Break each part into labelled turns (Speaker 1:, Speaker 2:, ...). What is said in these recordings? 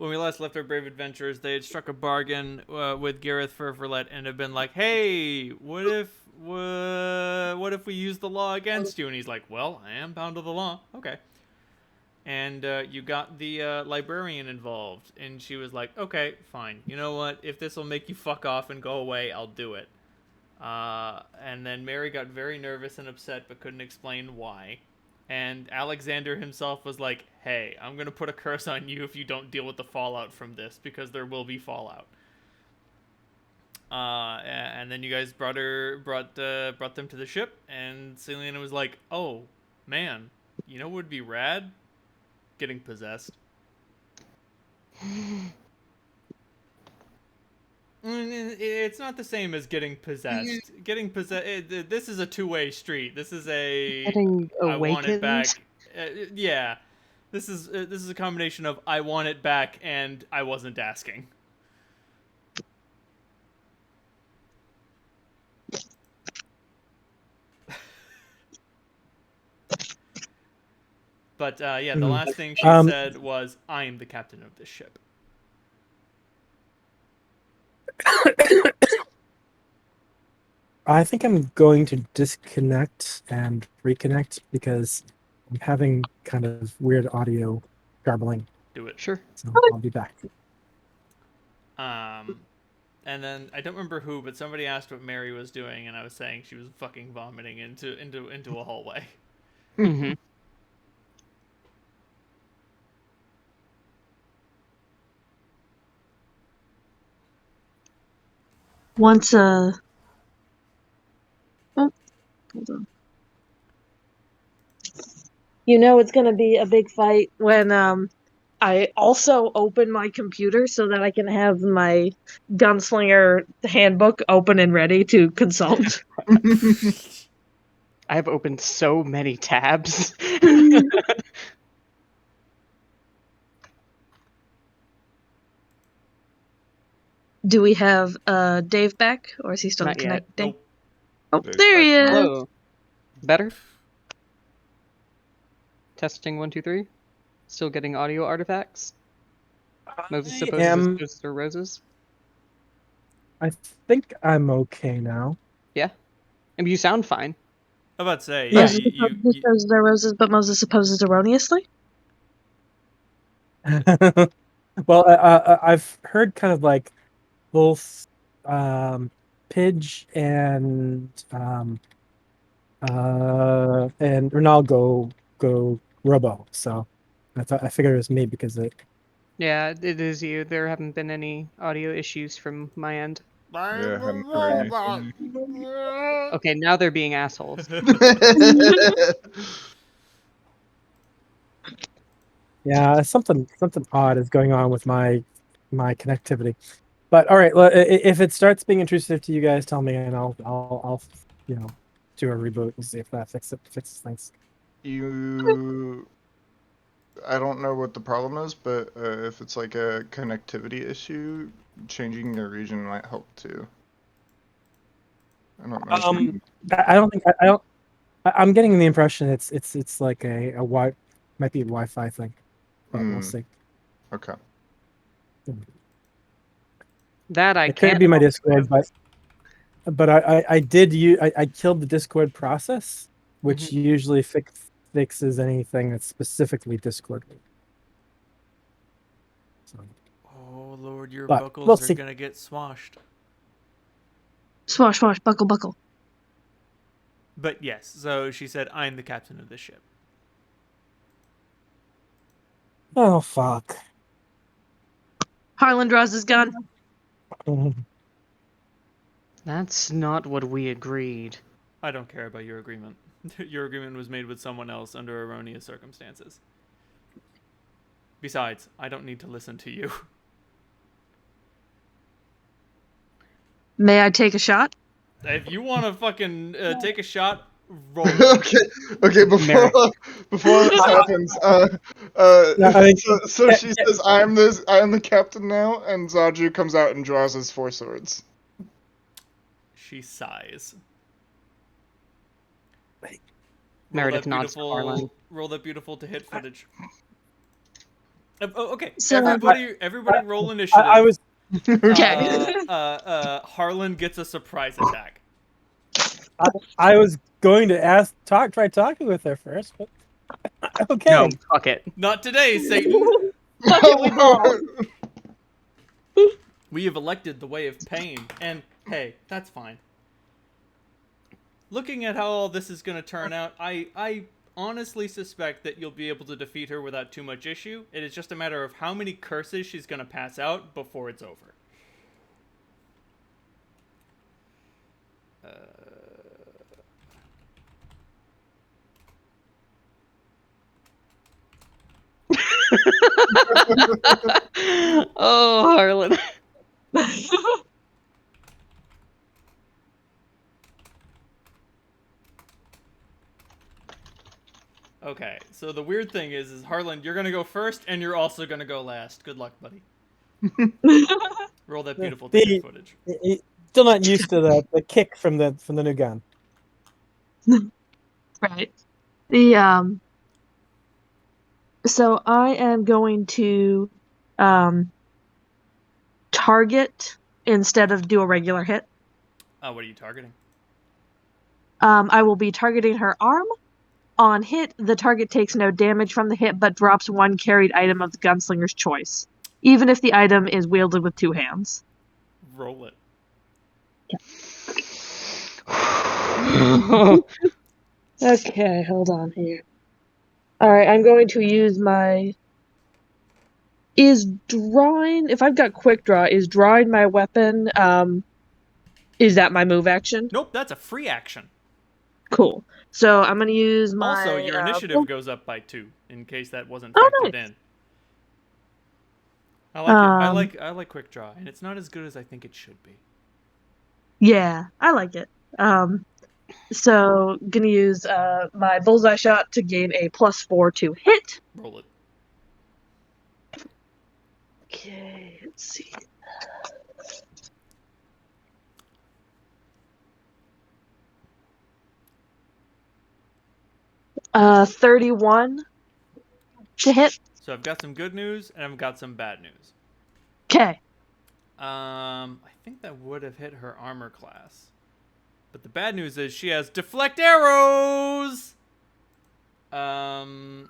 Speaker 1: when we last left our brave adventurers, they had struck a bargain with Gareth for Verlet and have been like, "Hey, what if we use the law against you?" And he's like, "Well, I am bound to the law. Okay." And you got the librarian involved, and she was like, "Okay, fine. You know what? If this will make you fuck off and go away, I'll do it." And then Mary got very nervous and upset, but couldn't explain why. And Alexander himself was like, "Hey, I'm gonna put a curse on you if you don't deal with the fallout from this, because there will be fallout." And then you guys brought them to the ship, and Selena was like, "Oh, man, you know what would be rad? Getting possessed." It's not the same as getting possessed. Getting possessed. This is a two-way street. This is a
Speaker 2: Getting
Speaker 1: I want it
Speaker 2: awakened.
Speaker 1: back. Yeah, this is a combination of I want it back and I wasn't asking. But yeah, the last thing she said was, "I am the captain of this ship."
Speaker 3: I think I'm going to disconnect and reconnect because I'm having kind of weird audio garbling.
Speaker 1: Do it.
Speaker 2: Sure.
Speaker 3: So I'll be back.
Speaker 1: And then I don't remember who, but somebody asked what Mary was doing, and I was saying she was fucking vomiting into a hallway.
Speaker 2: Mm-hmm.
Speaker 4: Once oh, hold on. You know it's gonna be a big fight when I also open my computer so that I can have my gunslinger handbook open and ready to consult.
Speaker 2: I have opened so many tabs.
Speaker 4: Do we have Dave back, or is he still
Speaker 2: Not yet.
Speaker 4: connecting?
Speaker 1: Nope.
Speaker 4: Oh,
Speaker 5: Dave's
Speaker 4: there he
Speaker 5: back
Speaker 4: is.
Speaker 5: now.
Speaker 2: Hello. Better? Testing 1, 2, 3. Still getting audio artifacts. Moses supposes those are roses.
Speaker 3: I think I'm okay now.
Speaker 2: Yeah. I mean, you sound fine.
Speaker 1: I'm about to say,
Speaker 3: Yeah.
Speaker 4: Moses supposes they're roses, but Moses supposes erroneously.
Speaker 3: Well, I've heard kind of like both Pidge and Ronaldo go Robo. So I figured it was me because
Speaker 2: Yeah, it is you. There haven't been any audio issues from my end.
Speaker 5: Yeah, I haven't heard anything.
Speaker 2: Okay, now they're being assholes.
Speaker 3: yeah, something odd is going on with my connectivity. But all right, well, if it starts being intrusive to you guys, tell me, and I'll do a reboot and see if that fixes things.
Speaker 5: I don't know what the problem is, but if it's like a connectivity issue, changing your region might help too. I don't know.
Speaker 3: I don't think I don't. I'm getting the impression it's like a might be a Wi-Fi thing, but we'll see.
Speaker 5: Okay.
Speaker 2: That I
Speaker 3: It
Speaker 2: can't.
Speaker 3: could be my Discord, but I killed the Discord process, which usually fixes anything that's specifically Discord. So,
Speaker 1: oh Lord, your
Speaker 3: but
Speaker 1: buckles
Speaker 3: we'll
Speaker 1: are
Speaker 3: see.
Speaker 1: gonna get swashed.
Speaker 4: Swash, swash, buckle, buckle.
Speaker 1: But yes, so she said, "I'm the captain of this ship."
Speaker 3: Oh fuck.
Speaker 4: Harlan draws his gun.
Speaker 2: That's not what we agreed.
Speaker 1: I don't care about your agreement. Your agreement was made with someone else under erroneous circumstances. Besides, I don't need to listen to you.
Speaker 4: May I take a shot?
Speaker 1: If you want to fucking take a shot, roll.
Speaker 5: Okay. Before this happens,
Speaker 3: No, I mean,
Speaker 5: so she says, I am the captain now," and Zaju comes out and draws his 4 swords.
Speaker 1: She sighs.
Speaker 2: Meredith nods to Harlan.
Speaker 1: Roll that beautiful to hit footage. Okay,
Speaker 4: So-
Speaker 1: everybody roll initiative.
Speaker 3: I was
Speaker 4: Okay.
Speaker 1: Harlan gets a surprise attack.
Speaker 3: I was going to try talking with her first, but okay.
Speaker 2: No, fuck it.
Speaker 1: Not today, Satan.
Speaker 4: Fuck it, we brawl.
Speaker 1: We have elected the way of pain, and hey, that's fine. Looking at how all this is going to turn out, I honestly suspect that you'll be able to defeat her without too much issue. It is just a matter of how many curses she's going to pass out before it's over.
Speaker 2: Oh, Harlan.
Speaker 1: Okay, so the weird thing is Harlan, you're going to go first, and you're also going to go last. Good luck, buddy. Roll that beautiful ticket footage.
Speaker 3: Still not used to the kick from the new gun.
Speaker 4: Right. The So I am going to target instead of do a regular hit.
Speaker 1: What are you targeting?
Speaker 4: I will be targeting her arm. On hit, the target takes no damage from the hit, but drops one carried item of the gunslinger's choice, even if the item is wielded with two hands.
Speaker 1: Roll it.
Speaker 4: Okay, hold on here. Alright, I'm going to use my... If I've got quick draw, is drawing my weapon, is that my move action?
Speaker 1: Nope, that's a free action.
Speaker 4: Cool. So I'm gonna use my...
Speaker 1: Also, your initiative goes up by 2, in case that wasn't factored in. I like it. I like quick draw, and it's not as good as I think it should be.
Speaker 4: Yeah, I like it. So gonna use my bullseye shot to gain a +4 to hit.
Speaker 1: Roll it.
Speaker 4: Okay, let's see. Uh, 31 to hit.
Speaker 1: So I've got some good news, and I've got some bad news.
Speaker 4: Okay.
Speaker 1: I think that would have hit her armor class. But the bad news is she has deflect arrows! Okay.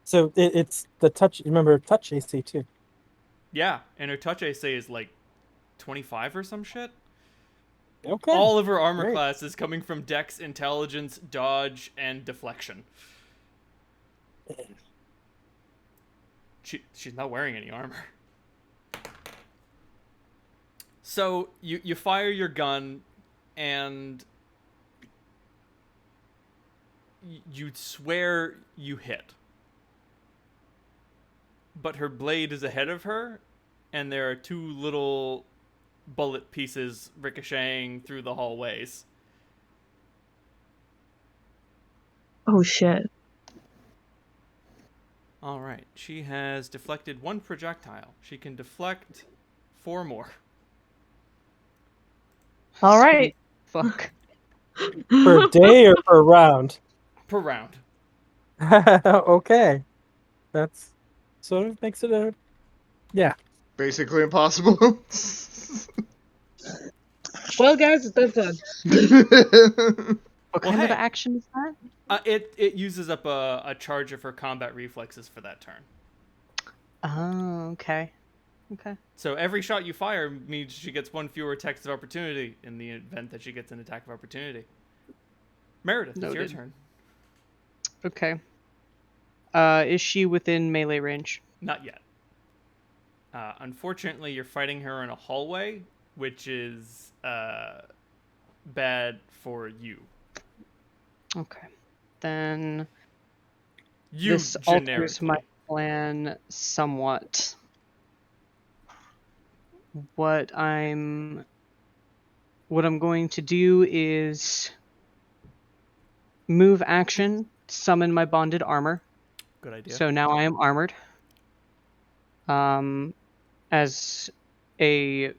Speaker 3: So it's the touch. Remember touch AC too.
Speaker 1: Yeah, and her touch AC is like 25 or some shit.
Speaker 3: Okay.
Speaker 1: All of her armor
Speaker 3: Great.
Speaker 1: class is coming from Dex, Intelligence, Dodge, and Deflection. She's not wearing any armor. So you fire your gun, and you'd swear you hit. But her blade is ahead of her, and there are 2 little bullet pieces ricocheting through the hallways.
Speaker 4: Oh shit.
Speaker 1: Alright, she has deflected 1 projectile. She can deflect 4 more.
Speaker 4: All right.
Speaker 2: Fuck.
Speaker 3: Per day or per round?
Speaker 1: Per round.
Speaker 3: Okay. That's sort of makes it a
Speaker 5: Basically impossible.
Speaker 4: Well, guys, it's been fun.
Speaker 2: What
Speaker 1: Well,
Speaker 2: kind of
Speaker 1: hey.
Speaker 2: action is that?
Speaker 1: It uses up a charge of her combat reflexes for that turn.
Speaker 2: Oh, okay. Okay.
Speaker 1: So every shot you fire means she gets 1 fewer attacks of opportunity in the event that she gets an attack of opportunity. Meredith, it's your
Speaker 2: Noted.
Speaker 1: turn.
Speaker 2: Okay. Is she within melee range?
Speaker 1: Not yet. Unfortunately, you're fighting her in a hallway, which is bad for you.
Speaker 2: Okay. Then
Speaker 1: You
Speaker 2: this alters
Speaker 1: generically.
Speaker 2: my plan somewhat. What I'm going to do is move action, summon my bonded armor.
Speaker 1: Good idea.
Speaker 2: So now I am armored. As a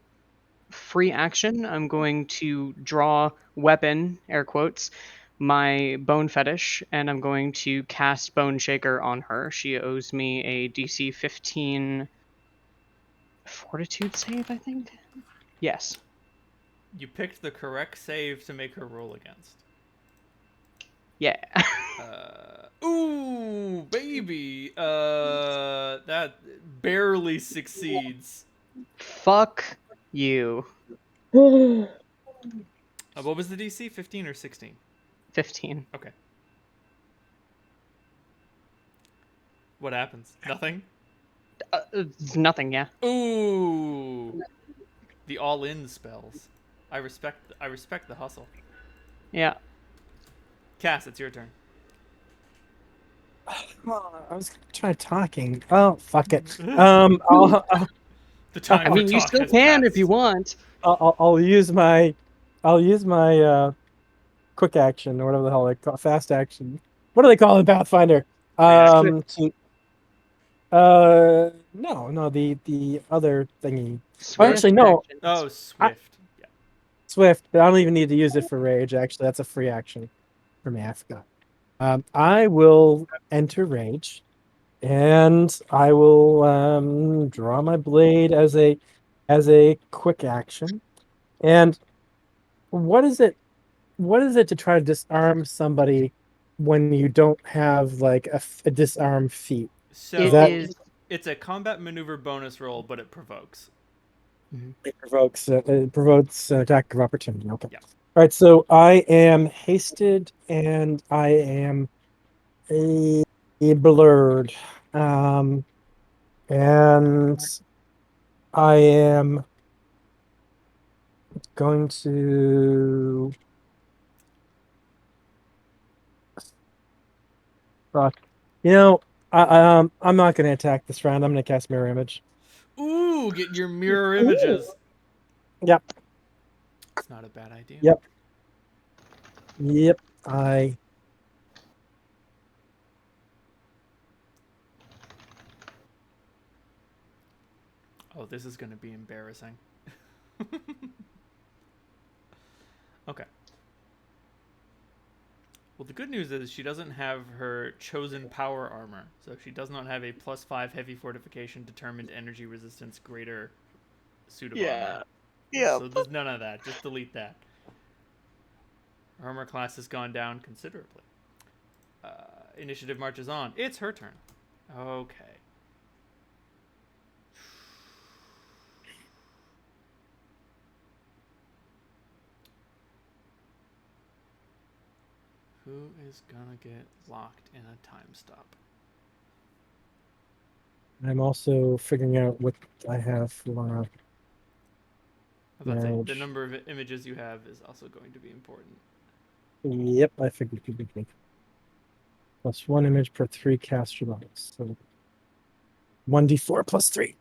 Speaker 2: free action, I'm going to draw weapon, air quotes, my Bone Fetish, and I'm going to cast Bone Shaker on her. She owes me a DC 15 Fortitude save, I think? Yes.
Speaker 1: You picked the correct save to make her roll against.
Speaker 2: Yeah.
Speaker 1: Ooh, baby. That barely succeeds.
Speaker 2: Fuck you.
Speaker 1: What was the DC? 15 or 16?
Speaker 2: 15.
Speaker 1: Okay. What happens? Nothing?
Speaker 2: It's nothing, yeah.
Speaker 1: Ooh. The all-in spells. I respect the hustle.
Speaker 2: Yeah.
Speaker 1: Cass, it's your turn.
Speaker 3: I was trying talking. Oh, fuck it.
Speaker 1: The time
Speaker 2: I
Speaker 1: for
Speaker 2: mean, you
Speaker 1: talk
Speaker 2: still
Speaker 1: has
Speaker 2: can
Speaker 1: passed.
Speaker 2: if you want.
Speaker 3: I'll use my quick action or whatever the hell they call fast action. What do they call it in Pathfinder?
Speaker 1: Reaction?
Speaker 3: To no, the other thingy. Oh,
Speaker 2: Swift
Speaker 3: actually, no,
Speaker 2: action.
Speaker 1: Oh, Swift. Yeah.
Speaker 3: Swift, but I don't even need to use it for rage. Actually, that's a free action for me. I forgot. I will enter rage, and I will draw my blade as a quick action. And what is it? What is it to try to disarm somebody when you don't have like a disarm feat? Is
Speaker 2: It
Speaker 1: So
Speaker 3: that
Speaker 2: is.
Speaker 1: it's a combat maneuver bonus roll, but it provokes.
Speaker 3: it provokes an attack of opportunity? Okay.
Speaker 1: Yeah.
Speaker 3: All right. So I am hasted and I am a blurred, and I am going to. Fuck. You know, I'm not going to attack this round. I'm going to cast mirror image.
Speaker 1: Ooh, get your mirror images.
Speaker 3: Yep.
Speaker 1: It's not a bad idea.
Speaker 3: Yep. Yep. I.
Speaker 1: Oh, this is going to be embarrassing. Okay. Well, the good news is she doesn't have her chosen power armor, so she does not have a +5 heavy fortification, determined energy resistance, greater suit of armor.
Speaker 2: Yeah.
Speaker 1: So there's none of that. Just delete that. Her armor class has gone down considerably. Initiative marches on. It's her turn. Okay. Who is gonna get locked in a time stop?
Speaker 3: I'm also figuring out what I have for.
Speaker 1: I was about to say, the
Speaker 3: Marriage.
Speaker 1: number of images you have is also going to be important.
Speaker 3: Yep, I figured you would be. Plus 1 image per 3 caster levels. So 1d4 plus 3.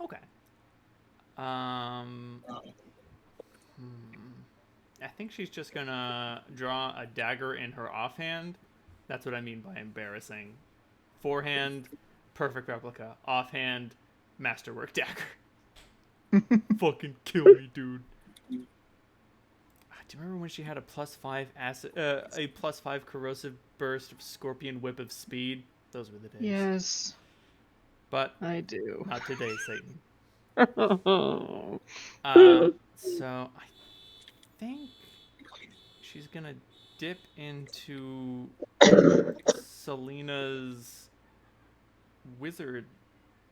Speaker 1: Okay. I think she's just gonna draw a dagger in her offhand. That's what I mean by embarrassing. Forehand, perfect replica. Offhand, masterwork dagger. Fucking kill me, dude. Do you remember when she had a +5 acid, a +5 corrosive burst of scorpion whip of speed? Those were the days.
Speaker 2: Yes,
Speaker 1: But
Speaker 2: I do.
Speaker 1: not today, Satan.
Speaker 2: Oh.
Speaker 1: So I think she's gonna dip into Selena's wizard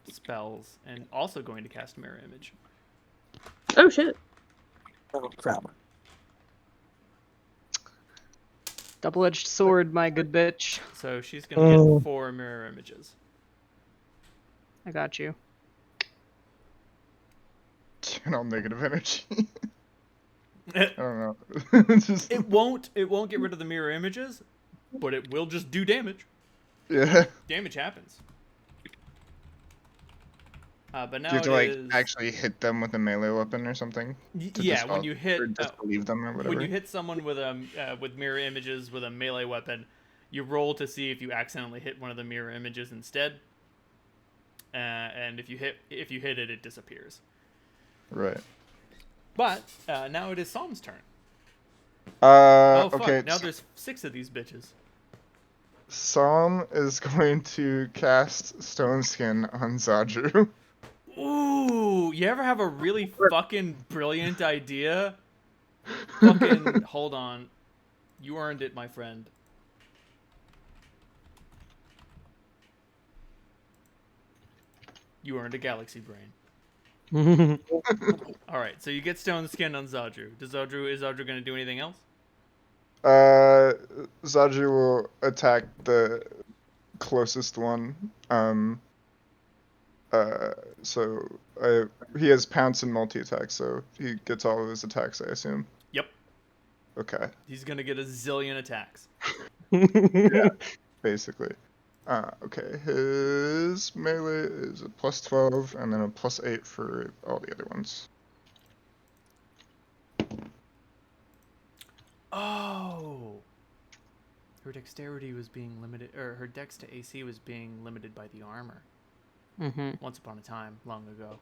Speaker 1: spells and also going to cast mirror image.
Speaker 4: Oh shit.
Speaker 3: Oh, crap.
Speaker 2: Double-edged sword, my good bitch.
Speaker 1: So she's gonna get 4 mirror images.
Speaker 2: I got you.
Speaker 5: Channel negative energy. I
Speaker 1: It
Speaker 5: don't know. Just,
Speaker 1: won't get rid of the mirror images, but it will just do damage.
Speaker 5: yeah.
Speaker 1: Damage happens. But
Speaker 5: Do
Speaker 1: now
Speaker 5: you have
Speaker 1: it
Speaker 5: to like
Speaker 1: is
Speaker 5: actually hit them with a melee weapon or something? To
Speaker 1: yeah, when you hit
Speaker 5: or disbelieve them or whatever.
Speaker 1: when you hit someone with with mirror images with a melee weapon, you roll to see if you accidentally hit one of the mirror images instead. And if you hit it, it disappears.
Speaker 5: Right.
Speaker 1: But now it is Psalm's turn. Oh fuck!
Speaker 5: Okay.
Speaker 1: Now there's 6 of these bitches.
Speaker 5: Psalm is going to cast Stone Skin on Zadru.
Speaker 1: Ooh, you ever have a really fucking brilliant idea? Fucking hold on. You earned it, my friend. You earned a galaxy brain. Alright, so you get stone skin on Zadru. Is Zadru gonna do anything else?
Speaker 5: Zadru will attack the closest one. He has pounce and multi-attack, so he gets all of his attacks, I assume.
Speaker 1: Yep.
Speaker 5: Okay.
Speaker 1: He's gonna get a zillion attacks.
Speaker 5: Yeah, basically. Okay, his melee is a +12 and then a +8 for all the other ones.
Speaker 1: Oh! Her dexterity was being limited, or her dex to AC was being limited by the armor. Once upon a time, long ago,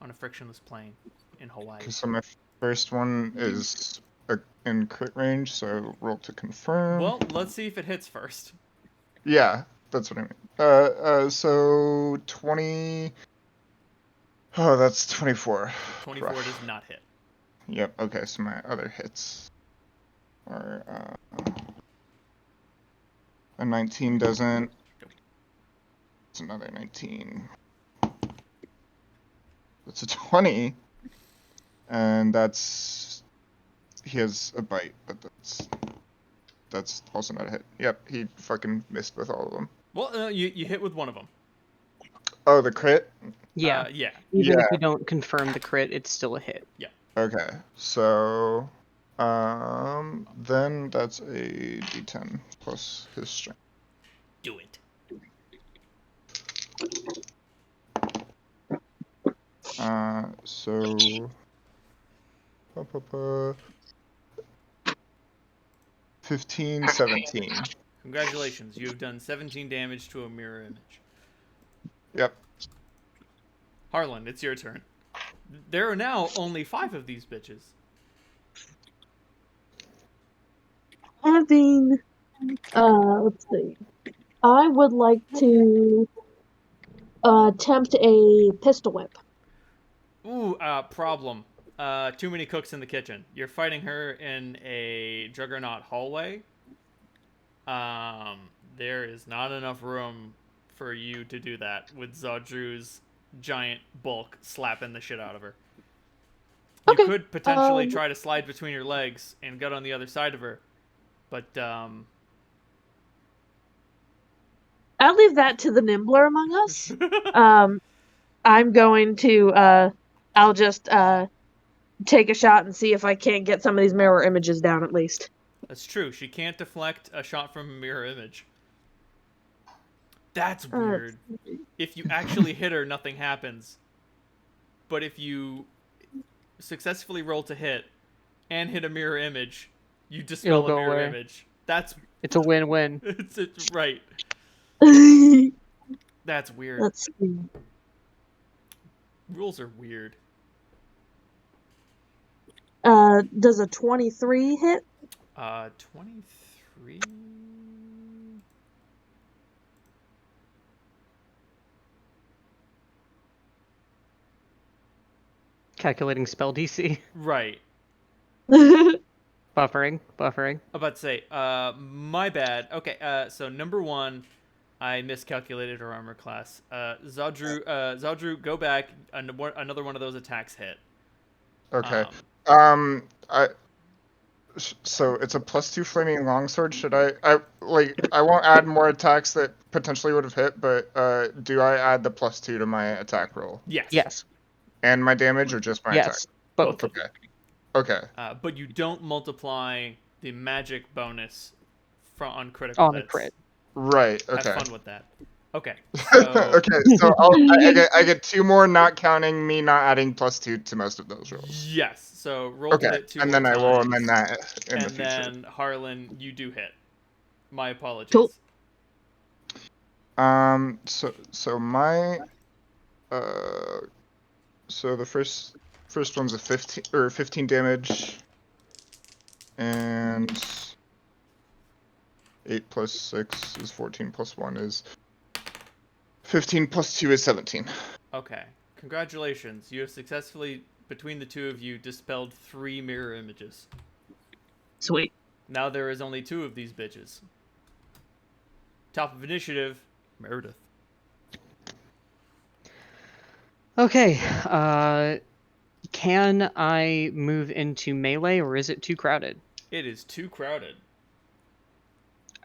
Speaker 1: on a frictionless plane in Hawaii.
Speaker 5: Okay, so my first one is in crit range, so roll to confirm.
Speaker 1: Well, let's see if it hits first.
Speaker 5: Yeah, that's what I mean. So 20. Oh, that's 24.
Speaker 1: 24 does not hit.
Speaker 5: Yep. Okay, so my other hits are a 19 doesn't. It's another 19. That's a 20, and he has a bite, but that's also not a hit. Yep, he fucking missed with all of them.
Speaker 1: Well, you hit with one of them.
Speaker 5: Oh, the crit?
Speaker 2: Yeah.
Speaker 1: Yeah.
Speaker 2: Even
Speaker 5: Yeah.
Speaker 2: if you don't confirm the crit, it's still a hit.
Speaker 5: Okay, so then that's a d10 plus his strength.
Speaker 1: Do it.
Speaker 5: So 15, 17.
Speaker 1: Congratulations, you have done 17 damage to a mirror image.
Speaker 5: Yep.
Speaker 1: Harlan, it's your turn. There are now only 5 of these bitches.
Speaker 4: Let's see. I would like to attempt a pistol whip.
Speaker 1: Ooh, problem. Too many cooks in the kitchen. You're fighting her in a juggernaut hallway. There is not enough room for you to do that with Zadru's giant bulk slapping the shit out of her. You
Speaker 4: Okay,
Speaker 1: could potentially try to slide between your legs and get on the other side of her, but
Speaker 4: I'll leave that to the nimbler among us. I'm going to I'll just take a shot and see if I can't get some of these mirror images down at least.
Speaker 1: That's true. She can't deflect a shot from a mirror image. That's weird. If you actually hit her, nothing happens. But if you successfully roll to hit and hit a mirror image, you dispel
Speaker 2: It'll
Speaker 1: a
Speaker 2: go
Speaker 1: mirror
Speaker 2: away.
Speaker 1: image. It's
Speaker 2: a win-win.
Speaker 1: it's right. That's weird.
Speaker 4: Let's see.
Speaker 1: Rules are weird.
Speaker 4: Does a 23 hit?
Speaker 1: 23.
Speaker 2: Calculating spell DC.
Speaker 1: Right.
Speaker 2: Buffering.
Speaker 1: About to say, my bad. Okay, so number 1, I miscalculated her armor class. Zadru, go back. Another one of those attacks hit.
Speaker 5: Okay. So it's a +2 flaming longsword. Should I won't add more attacks that potentially would have hit, but do I add the +2 to my attack roll?
Speaker 1: Yes.
Speaker 5: And my damage or just my attack?
Speaker 2: Yes. Both.
Speaker 5: Okay.
Speaker 1: But you don't multiply the magic bonus on critical
Speaker 2: On a
Speaker 1: hits.
Speaker 2: crit.
Speaker 5: Right. Okay.
Speaker 1: Have fun with that. Okay. So,
Speaker 5: Okay. So I get 2 more, not counting me not adding +2 to most of those rolls.
Speaker 1: yes. So roll to
Speaker 5: Okay.
Speaker 1: hit 2
Speaker 5: And
Speaker 1: more
Speaker 5: then I
Speaker 1: times,
Speaker 5: will amend that in the
Speaker 1: and
Speaker 5: future.
Speaker 1: then Harlan, you do hit. My apologies.
Speaker 4: Cool.
Speaker 5: So my so the first First one's a 15 damage, and 8 plus 6 is 14 plus 1 is 15 plus 2 is 17.
Speaker 1: Okay. Congratulations. You have successfully, between the two of you, dispelled 3 mirror images.
Speaker 4: Sweet.
Speaker 1: Now there is only 2 of these bitches. Top of initiative, Meredith.
Speaker 2: Okay. Can I move into melee, or is it too crowded?
Speaker 1: It is too crowded.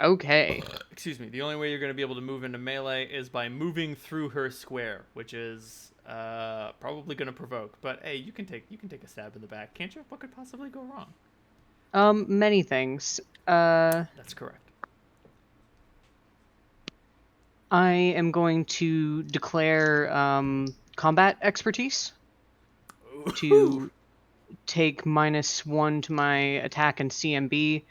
Speaker 2: Okay.
Speaker 1: Excuse me. The only way you're going to be able to move into melee is by moving through her square, which is probably going to provoke. But hey, you can take a stab in the back, can't you? What could possibly go wrong?
Speaker 2: Many things.
Speaker 1: That's correct.
Speaker 2: I am going to declare combat expertise to take -1 to my attack and CMB,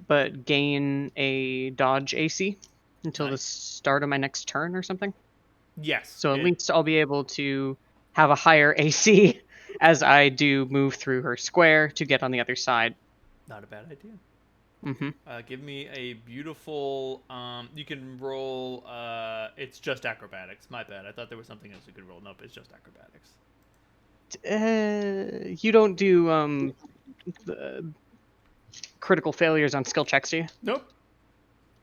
Speaker 2: but gain a dodge AC until the
Speaker 1: Nice.
Speaker 2: start of my next turn or something.
Speaker 1: Yes.
Speaker 2: So at least I'll be able to have a higher AC as I do move through her square to get on the other side.
Speaker 1: Not a bad idea.
Speaker 2: Mm-hmm.
Speaker 1: Give me a beautiful. You can roll. It's just acrobatics. My bad. I thought there was something else you could roll. Nope, it's just acrobatics.
Speaker 2: You don't do critical failures on skill checks, do you?
Speaker 1: Nope.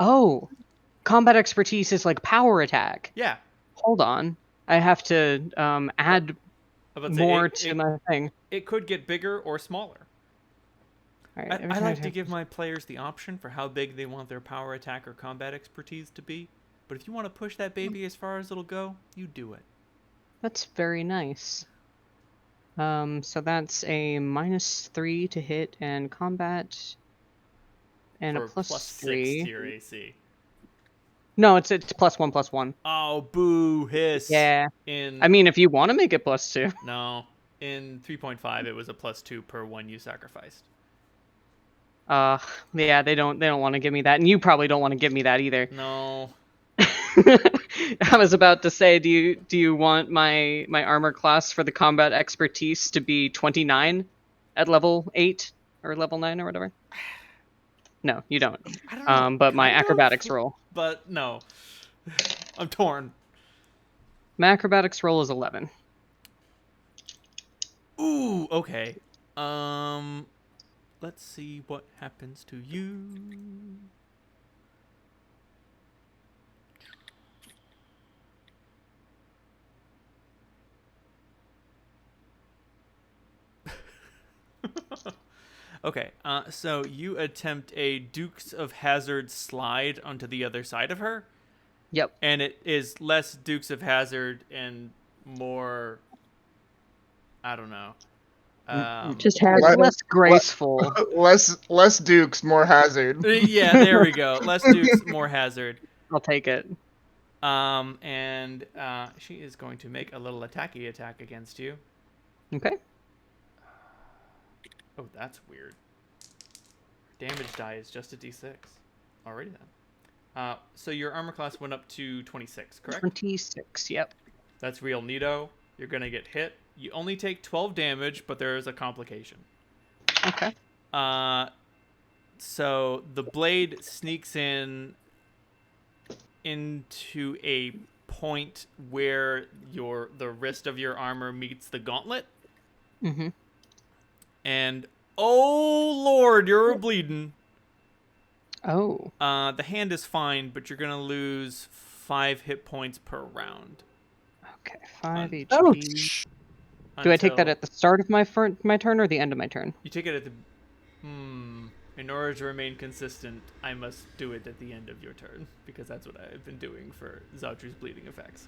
Speaker 2: Oh, combat expertise is like power attack.
Speaker 1: Yeah.
Speaker 2: Hold on, I have to add more
Speaker 1: It,
Speaker 2: to my thing.
Speaker 1: It could get bigger or smaller.
Speaker 2: All right,
Speaker 1: I like to give my players the option for how big they want their power attack or combat expertise to be. But if you want to push that baby as far as it'll go, you do it.
Speaker 2: That's very nice. So that's a -3 to hit and combat, and
Speaker 1: For
Speaker 2: a +3.
Speaker 1: 6 to your AC.
Speaker 2: No, it's +1/+1.
Speaker 1: Oh, boo, hiss.
Speaker 2: Yeah.
Speaker 1: In
Speaker 2: I mean, if you want to make it +2.
Speaker 1: No. In 3.5, it was a +2 per one you sacrificed.
Speaker 2: Yeah, they don't want to give me that, and you probably don't want to give me that either.
Speaker 1: No.
Speaker 2: I was about to say, do you want my armor class for the combat expertise to be 29 at level 8 or level 9 or whatever? No, you don't.
Speaker 1: I don't know.
Speaker 2: But my
Speaker 1: Kind of,
Speaker 2: acrobatics roll.
Speaker 1: But no. I'm torn.
Speaker 2: My acrobatics roll is 11.
Speaker 1: Ooh, okay. Let's see what happens to you. Okay, so you attempt a Dukes of Hazzard slide onto the other side of her.
Speaker 2: Yep.
Speaker 1: And it is less Dukes of Hazzard and more, I don't know.
Speaker 4: Just has
Speaker 2: Less graceful.
Speaker 5: Less Dukes, more Hazard.
Speaker 1: Yeah, there we go. Less Dukes, more Hazard.
Speaker 2: I'll take it.
Speaker 1: And she is going to make a little attacky attack against you.
Speaker 2: Okay.
Speaker 1: Oh, that's weird. Her damage die is just a d6. Alrighty then. So your armor class went up to 26, correct?
Speaker 2: 26, yep.
Speaker 1: That's real neato. You're going to get hit. You only take 12 damage, but there is a complication.
Speaker 2: Okay.
Speaker 1: So the blade sneaks into a point where the wrist of your armor meets the gauntlet.
Speaker 2: Mm-hmm.
Speaker 1: And oh lord, you're bleeding.
Speaker 2: Oh.
Speaker 1: The hand is fine, but you're gonna lose 5 hit points per round.
Speaker 2: Okay, 5 HP.
Speaker 3: Ouch.
Speaker 2: Do I take that
Speaker 1: Until-
Speaker 2: at the start of my turn or the end of my turn?
Speaker 1: You take it at the. In order to remain consistent, I must do it at the end of your turn because that's what I've been doing for Zautru's bleeding effects.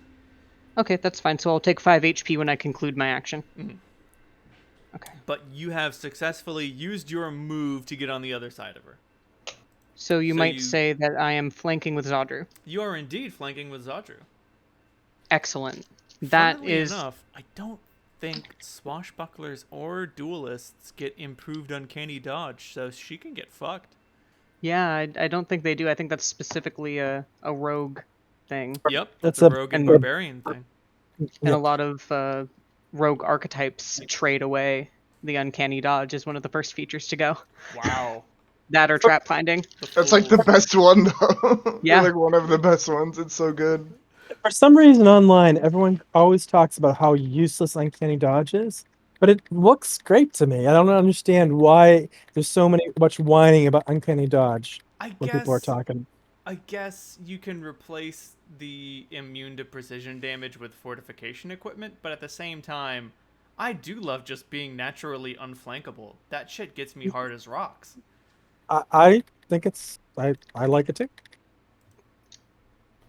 Speaker 2: Okay, that's fine. So I'll take 5 HP when I conclude my action.
Speaker 1: Mhm.
Speaker 2: Okay.
Speaker 1: But you have successfully used your move to get on the other side of her.
Speaker 2: So you
Speaker 1: So
Speaker 2: might
Speaker 1: you-
Speaker 2: say that I am flanking with Zaudru.
Speaker 1: You are indeed flanking with Zautru.
Speaker 2: Excellent. That
Speaker 1: Funnily
Speaker 2: is
Speaker 1: enough, I don't think swashbucklers or duelists get improved uncanny dodge, so she can get fucked.
Speaker 2: Yeah, I don't think they do. I think that's specifically a rogue thing.
Speaker 1: Yep,
Speaker 3: That's
Speaker 1: that's a
Speaker 3: a-
Speaker 1: rogue and
Speaker 2: and-
Speaker 1: barbarian thing.
Speaker 2: And a lot of rogue archetypes trade away the uncanny dodge is one of the first features to go.
Speaker 1: Wow.
Speaker 2: That or trap finding.
Speaker 1: The
Speaker 5: That's like the
Speaker 1: fools.
Speaker 5: best one though.
Speaker 2: Yeah.
Speaker 5: Like one of the best ones. It's so good.
Speaker 3: For some reason online, everyone always talks about how useless Uncanny Dodge is, but it looks great to me. I don't understand why there's so much whining about Uncanny Dodge
Speaker 1: I
Speaker 3: when people are
Speaker 1: guess
Speaker 3: talking.
Speaker 1: I guess you can replace the immune to precision damage with fortification equipment, but at the same time, I do love just being naturally unflankable. That shit gets me hard as rocks.
Speaker 3: I think I like it too.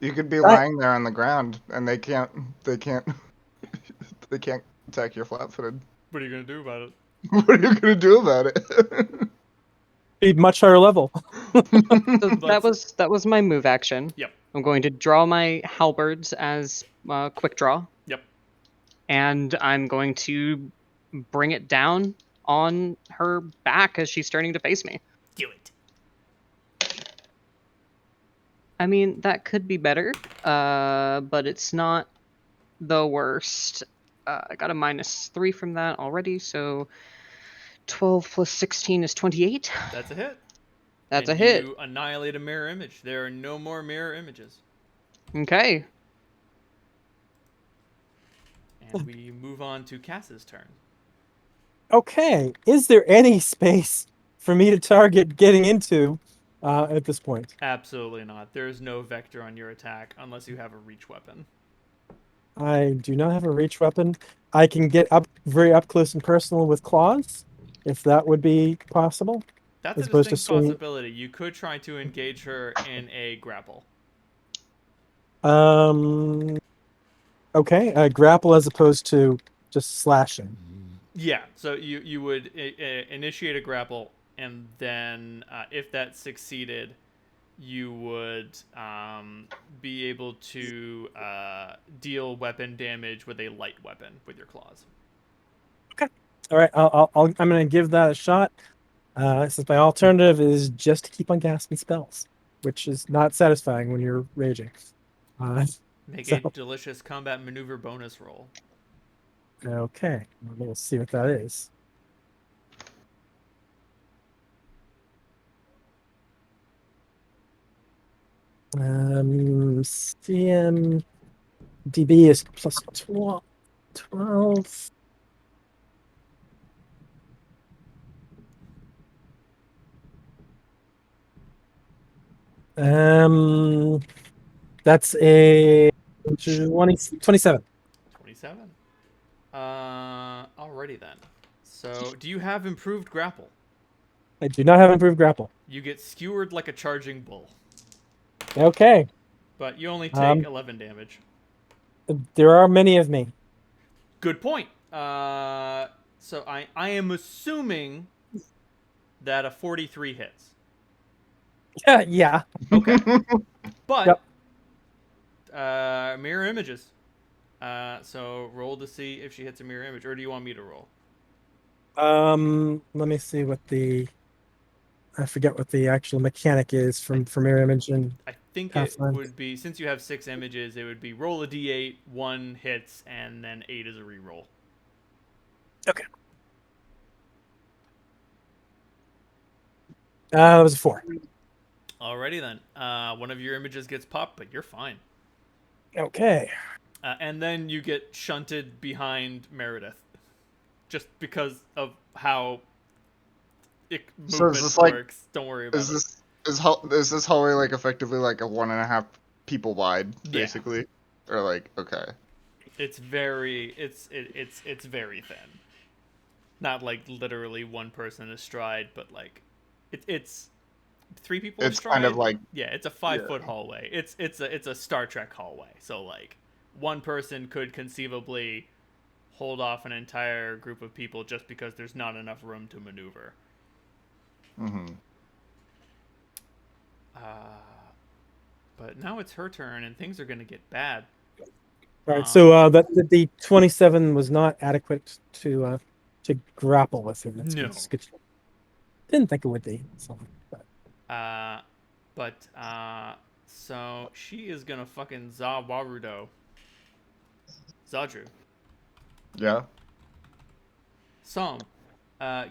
Speaker 5: You could be
Speaker 3: I-
Speaker 5: lying there on the ground and they can't they can't attack your flat-footed.
Speaker 1: What are you gonna do about it?
Speaker 5: What are you gonna do about it?
Speaker 3: Be much higher level.
Speaker 2: So
Speaker 1: Let's-
Speaker 2: that was my move action.
Speaker 1: Yep.
Speaker 2: I'm going to draw my halberds as quick draw,
Speaker 1: Yep.
Speaker 2: and I'm going to bring it down on her back as she's turning to face me.
Speaker 1: Do it.
Speaker 2: I mean, that could be better, but it's not the worst. I got a -3 from that already, so 12 plus 16 is 28.
Speaker 1: That's a hit.
Speaker 2: That's
Speaker 1: And
Speaker 2: a hit.
Speaker 1: You annihilate a mirror image. There are no more mirror images.
Speaker 2: Okay.
Speaker 1: And we move on to Cass's turn.
Speaker 3: Okay, is there any space for me to target getting into at this point?
Speaker 1: Absolutely not. There is no vector on your attack unless you have a reach weapon.
Speaker 3: I do not have a reach weapon. I can get up very up close and personal with claws, if that would be possible.
Speaker 1: That's
Speaker 3: As
Speaker 1: a
Speaker 3: opposed to
Speaker 1: distinct
Speaker 3: swing-
Speaker 1: possibility. You could try to engage her in a grapple.
Speaker 3: Okay, grapple as opposed to just slashing.
Speaker 1: Yeah, so you would initiate a grapple, and then if that succeeded, you would be able to deal weapon damage with a light weapon with your claws.
Speaker 3: All right, I'm gonna give that a shot. Since my alternative is just to keep on casting spells, which is not satisfying when you're raging.
Speaker 1: Make
Speaker 3: So-
Speaker 1: a delicious combat maneuver bonus roll.
Speaker 3: Okay, we'll see what that is. CMDB is plus 12. That's a 27.
Speaker 1: 27. Alrighty then. So, do you have improved grapple?
Speaker 3: I do not have improved grapple.
Speaker 1: You get skewered like a charging bull,
Speaker 3: Okay,
Speaker 1: but you only take
Speaker 3: Um,
Speaker 1: 11 damage.
Speaker 3: there are many of me.
Speaker 1: Good point. So I am assuming that a 43 hits.
Speaker 3: Yeah.
Speaker 1: Okay. But
Speaker 3: Yep.
Speaker 1: Mirror images. So roll to see if she hits a mirror image, or do you want me to roll?
Speaker 3: Let me see what I forget what the actual mechanic is for mirror image and
Speaker 1: I think
Speaker 3: Pathfinder.
Speaker 1: it would be, since you have 6 images, it would be roll a d8, 1 hits, and then 8 is a reroll.
Speaker 3: That was a 4.
Speaker 1: Alrighty then. One of your images gets popped, but you're fine.
Speaker 3: Okay.
Speaker 1: And then you get shunted behind Meredith, just because of how
Speaker 5: So is
Speaker 1: movement
Speaker 5: this like-
Speaker 1: works. Don't worry about
Speaker 5: Is
Speaker 1: it.
Speaker 5: this hallway like effectively like a 1.5 people wide,
Speaker 1: Yeah.
Speaker 5: basically? Or like, okay.
Speaker 1: It's very it's very thin. Not like literally one person astride, but like it's 3 people
Speaker 5: It's
Speaker 1: astride.
Speaker 5: kind of like,
Speaker 1: Yeah, it's a 5-foot hallway. It's a Star Trek hallway. So like one person could conceivably hold off an entire group of people just because there's not enough room to maneuver. But now it's her turn, and things are gonna get bad.
Speaker 3: All right. So the 27 was not adequate to grapple with him. That's
Speaker 1: No.
Speaker 3: good. Didn't think it would be. So,
Speaker 1: So she is gonna fucking Zawarudo. Zadru.
Speaker 5: Yeah.
Speaker 1: Psalm,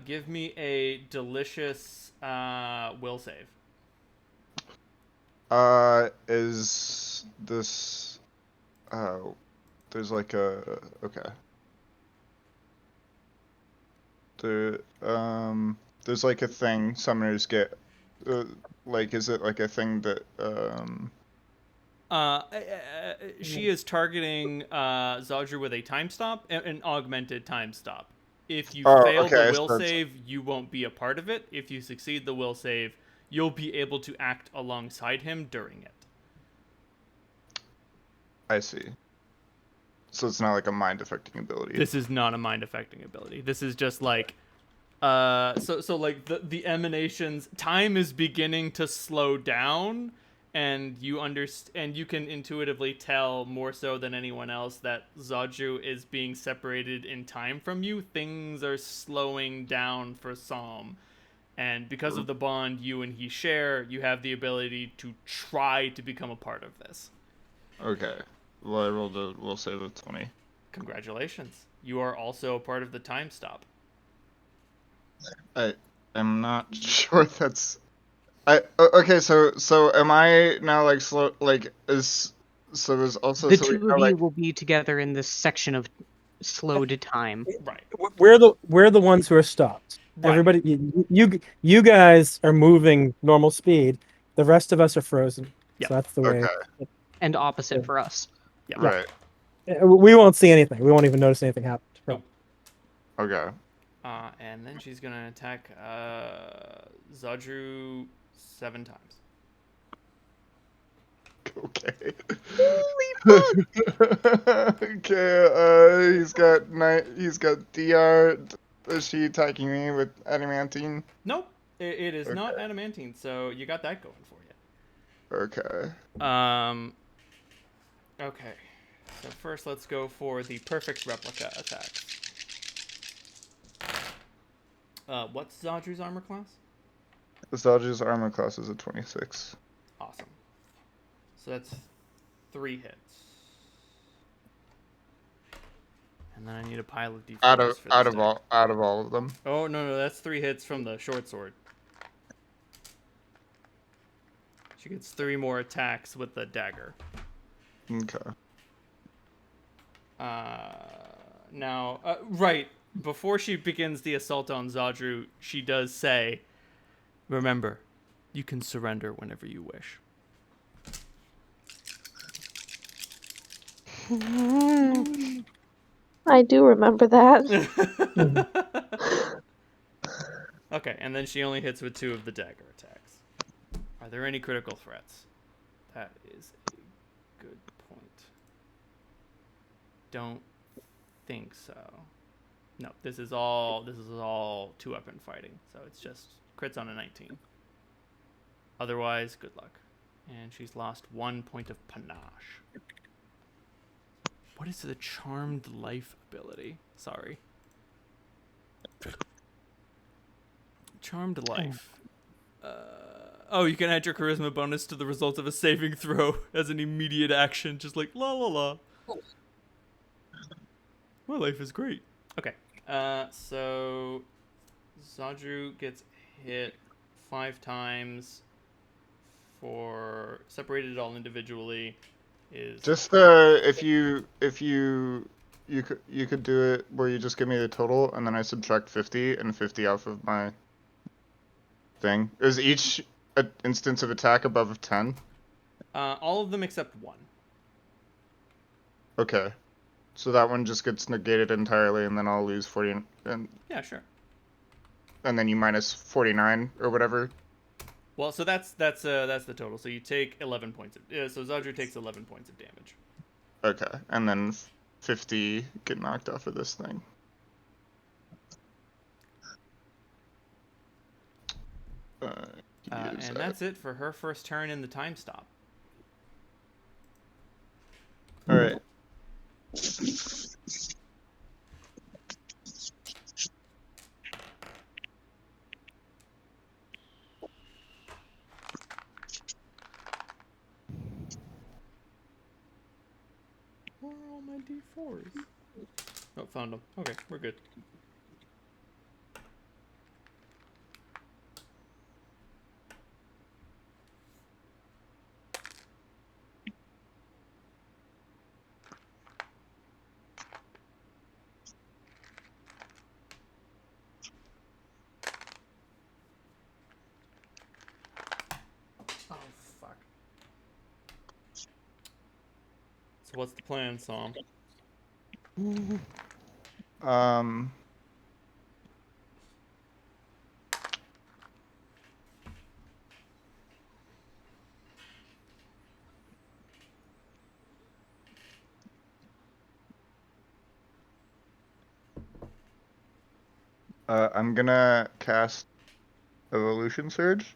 Speaker 1: give me a delicious will save.
Speaker 5: Is this? Oh, there's like a okay. There's like a thing summoners get. Like, is it like a thing that
Speaker 1: She is targeting Zadru with a time stop, an augmented time stop. If you
Speaker 5: Oh,
Speaker 1: fail the
Speaker 5: okay.
Speaker 1: will
Speaker 5: So it's,
Speaker 1: save, you won't be a part of it. If you succeed the will save, you'll be able to act alongside him during it.
Speaker 5: I see. So it's not like a mind affecting ability.
Speaker 1: This is not a mind affecting ability. This is just like so like the emanations, time is beginning to slow down, and you can intuitively tell more so than anyone else that Zaju is being separated in time from you. Things are slowing down for Psalm, and because of the bond you and he share, you have the ability to try to become a part of this.
Speaker 5: Okay. Well, I rolled a will save of 20.
Speaker 1: Congratulations. You are also a part of the time stop.
Speaker 5: I'm not sure that's. Okay. So am I now like slow? Like is so there's also
Speaker 2: The
Speaker 5: so we
Speaker 2: two
Speaker 5: are
Speaker 2: of
Speaker 5: like
Speaker 2: you will be together in this section of slowed time.
Speaker 1: Right.
Speaker 3: We're the ones who are stopped.
Speaker 1: Right.
Speaker 3: Everybody, you guys are moving normal speed. The rest of us are frozen.
Speaker 1: Yep.
Speaker 3: So that's the way.
Speaker 5: okay.
Speaker 2: And opposite
Speaker 3: Yeah.
Speaker 2: for us.
Speaker 1: Yep.
Speaker 3: Yeah.
Speaker 5: Right.
Speaker 3: We won't see anything. We won't even notice anything happen.
Speaker 1: Nope.
Speaker 5: Okay.
Speaker 1: And then she's gonna attack Zadru 7 times.
Speaker 5: Okay.
Speaker 2: Holy
Speaker 5: Okay. He's got DR. Is she attacking me with adamantine?
Speaker 1: Nope, it is not
Speaker 5: Okay.
Speaker 1: adamantine, so you got that going for
Speaker 5: Okay.
Speaker 1: you. Okay. So first, let's go for the perfect replica attacks. What's Zadru's armor class?
Speaker 5: Zaju's armor class is a 26.
Speaker 1: Awesome. So that's 3 hits. And then I need a pile of d4s
Speaker 5: Out of
Speaker 1: for this deck.
Speaker 5: out of all of them.
Speaker 1: Oh, no, that's 3 hits from the short sword. She gets 3 more attacks with the dagger.
Speaker 5: Okay.
Speaker 1: Now, right, before she begins the assault on Zadru, she does say, remember, you can surrender whenever you wish.
Speaker 4: I do remember that.
Speaker 1: Okay, and then she only hits with 2 of the dagger attacks. Are there any critical threats? That is a good point. Don't think so. No, this is all 2-weapon fighting, so it's just crits on a 19. Otherwise, good luck. And she's lost 1 point of panache. What is the Charmed Life ability? Sorry. Charmed Life. Oh, you can add your charisma bonus to the result of a saving throw as an immediate action, just like la la la. My life is great. Okay. So Zadru gets hit 5 times for separated all individually. Is
Speaker 5: Just if you could do it where you just give me the total and then I subtract 50 and 50 off of my thing. Is each instance of attack above 10?
Speaker 1: all of them except 1.
Speaker 5: Okay. So that one just gets negated entirely and then I'll lose 40 and
Speaker 1: Yeah, sure.
Speaker 5: then you minus 49 or whatever.
Speaker 1: Well, so that's the total. So you take 11 points of so Zadru takes 11 points of damage.
Speaker 5: Okay. And then 50 get knocked off of this thing.
Speaker 1: And that's it for her first turn in the time stop.
Speaker 5: All right.
Speaker 1: Where are all my d4s? Oh, found him. Okay, we're good. Oh, fuck. So what's the plan, Psalm?
Speaker 5: Um, I'm gonna cast Evolution Surge,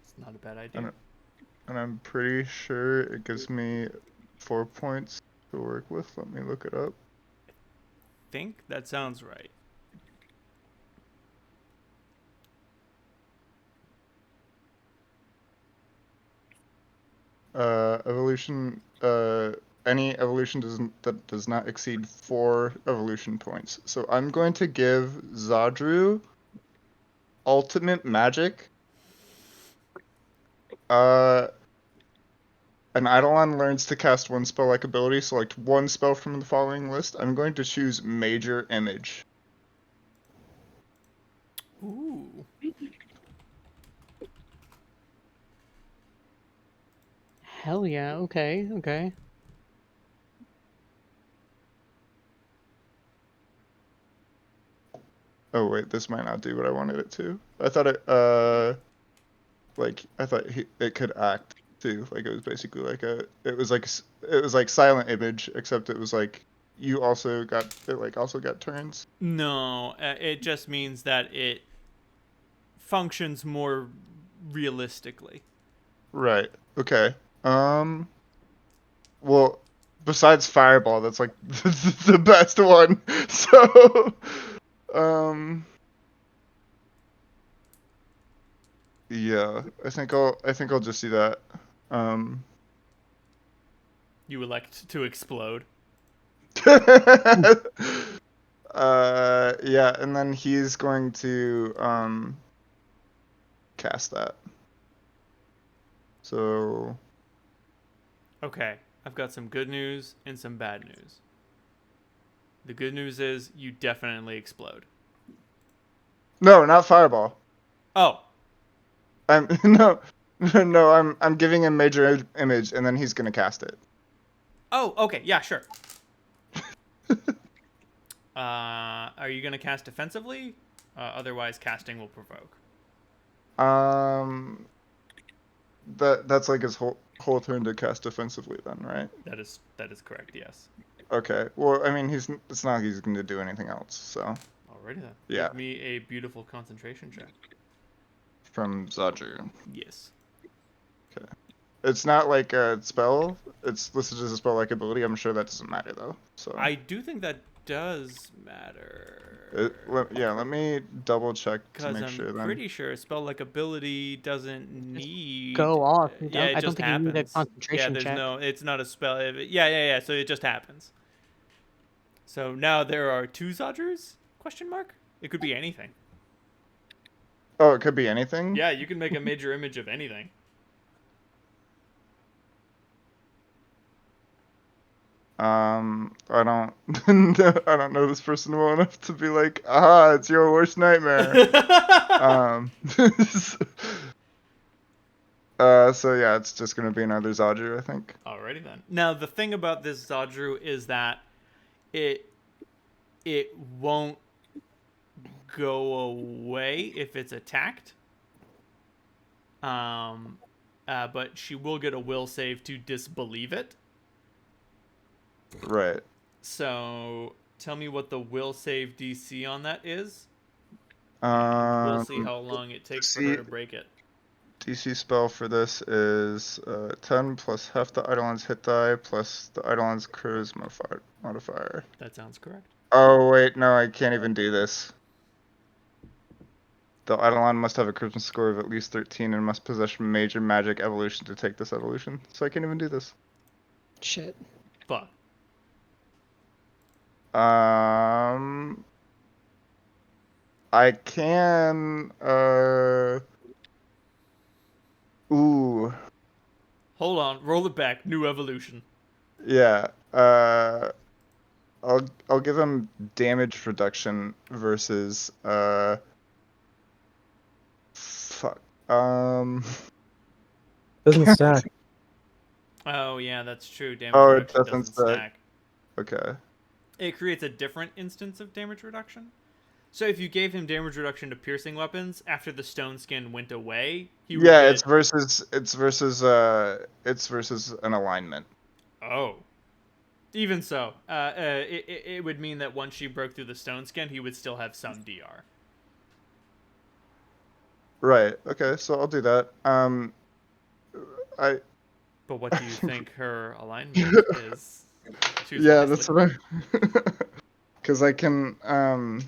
Speaker 1: It's not a bad idea.
Speaker 5: and I'm pretty sure it gives me 4 points to work with. Let me look it up.
Speaker 1: Think that sounds right.
Speaker 5: Evolution. Any evolution that does not exceed 4 evolution points. So I'm going to give Zadru Ultimate Magic. An Eidolon learns to cast one spell-like ability. Select one spell from the following list. I'm going to choose Major Image.
Speaker 1: Ooh.
Speaker 2: Hell yeah. Okay. Okay.
Speaker 5: Oh wait, this might not do what I wanted it to. I thought it it could act too. Like it was basically like it was like Silent Image, except it was like you also got turns.
Speaker 1: No, it just means that it functions more realistically.
Speaker 5: Right. Okay. Well, besides Fireball, that's like the best one. So, um, yeah, I think I'll just do that. Um,
Speaker 1: You elect to explode.
Speaker 5: yeah, and then he's going to cast that. So,
Speaker 1: Okay, I've got some good news and some bad news. The good news is you definitely explode.
Speaker 5: no, not Fireball.
Speaker 1: Oh,
Speaker 5: I'm no, no, I'm giving him Major Image, and then he's gonna cast it.
Speaker 1: oh, okay, yeah, sure. Are you gonna cast defensively? Otherwise, casting will provoke.
Speaker 5: Um, that's like his whole turn to cast defensively, then, right?
Speaker 1: That is correct. Yes.
Speaker 5: Okay. Well, I mean, it's not like he's gonna do anything else. So
Speaker 1: Alrighty then.
Speaker 5: yeah,
Speaker 1: Give me a beautiful concentration check.
Speaker 5: from Zadru.
Speaker 1: Yes.
Speaker 5: Okay. It's not like a spell. It's listed as a spell like ability. I'm sure that doesn't matter though. So
Speaker 1: I do think that does matter.
Speaker 5: let me double check to
Speaker 1: Because
Speaker 5: make
Speaker 1: I'm
Speaker 5: sure then.
Speaker 1: pretty sure a spell like ability doesn't need.
Speaker 2: Go off.
Speaker 1: Yeah, it
Speaker 2: I don't
Speaker 1: just
Speaker 2: think you need a
Speaker 1: happens. Yeah,
Speaker 2: concentration
Speaker 1: there's
Speaker 2: check.
Speaker 1: no. It's not a spell. Yeah. So it just happens. So now there are 2 Zadrus? Question mark. It could be anything.
Speaker 5: Oh, it could be anything.
Speaker 1: Yeah, you can make a major image of anything.
Speaker 5: I don't, I don't know this person well enough to be like, aha, it's your worst nightmare. So yeah, it's just gonna be another Zadru, I think.
Speaker 1: Alrighty then. Now the thing about this Zadru is that it won't go away if it's attacked. But she will get a will save to disbelieve it.
Speaker 5: Right.
Speaker 1: So tell me what the will save DC on that is. We'll see how long it takes for her to break it.
Speaker 5: DC spell for this is 10 plus half the Eidolon's hit die plus the Eidolon's crew's modifier.
Speaker 1: That sounds correct.
Speaker 5: Oh wait, no, I can't even do this. The Eidolon must have a charisma score of at least 13 and must possess major magic evolution to take this evolution. So I can't even do this.
Speaker 2: Shit.
Speaker 1: Fuck.
Speaker 5: I can. Ooh.
Speaker 1: Hold on, roll it back. New evolution.
Speaker 5: Yeah. I'll give him damage reduction versus fuck.
Speaker 3: Doesn't stack.
Speaker 1: Oh yeah, that's true. Damage
Speaker 5: Oh, it
Speaker 1: reduction
Speaker 5: doesn't
Speaker 1: doesn't
Speaker 5: stack.
Speaker 1: stack.
Speaker 5: Okay.
Speaker 1: It creates a different instance of damage reduction. So if you gave him damage reduction to piercing weapons after the stone skin went away, he would
Speaker 5: Yeah,
Speaker 1: get.
Speaker 5: it's versus an alignment.
Speaker 1: Oh. Even so, it would mean that once she broke through the stone skin, he would still have some DR.
Speaker 5: Right. Okay, so I'll do that. I
Speaker 1: But what do you think her alignment is? Choose
Speaker 5: yeah,
Speaker 1: wisely.
Speaker 5: that's what I. Because I can I?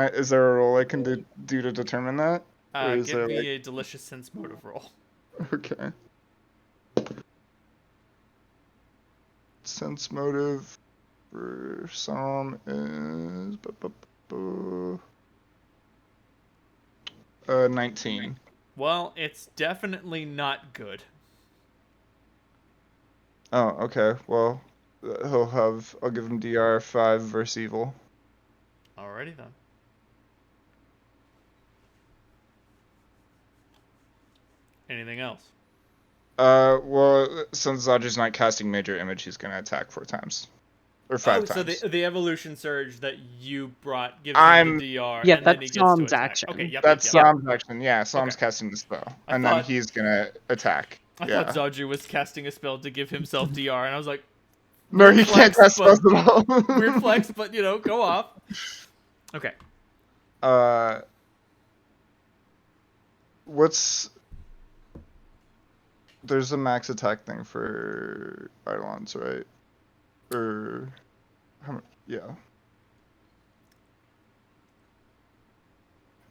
Speaker 5: Is there a roll I can do to determine that, or is
Speaker 1: Give
Speaker 5: there
Speaker 1: me
Speaker 5: like?
Speaker 1: a delicious sense motive roll.
Speaker 5: Okay. Sense motive for some is 19.
Speaker 1: Well, it's definitely not good.
Speaker 5: Oh, okay. Well, I'll give him DR 5 versus evil.
Speaker 1: Alrighty then. Anything else?
Speaker 5: Well, since Zodger's not casting major image, he's gonna attack 4 times. Or 5
Speaker 1: So
Speaker 5: times.
Speaker 1: the evolution surge that you brought gives
Speaker 5: I'm
Speaker 1: him the DR,
Speaker 2: Yeah,
Speaker 1: and then he
Speaker 2: that's
Speaker 1: gets to
Speaker 2: Psalm's
Speaker 1: attack.
Speaker 2: action.
Speaker 1: Okay, yep.
Speaker 5: That's Psalm's action. Yeah, Psalm's
Speaker 1: Okay.
Speaker 5: casting the spell.
Speaker 1: I
Speaker 5: And then
Speaker 1: thought-
Speaker 5: he's gonna attack.
Speaker 1: I
Speaker 5: Yeah.
Speaker 1: thought Zaju was casting a spell to give himself DR, and I was like,
Speaker 5: No,
Speaker 1: weird
Speaker 5: he can't
Speaker 1: flex,
Speaker 5: cast
Speaker 1: but-
Speaker 5: spells at all.
Speaker 1: weird flex, but go off. Okay.
Speaker 5: What's there's a max attack thing for Eidolons, right? Or how much? Yeah.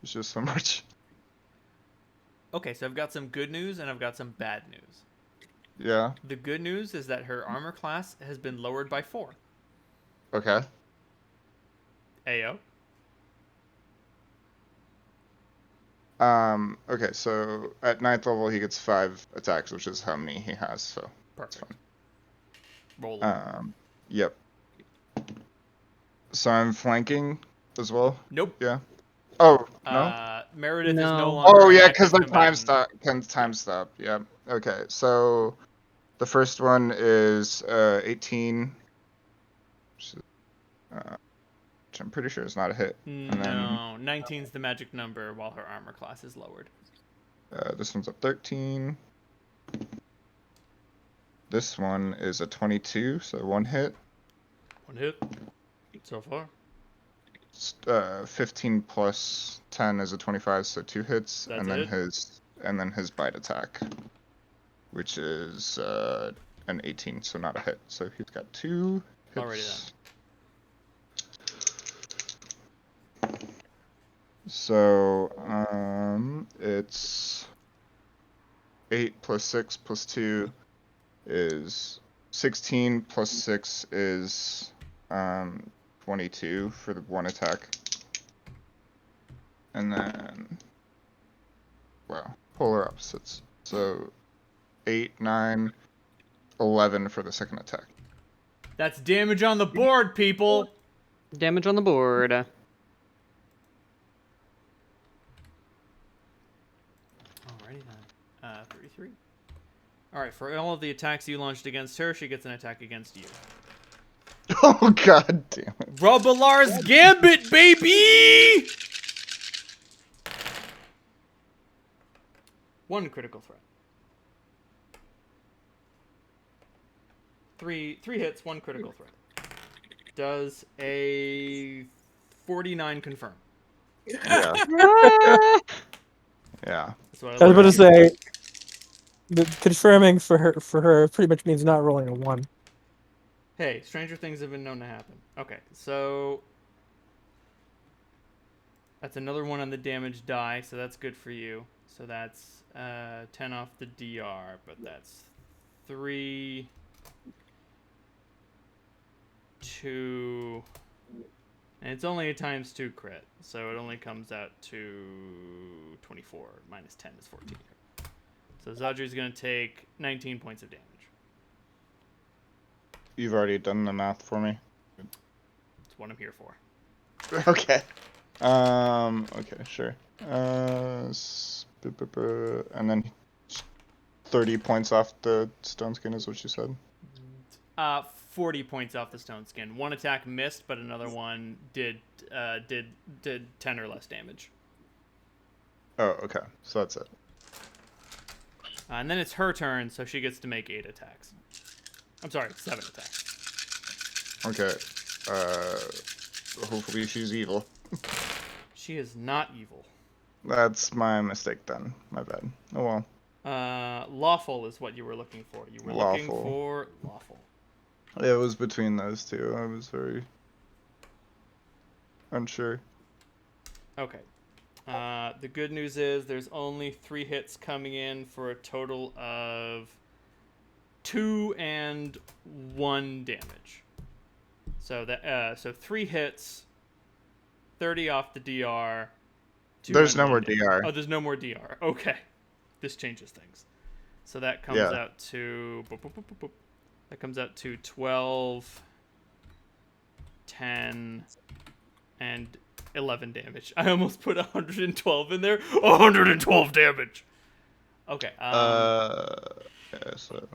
Speaker 5: It's just so much.
Speaker 1: Okay, so I've got some good news and I've got some bad news.
Speaker 5: Yeah.
Speaker 1: The good news is that her armor class has been lowered by 4.
Speaker 5: Okay.
Speaker 1: Ayo.
Speaker 5: Okay, so at 9th level he gets 5 attacks, which is how many he has, so
Speaker 1: Perfect. Roll it.
Speaker 5: yep. So I'm flanking as well?
Speaker 1: Nope.
Speaker 5: Yeah. Oh, no?
Speaker 1: Meredith is no
Speaker 2: No.
Speaker 1: longer.
Speaker 5: Oh
Speaker 1: an
Speaker 5: yeah,
Speaker 1: active
Speaker 5: because they're
Speaker 1: combatant.
Speaker 5: time stop. Yeah. Okay, so the first one is 18, which I'm pretty sure is not a hit. And then
Speaker 1: No, 19's the magic number while her armor class is lowered.
Speaker 5: this one's a 13. This one is a 22, so 1 hit.
Speaker 1: 1 hit. So far.
Speaker 5: 15 plus 10 is a 25, so 2 hits,
Speaker 1: That's
Speaker 5: and then
Speaker 1: it?
Speaker 5: his bite attack, which is an 18, so not a hit. So he's got 2 hits.
Speaker 1: Alrighty
Speaker 5: So it's 8 plus 6 plus 2 is 16 plus 6 is 22 for the 1 attack. And then, wow, polar opposites. So 8, 9, 11 for the 2nd attack.
Speaker 1: That's damage on the board, people.
Speaker 2: Damage on the board.
Speaker 1: Alrighty then. 33. Alright, for all of the attacks you launched against her, she gets an attack against you.
Speaker 5: Oh god damn it.
Speaker 1: Rubalar's Gambit, baby! 1 critical threat. 3 hits, 1 critical threat. Does a 49 confirm?
Speaker 5: Yeah.
Speaker 2: Ah!
Speaker 5: Yeah.
Speaker 1: That's what
Speaker 3: I was about to
Speaker 1: like.
Speaker 3: say, the confirming for her pretty much means not rolling a 1.
Speaker 1: Hey, stranger things have been known to happen. Okay, so that's another 1 on the damage die, so that's good for you. So that's 10 off the DR, but that's 3. to, and it's only a ×2 crit, so it only comes out to 24. Minus 10 is 14. So Zadru's gonna take 19 points of damage.
Speaker 5: You've already done the math for me.
Speaker 1: That's what I'm here for.
Speaker 5: Okay. Okay, sure. And then 30 points off the stone skin is what you said.
Speaker 1: 40 points off the stone skin. One attack missed, but another one did 10 or less damage.
Speaker 5: Oh, okay. So that's it.
Speaker 1: And then it's her turn, so she gets to make 8 attacks. I'm sorry, 7 attacks.
Speaker 5: Okay. Hopefully she's evil.
Speaker 1: She is not evil.
Speaker 5: That's my mistake then. My bad. Oh well.
Speaker 1: Lawful is what you were looking for. You were looking for lawful.
Speaker 5: It was between those two. I was very unsure.
Speaker 1: Okay. The good news is there's only 3 hits coming in for a total of 2 and 1 damage. So that 3 hits, 30 off the DR.
Speaker 5: There's no more DR.
Speaker 1: Oh, there's no more DR. Okay, this changes things. So that comes out to that comes out to 12, 10, and 11 damage. I almost put 112 in there. 112 damage. Okay.
Speaker 5: Yeah, so.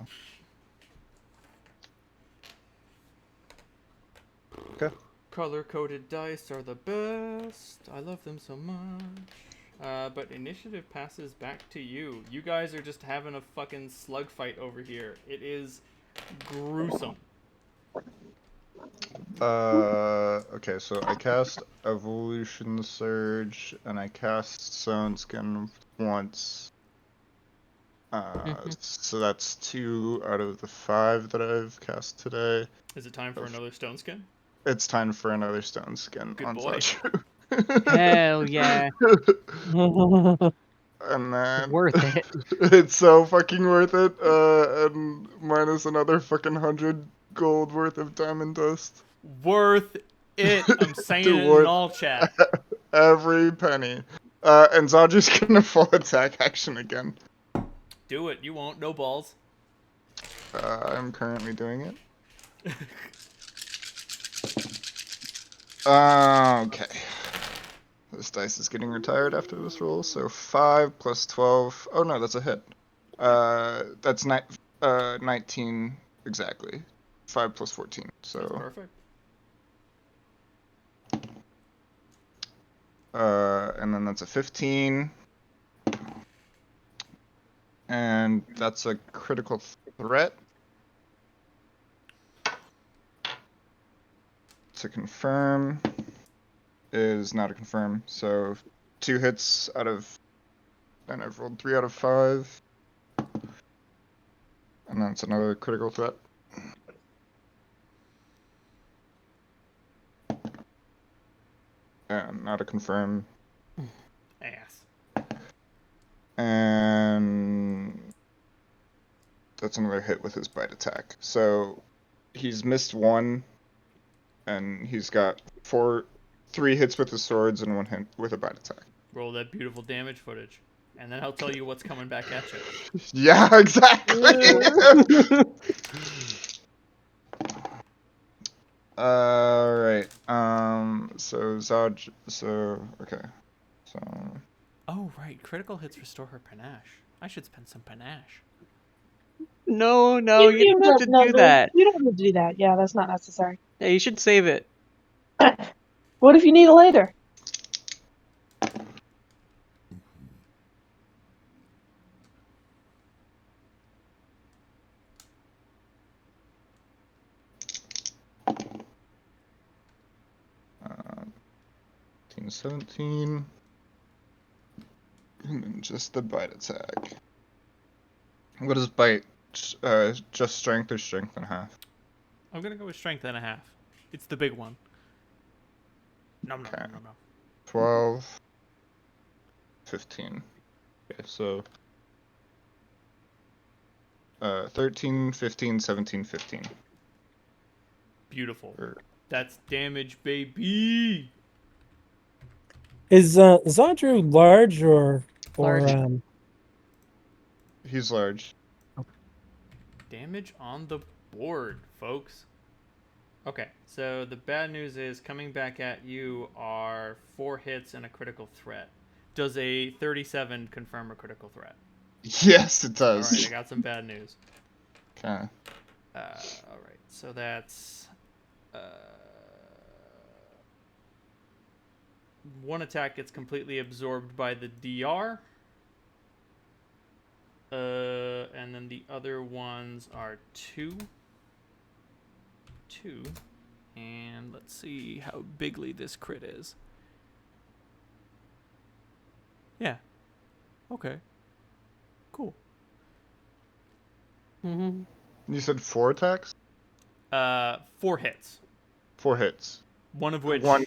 Speaker 5: Okay.
Speaker 1: Color-coded dice are the best. I love them so much. But initiative passes back to you. You guys are just having a fucking slug fight over here. It is gruesome.
Speaker 5: Okay, so I cast Evolution Surge, and I cast Stone Skin once. So that's 2 out of the 5 that I've cast today.
Speaker 1: Is it time for another stone skin?
Speaker 5: It's time for another Stone Skin
Speaker 1: Good
Speaker 5: on
Speaker 1: boy.
Speaker 5: Zadru.
Speaker 2: Hell yeah.
Speaker 5: And then
Speaker 2: Worth it.
Speaker 5: it's so fucking worth it. And minus another fucking 100 gold worth of diamond dust.
Speaker 1: Worth it. I'm saying it in
Speaker 5: Worth
Speaker 1: all chat.
Speaker 5: every penny. And Zadru's gonna full attack action again.
Speaker 1: Do it. You won't. No balls.
Speaker 5: I'm currently doing it. Okay. This dice is getting retired after this roll, so 5 plus 12. Oh no, that's a hit. That's 19 exactly. 5 plus 14. So.
Speaker 1: That's perfect.
Speaker 5: And then that's a 15. And that's a critical threat. To confirm is not a confirm, so 2 hits out of, and I've rolled 3 out of 5. And that's another critical threat. And not a confirm.
Speaker 1: Ass.
Speaker 5: And that's another hit with his bite attack. So he's missed 1, and he's got 3 hits with his swords and 1 hit with a bite attack.
Speaker 1: Roll that beautiful damage footage, and then I'll tell you what's coming back at you.
Speaker 5: Yeah, exactly. Alright. So Zod. So okay. So.
Speaker 1: Oh right, critical hits restore her panache. I should spend some panache.
Speaker 2: No, you don't have to do that.
Speaker 4: You don't have to do that. Yeah, that's not necessary.
Speaker 2: Yeah, you should save it.
Speaker 4: What if you need it later?
Speaker 5: Uh, 17. And then just the bite attack. What is bite? Just strength or strength and a half?
Speaker 1: I'm gonna go with strength and a half. It's the big one. Nom nom
Speaker 5: Okay.
Speaker 1: nom nom.
Speaker 5: 12. 15. Okay, so 13, 15, 17, 15.
Speaker 1: Beautiful.
Speaker 5: Or-
Speaker 1: That's damage, baby.
Speaker 3: Is Zadru large or
Speaker 2: Large.
Speaker 5: He's large.
Speaker 1: Damage on the board, folks. Okay, so the bad news is coming back at you are 4 hits and a critical threat. Does a 37 confirm a critical threat?
Speaker 5: Yes, it
Speaker 1: All
Speaker 5: does.
Speaker 1: right, I got some bad news.
Speaker 5: Okay.
Speaker 1: All right, so that's 1 attack gets completely absorbed by the DR. And then the other ones are 2. And let's see how bigly this crit is. Yeah. Okay. Cool.
Speaker 2: Mm-hmm.
Speaker 5: You said 4 attacks?
Speaker 1: 4 hits.
Speaker 5: 4 hits.
Speaker 1: One of which,
Speaker 5: One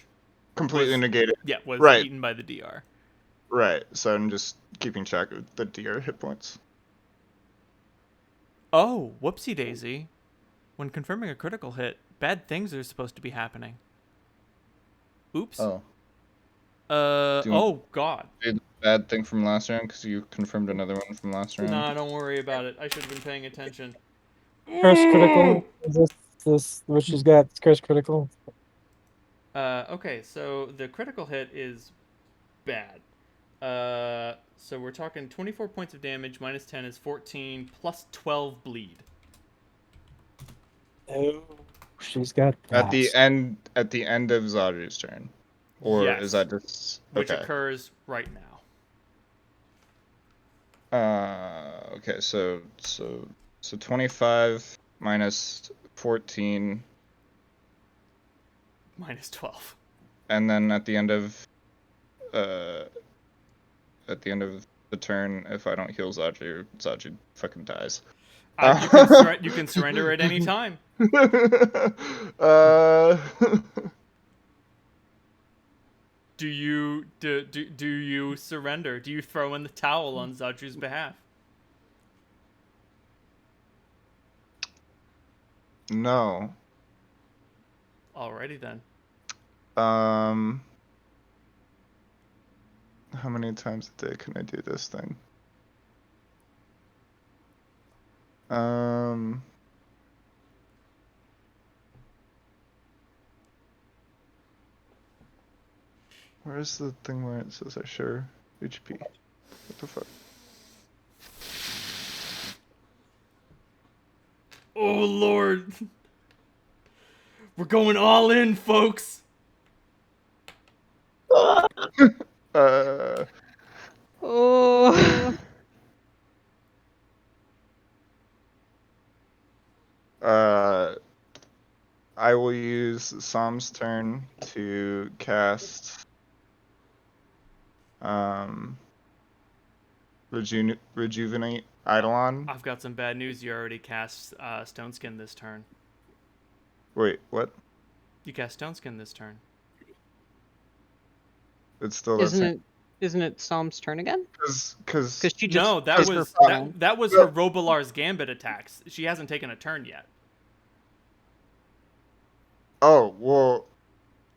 Speaker 5: completely
Speaker 1: was-
Speaker 5: negated.
Speaker 1: was
Speaker 5: Right.
Speaker 1: eaten by the DR.
Speaker 5: Right. So I'm just keeping track of the DR hit points.
Speaker 1: Oh, whoopsie daisy. When confirming a critical hit, bad things are supposed to be happening. Oops.
Speaker 5: Oh. Do you
Speaker 1: Oh, God.
Speaker 5: do the bad thing from last round because you confirmed another one from last round?
Speaker 1: Nah, don't worry about it. I should have been paying attention.
Speaker 3: curse critical? Is this what she's got? It's curse critical.
Speaker 1: Okay, so the critical hit is bad. So we're talking 24 points of damage, minus 10 is 14, plus 12 bleed.
Speaker 3: Oh, she's got
Speaker 5: At the
Speaker 3: blast.
Speaker 5: end of Zadru's turn. Or
Speaker 1: Yes,
Speaker 5: is that just
Speaker 1: which
Speaker 5: okay.
Speaker 1: occurs right now.
Speaker 5: Okay, so 25 minus 14,
Speaker 1: Minus 12.
Speaker 5: and then at the end of the turn, if I don't heal Zadru fucking dies.
Speaker 1: You can surrender at any time. Do you surrender? Do you throw in the towel on Zadru's behalf?
Speaker 5: No.
Speaker 1: Alrighty then.
Speaker 5: How many times a day can I do this thing? Where's the thing where it says I share HP? What the fuck?
Speaker 1: Oh Lord. We're going all in, folks.
Speaker 2: Oh.
Speaker 5: I will use Psalm's turn to cast Rejuvenate Eidolon.
Speaker 1: I've got some bad news. You already cast Stone Skin this turn.
Speaker 5: Wait, what?
Speaker 1: You cast Stone Skin this turn.
Speaker 5: It's still
Speaker 2: Isn't it Psalm's turn again?
Speaker 5: because
Speaker 2: Because she just
Speaker 1: No, that
Speaker 2: took her
Speaker 1: was
Speaker 2: phone.
Speaker 1: that was her Robilar's Gambit attacks. She hasn't taken a turn yet.
Speaker 5: oh well,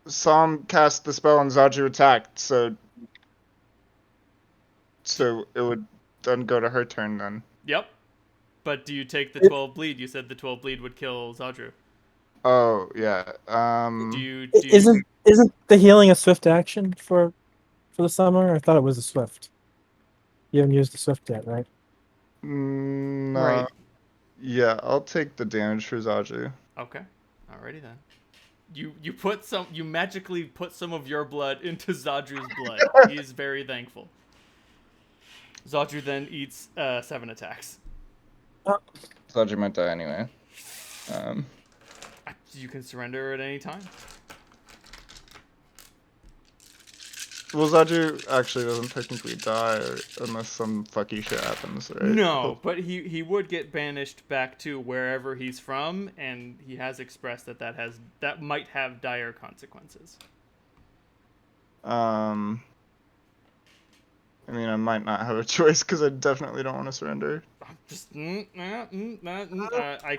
Speaker 5: Psalm cast the spell and Zadru attacked, so it would then go to her turn then.
Speaker 1: Yep. But do you take the 12 bleed? You said the 12 bleed would kill Zadru.
Speaker 5: Oh yeah.
Speaker 1: Do you
Speaker 3: Isn't the healing a swift action for the summer? I thought it was a swift. You haven't used the swift yet, right?
Speaker 5: No.
Speaker 2: Right.
Speaker 5: Yeah, I'll take the damage for Zadru.
Speaker 1: Okay. Alrighty then. You magically put some of your blood into Zadru's blood. He is very thankful. Zadru then eats 7 attacks.
Speaker 5: Zadru might die anyway.
Speaker 1: You can surrender at any time.
Speaker 5: Well, Zadru actually doesn't technically die unless some fucky shit happens, right?
Speaker 1: No, but he would get banished back to wherever he's from, and he has expressed that might have dire consequences.
Speaker 5: I mean, I might not have a choice because I definitely don't want to surrender.
Speaker 1: Just I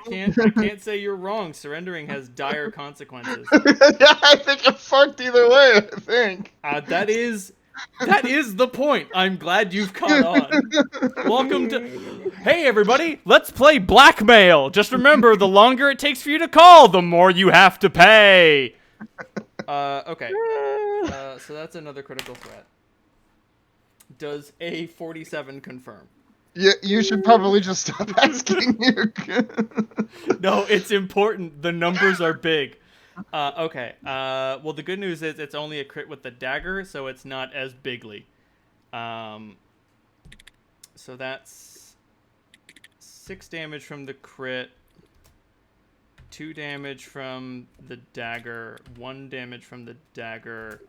Speaker 1: can't say you're wrong. Surrendering has dire consequences.
Speaker 5: Yeah, I think I'm fucked either way. I think.
Speaker 1: That is the point. I'm glad you've caught on. Welcome to. Hey everybody, let's play blackmail. Just remember, the longer it takes for you to call, the more you have to pay. Okay. So that's another critical threat. Does a 47 confirm?
Speaker 5: Yeah, you should probably just stop asking.
Speaker 1: No, it's important. The numbers are big. Okay. Well, the good news is it's only a crit with the dagger, so it's not as bigly. So that's 6 damage from the crit, 2 damage from the dagger, 1 damage from the dagger,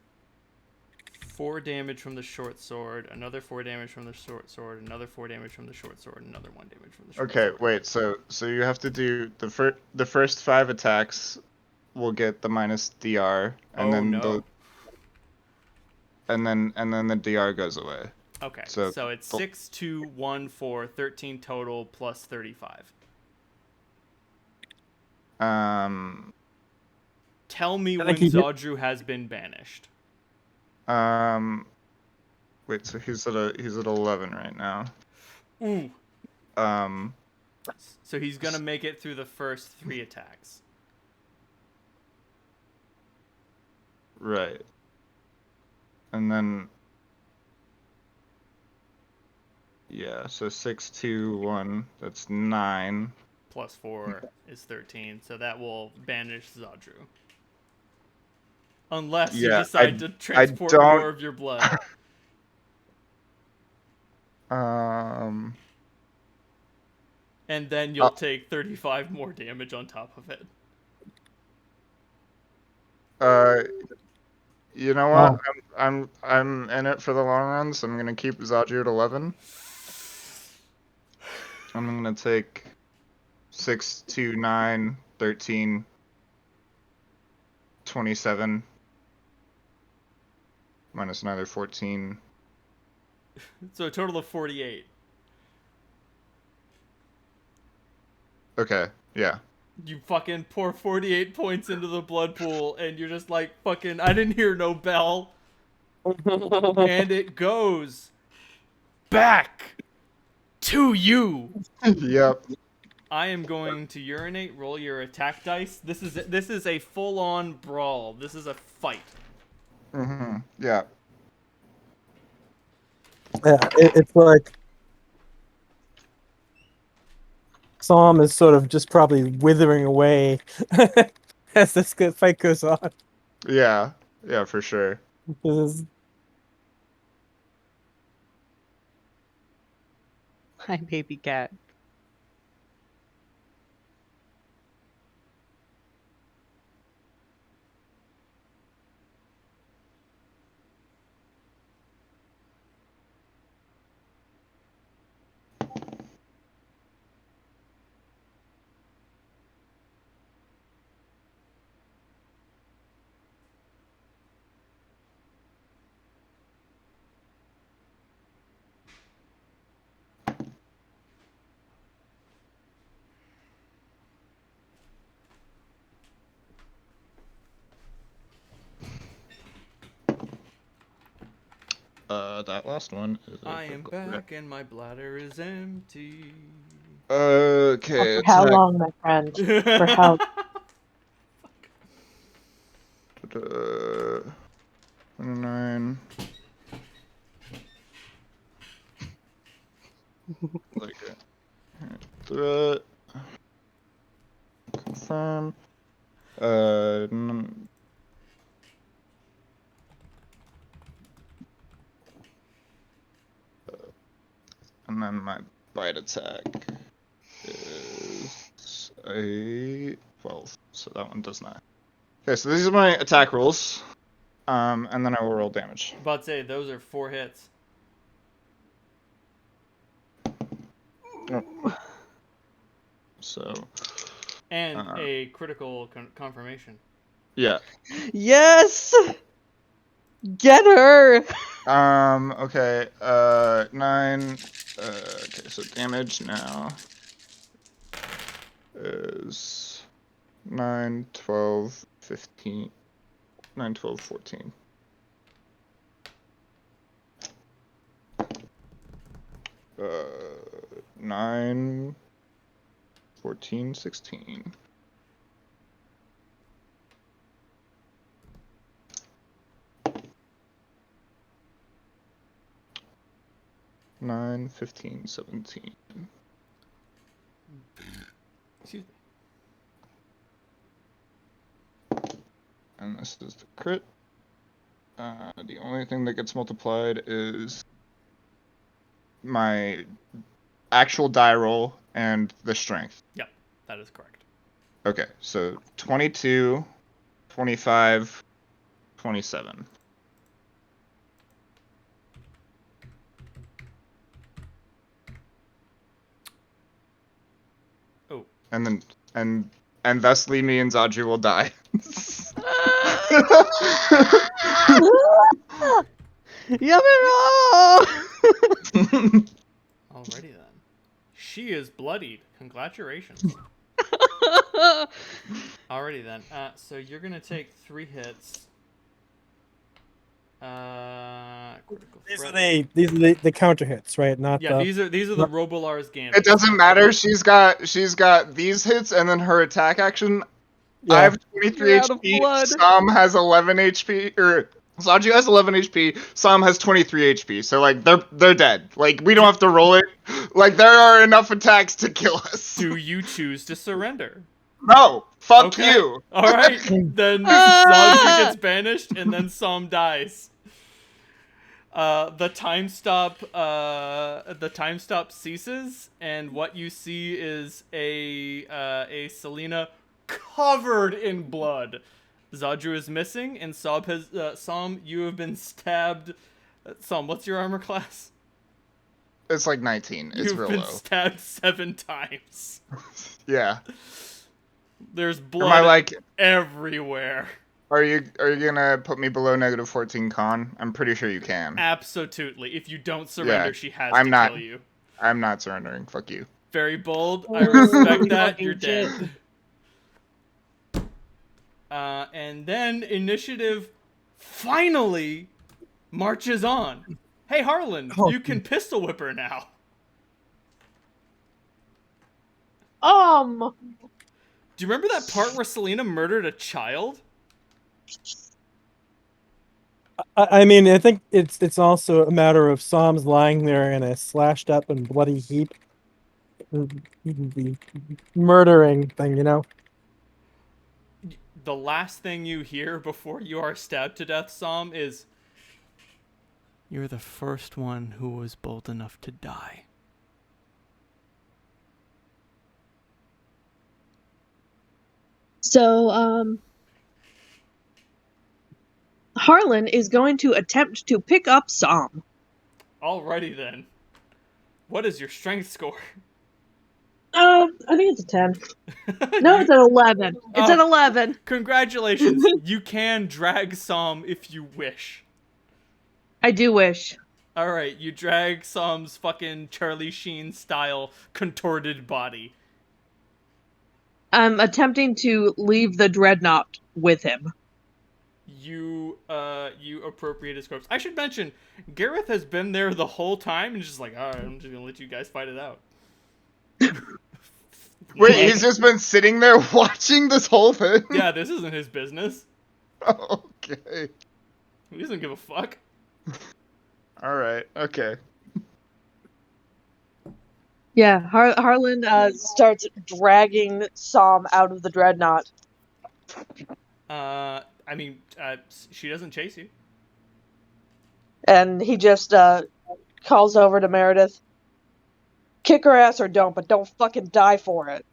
Speaker 1: 4 damage from the short sword, another 4 damage from the short sword, another 4 damage from the short sword, another 1 damage from the short sword.
Speaker 5: Okay, wait. So you have to do the first 5 attacks will get the minus DR, and then the and then the DR goes away.
Speaker 1: Okay,
Speaker 5: So
Speaker 1: it's 6, 2, 1, 4, 13 total plus 35. Tell me when Zadru has been banished.
Speaker 5: Wait. So he's at 11 right now.
Speaker 1: Ooh. So he's gonna make it through the first 3 attacks.
Speaker 5: Right. And then. Yeah, so 6, 2, 1, that's 9.
Speaker 1: Plus 4 is 13, so that will banish Zadru. Unless you decide to transport more of your blood.
Speaker 5: And
Speaker 1: then you'll take 35 more damage on top of it.
Speaker 5: You know what? I'm in it for the long run, so I'm gonna keep Zadru at 11. I'm gonna take 6, 2, 9, 13, 27, minus another 14.
Speaker 1: So a total of 48.
Speaker 5: Okay, yeah.
Speaker 1: You fucking pour 48 points into the blood pool, and you're just like, fucking, I didn't hear no bell. And it goes back to you.
Speaker 5: Yep.
Speaker 1: I am going to urinate. Roll your attack dice. This is a full-on brawl. This is a fight.
Speaker 5: Mm-hmm. Yeah.
Speaker 3: Yeah, it's like Psalm is sort of just probably withering away as this fight goes on.
Speaker 5: Yeah. Yeah, for sure.
Speaker 3: This is...
Speaker 2: Hi, baby cat.
Speaker 5: That last one is
Speaker 1: I am back and my bladder is empty.
Speaker 5: Okay.
Speaker 4: For how long, my friend? For how?
Speaker 5: 29. Like it. Threat. Confirm. And then my bite attack is a 12, so that one does not. Okay, so these are my attack rolls, and then I will roll damage.
Speaker 1: About to say, those are 4 hits.
Speaker 5: So.
Speaker 1: And a critical confirmation.
Speaker 5: Yeah.
Speaker 2: Yes! Get her!
Speaker 5: Okay. 9, Okay, so damage now is 9, 12, 15, 9, 12, 14. Uh, 9, 14, 16. Nine, 15, 17.
Speaker 1: Excuse me.
Speaker 5: And this is the crit. The only thing that gets multiplied is my actual die roll and the strength.
Speaker 1: Yep, that is correct.
Speaker 5: Okay, so 22, 25, 27.
Speaker 1: Oh.
Speaker 5: And then and thusly me and Zadru will die.
Speaker 2: Yamero!
Speaker 1: Alrighty then. She is bloodied. Congratulations. Alrighty then. So you're gonna take 3 hits. Critical
Speaker 3: These are
Speaker 1: threat.
Speaker 3: the counter hits, right? Not
Speaker 1: Yeah,
Speaker 3: the.
Speaker 1: these are the Robolar's gambit.
Speaker 5: It doesn't matter. She's got these hits and then her attack action.
Speaker 3: Yeah.
Speaker 5: I have 23
Speaker 2: You're out of
Speaker 5: HP.
Speaker 2: blood.
Speaker 5: Sam has 11 HP, or Saju has 11 HP. Sam has 23 HP. So like they're dead. Like we don't have to roll it. Like there are enough attacks to kill us.
Speaker 1: Do you choose to surrender?
Speaker 5: No, fuck
Speaker 1: Okay.
Speaker 5: you.
Speaker 1: Alright, then Zadru gets banished and then Som dies. The time stop ceases, and what you see is a Selena covered in blood. Zadru is missing, and Som, you have been stabbed. Som, what's your armor class?
Speaker 5: It's like 19. It's
Speaker 1: You've
Speaker 5: real
Speaker 1: been
Speaker 5: low.
Speaker 1: stabbed 7 times.
Speaker 5: Yeah.
Speaker 1: There's
Speaker 5: Am I
Speaker 1: blood
Speaker 5: like?
Speaker 1: everywhere.
Speaker 5: Are you gonna put me below -14 con? I'm pretty sure you can.
Speaker 1: Absolutely. If you don't surrender,
Speaker 5: Yeah,
Speaker 1: she has
Speaker 5: I'm
Speaker 1: to
Speaker 5: not-
Speaker 1: kill you.
Speaker 5: I'm not surrendering. Fuck you.
Speaker 1: Very bold. I
Speaker 4: Oh,
Speaker 1: respect that.
Speaker 4: fucking
Speaker 1: You're dead.
Speaker 4: shit.
Speaker 1: And then initiative finally marches on. Hey, Harlan,
Speaker 3: Oh.
Speaker 1: you can pistol whip her now. Do you remember that part where Selena murdered a child?
Speaker 3: I mean, I think it's also a matter of Psalms lying there in a slashed up and bloody heap, the murdering thing, you know.
Speaker 1: The last thing you hear before you are stabbed to death, Som, is, "You're the first one who was bold enough to die."
Speaker 4: So, Harlan is going to attempt to pick up Som.
Speaker 1: Alrighty then. What is your strength score?
Speaker 4: I think it's a 10. No, it's an 11. It's an
Speaker 1: Oh.
Speaker 4: 11.
Speaker 1: Congratulations. You can drag Som if you wish.
Speaker 4: I do wish.
Speaker 1: Alright, you drag Som's fucking Charlie Sheen style contorted body.
Speaker 4: I'm attempting to leave the dreadnought with him.
Speaker 1: You appropriate his corpse. I should mention, Gareth has been there the whole time and just like, alright, I'm just gonna let you guys fight it out.
Speaker 5: Wait, he's just been sitting there watching this whole thing?
Speaker 1: Yeah, this isn't his business.
Speaker 5: Okay.
Speaker 1: He doesn't give a fuck.
Speaker 5: Alright, okay.
Speaker 4: Yeah, Harlan starts dragging Som out of the dreadnought.
Speaker 1: I mean, she doesn't chase you.
Speaker 4: And he just calls over to Meredith. Kick her ass or don't, but don't fucking die for it.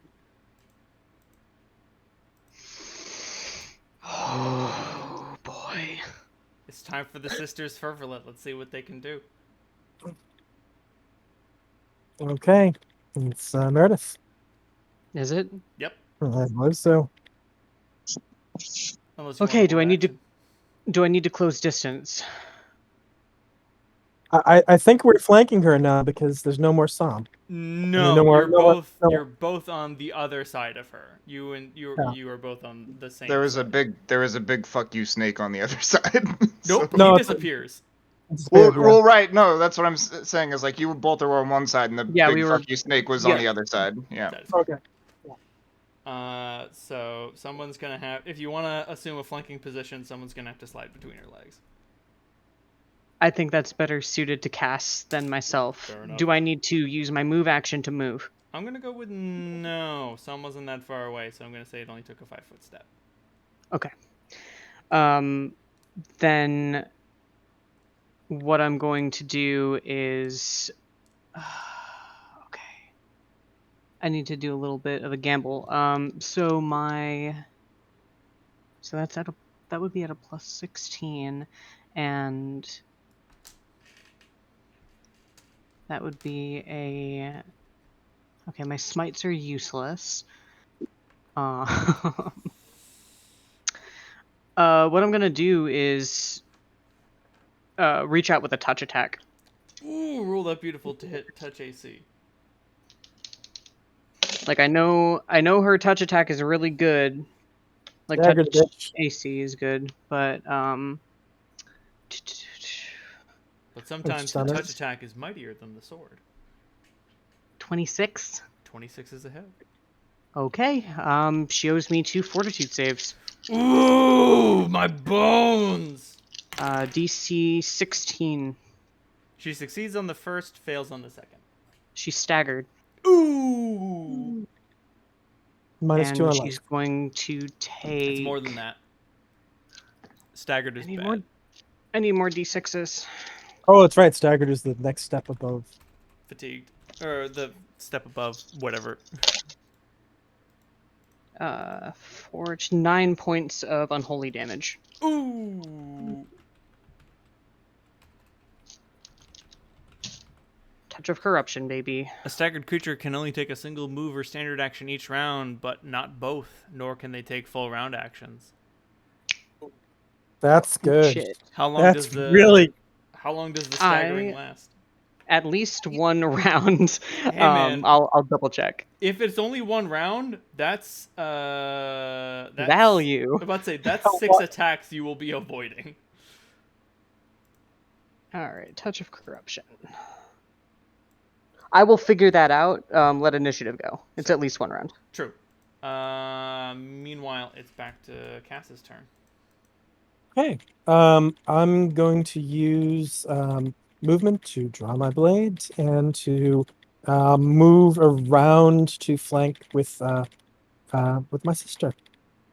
Speaker 2: Oh boy.
Speaker 1: It's time for the sisters fervent. Let's see what they can do.
Speaker 3: Okay, it's Meredith.
Speaker 2: Is it?
Speaker 1: Yep.
Speaker 3: I believe so.
Speaker 1: Unless you
Speaker 2: Okay,
Speaker 1: want
Speaker 2: do I need
Speaker 1: action.
Speaker 2: to close distance?
Speaker 3: I think we're flanking her now because there's no more Psalm.
Speaker 1: No,
Speaker 3: no more-
Speaker 1: you're
Speaker 3: no more-
Speaker 1: both
Speaker 3: no more-
Speaker 1: you're both on the other side of her. You and
Speaker 3: Yeah.
Speaker 1: you are both on the same.
Speaker 5: There was
Speaker 1: side.
Speaker 5: a big fuck you snake on the other side.
Speaker 1: Nope,
Speaker 3: No,
Speaker 1: he
Speaker 3: it's-
Speaker 1: disappears.
Speaker 3: It's
Speaker 5: Well,
Speaker 3: weird, yeah.
Speaker 5: well, right. No, that's what I'm saying. Is like you both were on one side, and the
Speaker 2: Yeah,
Speaker 5: big
Speaker 2: we were-
Speaker 5: fuck you snake was
Speaker 2: yeah.
Speaker 5: on the other side. Yeah.
Speaker 1: That is correct.
Speaker 3: Okay.
Speaker 1: So someone's gonna have. If you want to assume a flanking position, someone's gonna have to slide between her legs.
Speaker 2: I think that's better suited to Cass than myself.
Speaker 1: Fair enough.
Speaker 2: Do I need to use my move action to move?
Speaker 1: I'm gonna go with no. Some wasn't that far away, so I'm gonna say it only took a 5-foot step.
Speaker 2: Okay. Then what I'm going to do is okay. I need to do a little bit of a gamble. So that's that would be at a plus 16, and that would be a okay. My smites are useless. What I'm gonna do is reach out with a touch attack.
Speaker 1: Ooh, roll that beautiful to hit touch AC.
Speaker 2: Like I know her touch attack is really good. Like
Speaker 3: Dagger
Speaker 2: touch
Speaker 3: the bitch.
Speaker 2: AC is good, but
Speaker 1: But sometimes the
Speaker 3: stunners.
Speaker 1: touch attack is mightier than the sword.
Speaker 2: 26.
Speaker 1: 26 is a hit.
Speaker 2: Okay. She owes me 2 fortitude saves.
Speaker 1: Ooh, my bones!
Speaker 2: DC 16.
Speaker 1: She succeeds on the first, fails on the second.
Speaker 2: She's staggered.
Speaker 1: Ooh!
Speaker 3: Minus
Speaker 2: And
Speaker 3: 2 on
Speaker 2: she's
Speaker 3: life.
Speaker 2: going to take.
Speaker 1: It's more than that. Staggered is
Speaker 2: I need
Speaker 1: bad.
Speaker 2: more. I need more D6s.
Speaker 3: Oh, that's right. Staggered is the next step above.
Speaker 1: Fatigued. Or the step above, whatever.
Speaker 2: Forge 9 points of unholy damage.
Speaker 1: Ooh!
Speaker 2: Touch of corruption, baby.
Speaker 1: A staggered creature can only take a single move or standard action each round, but not both, nor can they take full round actions.
Speaker 3: That's good.
Speaker 2: Shit.
Speaker 1: How long
Speaker 3: That's
Speaker 1: does the
Speaker 3: really.
Speaker 1: How long does the staggering
Speaker 2: I-
Speaker 1: last?
Speaker 2: At least one round.
Speaker 1: Hey, man.
Speaker 2: I'll double check.
Speaker 1: If it's only one round, that's
Speaker 2: Value.
Speaker 1: I'm about to say that's 6 attacks you will be avoiding.
Speaker 2: All right, touch of corruption. I will figure that out. Let initiative go. It's at least one round.
Speaker 1: True. Meanwhile, it's back to Cass's turn.
Speaker 3: Okay. I'm going to use movement to draw my blade and to move around to flank with my sister.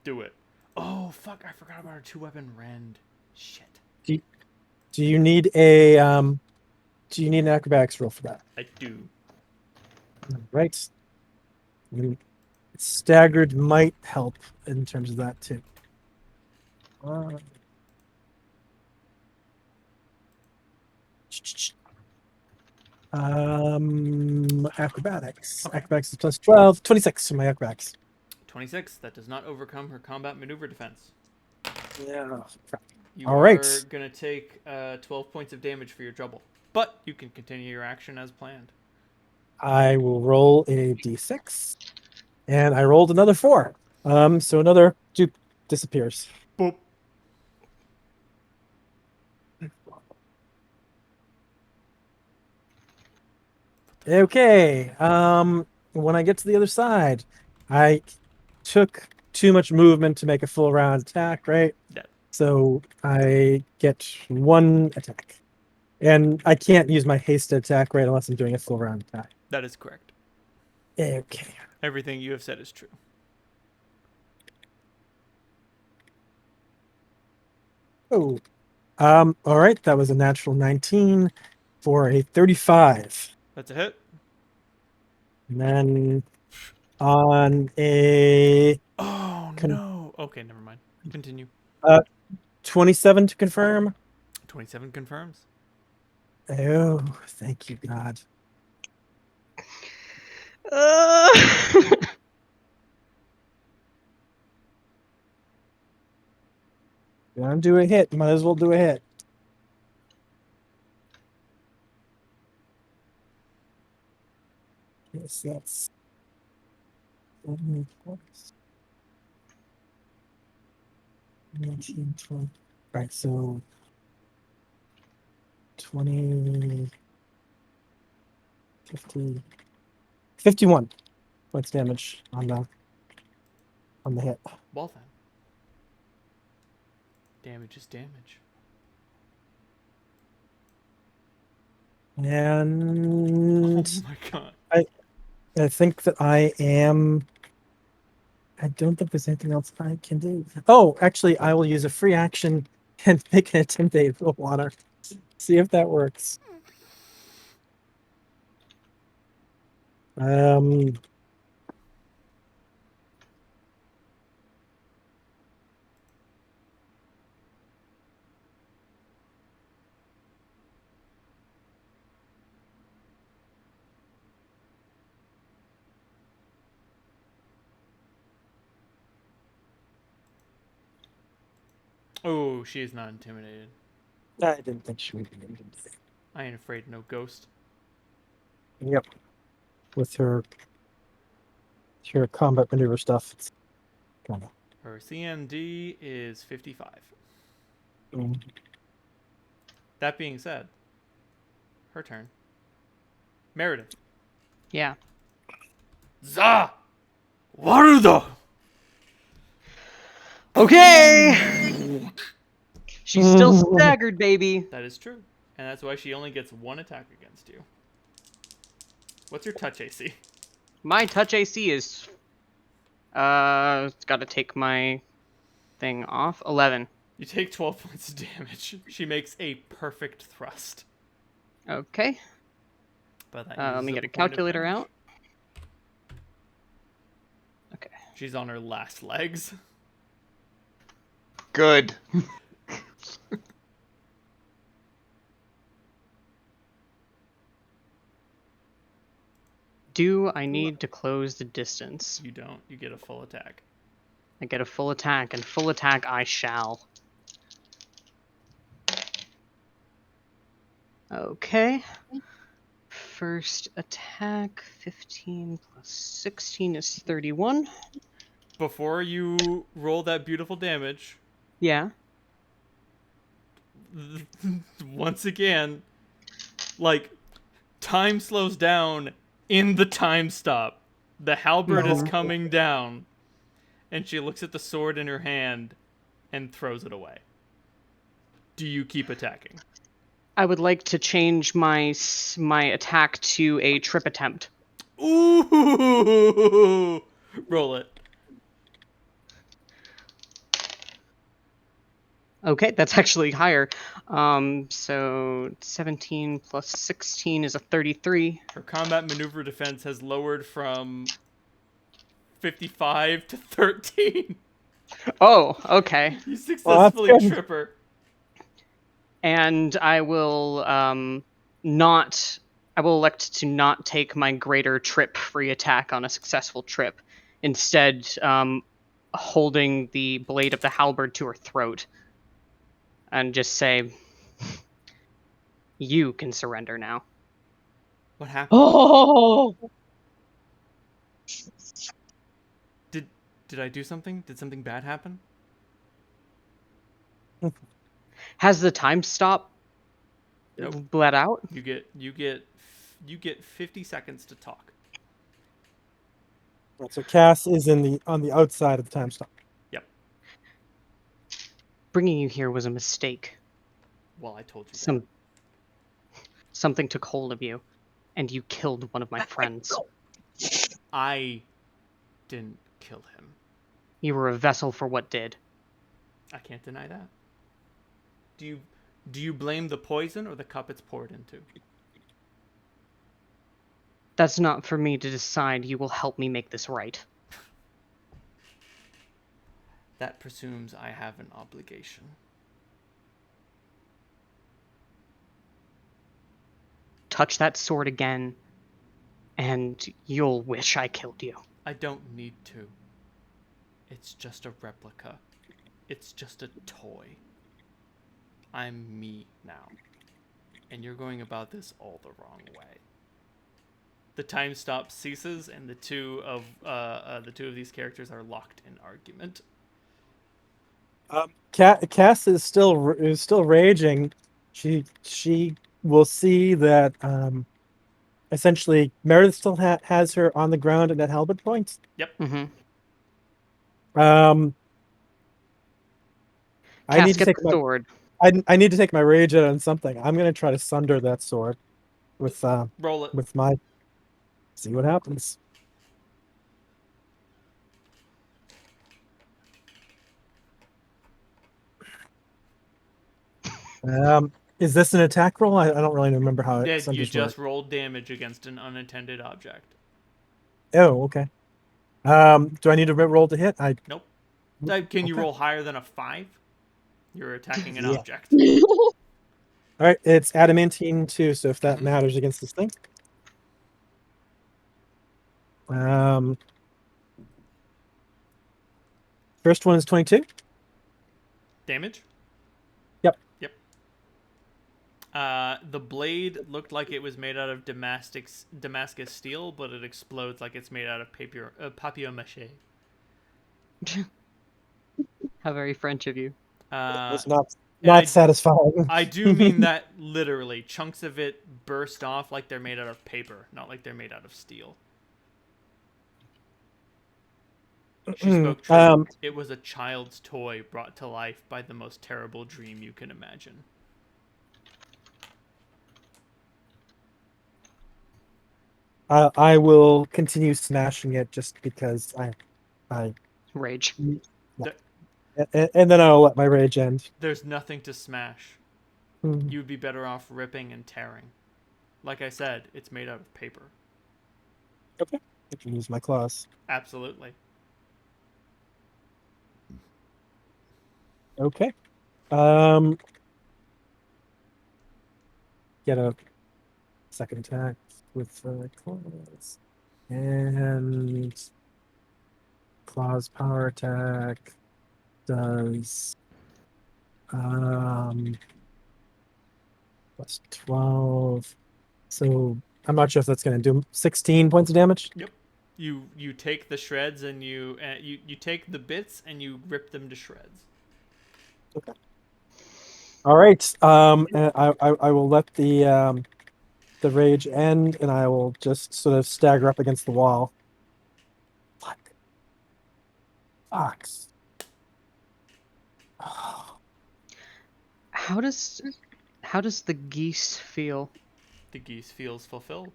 Speaker 1: Do it. Oh fuck! I forgot about our 2-weapon rend. Shit.
Speaker 3: Do you need an acrobatics roll for that?
Speaker 1: I do.
Speaker 3: Right. Staggered might help in terms of that too. Acrobatics.
Speaker 1: Okay.
Speaker 3: Acrobatics is plus 12. 26 for my acrobatics.
Speaker 1: 26. That does not overcome her combat maneuver defense.
Speaker 3: Yeah.
Speaker 1: You
Speaker 3: All
Speaker 1: are
Speaker 3: right.
Speaker 1: gonna take 12 points of damage for your trouble, but you can continue your action as planned.
Speaker 3: I will roll a d6. And I rolled another 4. So another dupe disappears.
Speaker 1: Boop.
Speaker 3: Okay. When I get to the other side, I took too much movement to make a full round attack, right?
Speaker 1: Yeah.
Speaker 3: So I get 1 attack. And I can't use my haste attack, right, unless I'm doing a full round attack.
Speaker 1: That is correct.
Speaker 3: Okay.
Speaker 1: Everything you have said is true.
Speaker 3: Oh. All right, that was a natural 19 for a 35.
Speaker 1: That's a hit.
Speaker 3: And then on a
Speaker 1: Oh no. Okay, never mind. Continue.
Speaker 3: 27 to confirm.
Speaker 1: 27 confirms.
Speaker 3: Oh, thank you, God. Gonna do a hit. Might as well do a hit. So that's 7 plus 19, 20. Right, so 20, 50, 51 points damage on the hit.
Speaker 1: Well then. Damage is damage. Oh
Speaker 3: And
Speaker 1: my god.
Speaker 3: I think that I don't think there's anything else I can do. Oh, actually, I will use a free action and make an intimidate roll on her. See if that works. Um,
Speaker 1: Oh, she is not intimidated.
Speaker 3: I didn't think she would be intimidated.
Speaker 1: I ain't afraid of no ghost.
Speaker 3: Yep. With her combat maneuver stuff. It's kind of.
Speaker 1: Her CMD is 55.
Speaker 3: Mm.
Speaker 1: That being said, her turn. Meredith.
Speaker 2: Yeah.
Speaker 1: Za! Warudo!
Speaker 2: Okay. She's still staggered, baby.
Speaker 1: That is true. And that's why she only gets one attack against you. What's your touch AC?
Speaker 2: My touch AC is it's got to take my thing off. 11.
Speaker 1: You take 12 points of damage. She makes a perfect thrust.
Speaker 2: Okay.
Speaker 1: But that
Speaker 2: Let me
Speaker 1: uses
Speaker 2: get a
Speaker 1: point of
Speaker 2: calculator
Speaker 1: damage.
Speaker 2: out. Okay.
Speaker 1: She's on her last legs.
Speaker 5: Good.
Speaker 2: Do I need to close the distance?
Speaker 1: You don't. You get a full attack.
Speaker 2: I get a full attack, and full attack I shall. Okay. First attack, 15 plus 16 is 31.
Speaker 1: Before you roll that beautiful damage,
Speaker 2: Yeah.
Speaker 1: once again, like, time slows down in the time stop. The halberd is coming down, and she looks at the sword in her hand and throws it away. Do you keep attacking?
Speaker 2: I would like to change my attack to a trip attempt.
Speaker 1: Ooh! Roll it.
Speaker 2: Okay, that's actually higher. So 17 plus 16 is a 33.
Speaker 1: Her combat maneuver defense has lowered from 55 to 13.
Speaker 2: Oh, okay.
Speaker 1: You
Speaker 3: Well,
Speaker 1: successfully
Speaker 3: that's good.
Speaker 1: trip her.
Speaker 2: And I will not. I will elect to not take my greater trip free attack on a successful trip. Instead, holding the blade of the halberd to her throat, and just say, "You can surrender now."
Speaker 1: What happened?
Speaker 4: Oh,
Speaker 1: Did I do something? Did something bad happen?
Speaker 2: Has the time stop
Speaker 1: Nope.
Speaker 2: bled out?
Speaker 1: You get 50 seconds to talk.
Speaker 3: So Cass is on the outside of the time stop.
Speaker 1: Yep.
Speaker 2: Bringing you here was a mistake.
Speaker 1: Well, I told you that.
Speaker 2: Something took hold of you, and you killed one of my friends.
Speaker 1: I didn't kill him.
Speaker 2: You were a vessel for what did.
Speaker 1: I can't deny that. Do you blame the poison or the cup it's poured into?
Speaker 2: That's not for me to decide. You will help me make this right.
Speaker 1: That presumes I have an obligation.
Speaker 2: Touch that sword again, and you'll wish I killed you.
Speaker 1: I don't need to. It's just a replica. It's just a toy. I'm me now. And you're going about this all the wrong way. The time stop ceases, and the two of these characters are locked in argument.
Speaker 3: Cass is still raging. She will see that essentially Meredith still has her on the ground and at halberd points.
Speaker 1: Yep.
Speaker 2: Mm-hmm.
Speaker 3: I need
Speaker 2: Cass,
Speaker 3: to
Speaker 2: get
Speaker 3: take
Speaker 2: the
Speaker 3: my
Speaker 2: sword.
Speaker 3: I need to take my rage out on something. I'm gonna try to sunder that sword with
Speaker 1: Roll it.
Speaker 3: my see what happens. Is this an attack roll? I don't really remember how it
Speaker 1: Yeah, you
Speaker 3: sunders
Speaker 1: just
Speaker 3: work.
Speaker 1: rolled damage against an unintended object.
Speaker 3: Oh, okay. Do I need to roll to hit?
Speaker 1: Nope. Can you
Speaker 3: Okay.
Speaker 1: roll higher than a 5? You're attacking an
Speaker 3: Yeah.
Speaker 1: object.
Speaker 3: All right, it's adamantine too, so if that
Speaker 1: Mhm.
Speaker 3: matters against this thing. First one is 22.
Speaker 1: Damage?
Speaker 3: Yep.
Speaker 1: Yep. The blade looked like it was made out of Damascus steel, but it explodes like it's made out of papier-mâché.
Speaker 2: How very French of you.
Speaker 3: It's
Speaker 1: And
Speaker 3: not satisfying.
Speaker 1: I do mean that literally. Chunks of it burst off like they're made out of paper, not like they're made out of steel. She spoke true. It was a child's toy brought to life by the most terrible dream you can imagine.
Speaker 3: I will continue smashing it just because I
Speaker 2: Rage.
Speaker 3: and then I'll let my rage end.
Speaker 1: There's nothing to smash.
Speaker 3: Hmm.
Speaker 1: You would be better off ripping and tearing. Like I said, it's made out of paper.
Speaker 3: Okay, I can use my claws.
Speaker 1: Absolutely.
Speaker 3: Okay. Get a second attack with claws. And claws power attack does plus 12. So I'm not sure if that's gonna do 16 points of damage.
Speaker 1: Yep. You take the shreds and you take the bits and you rip them to shreds.
Speaker 3: Okay. All right. And I will let the rage end, and I will just sort of stagger up against the wall. Fuck. Fox.
Speaker 2: How does the geese feel?
Speaker 1: The geese feels fulfilled.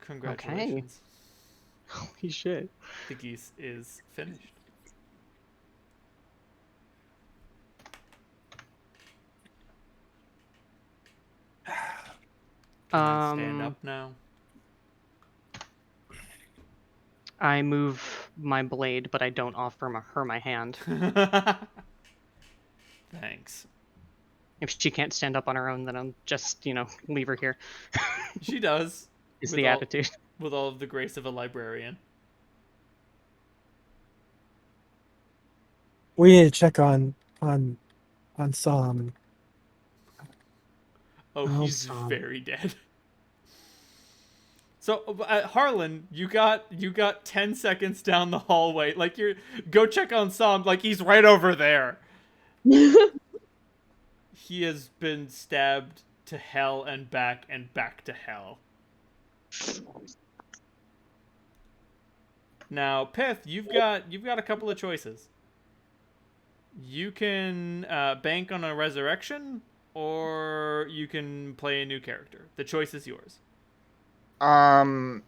Speaker 1: Congratulations.
Speaker 2: Holy shit.
Speaker 1: The geese is finished. Can you stand up now?
Speaker 2: I move my blade, but I don't offer her my hand.
Speaker 1: Thanks.
Speaker 2: If she can't stand up on her own, then I'll just, leave her here.
Speaker 1: She does.
Speaker 2: Is
Speaker 1: with
Speaker 2: the
Speaker 1: all-
Speaker 2: attitude.
Speaker 1: With all of the grace of a librarian.
Speaker 3: We need to check on Sam.
Speaker 1: Oh,
Speaker 3: Oh,
Speaker 1: he's
Speaker 3: Sam.
Speaker 1: very dead. So, Harlan, you got 10 seconds down the hallway. Like, go check on Sam. Like, he's right over there. He has been stabbed to hell and back to hell. Now, Pith, you've got a couple of choices. You can bank on a resurrection, or you can play a new character. The choice is yours.
Speaker 5: I'll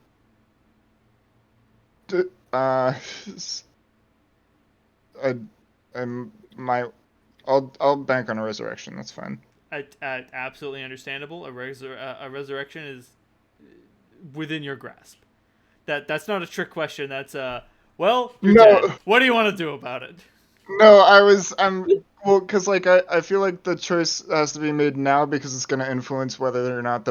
Speaker 5: bank on a resurrection. That's fine.
Speaker 1: Absolutely understandable. A resurrection is within your grasp. That's not a trick question. That's well, you're dead. What do you want to do about it?
Speaker 5: No, well, because like I feel like the choice has to be made now because it's going to influence whether or not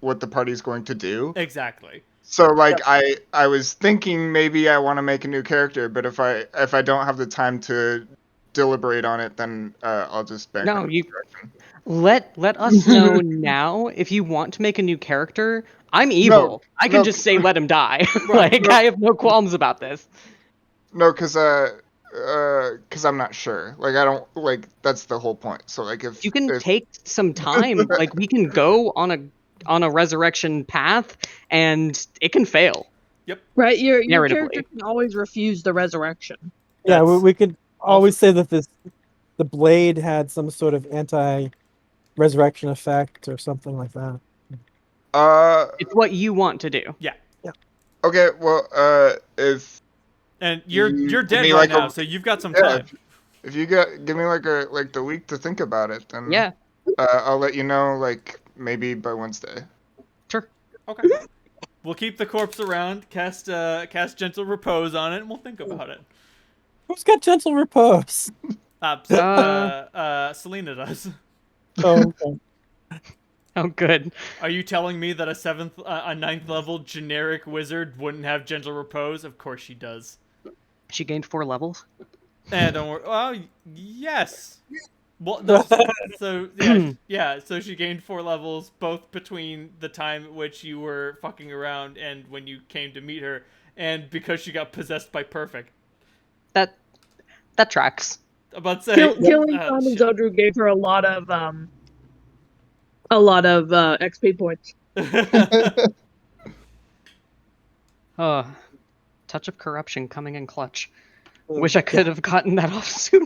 Speaker 5: what the party's going to do.
Speaker 1: Exactly.
Speaker 5: So like I was thinking maybe I want to make a new character, but if I don't have the time to deliberate on it, then I'll just bank on a resurrection.
Speaker 2: Let us know now if you want to make a new character. I'm evil. I can
Speaker 5: no.
Speaker 2: just say let him die.
Speaker 1: Right,
Speaker 2: like
Speaker 5: no.
Speaker 2: I have no qualms about this.
Speaker 5: No, cause I'm not sure. Like I don't like that's the whole point. So like if
Speaker 2: You can take some time. Like we can go on a resurrection path, and it can fail.
Speaker 4: Right, your character
Speaker 2: Narratively.
Speaker 4: can always refuse the resurrection.
Speaker 3: Yeah,
Speaker 1: That's
Speaker 3: we could
Speaker 1: also-
Speaker 3: always say that the blade had some sort of anti-resurrection effect or something like that.
Speaker 2: It's what you want to do.
Speaker 5: okay, well if
Speaker 1: And
Speaker 5: you
Speaker 1: you're
Speaker 5: give
Speaker 1: dead
Speaker 5: me,
Speaker 1: right
Speaker 5: like,
Speaker 1: now,
Speaker 5: a-
Speaker 1: so you've got some
Speaker 5: yeah,
Speaker 1: time.
Speaker 5: if you give me like the week to think about it, then
Speaker 2: Yeah,
Speaker 5: I'll let you know like maybe by Wednesday.
Speaker 2: sure.
Speaker 1: Okay. We'll keep the corpse around, cast gentle repose on it, and we'll think about it.
Speaker 3: Who's got gentle repose?
Speaker 1: Selena does.
Speaker 3: Oh, okay.
Speaker 2: Oh, good.
Speaker 1: Are you telling me that a ninth level generic wizard wouldn't have gentle repose? Of course she does.
Speaker 2: She gained 4 levels.
Speaker 1: And don't worry. Well, yes. Well, no, so yeah. So she gained 4 levels, both between the time at which you were fucking around and when you came to meet her, and because she got possessed by Perfect.
Speaker 2: That tracks.
Speaker 1: About to say,
Speaker 4: Killing Tom and Zodru gave her a lot of XP points.
Speaker 2: Oh, touch of corruption coming in clutch. Wish I could have gotten that off sooner.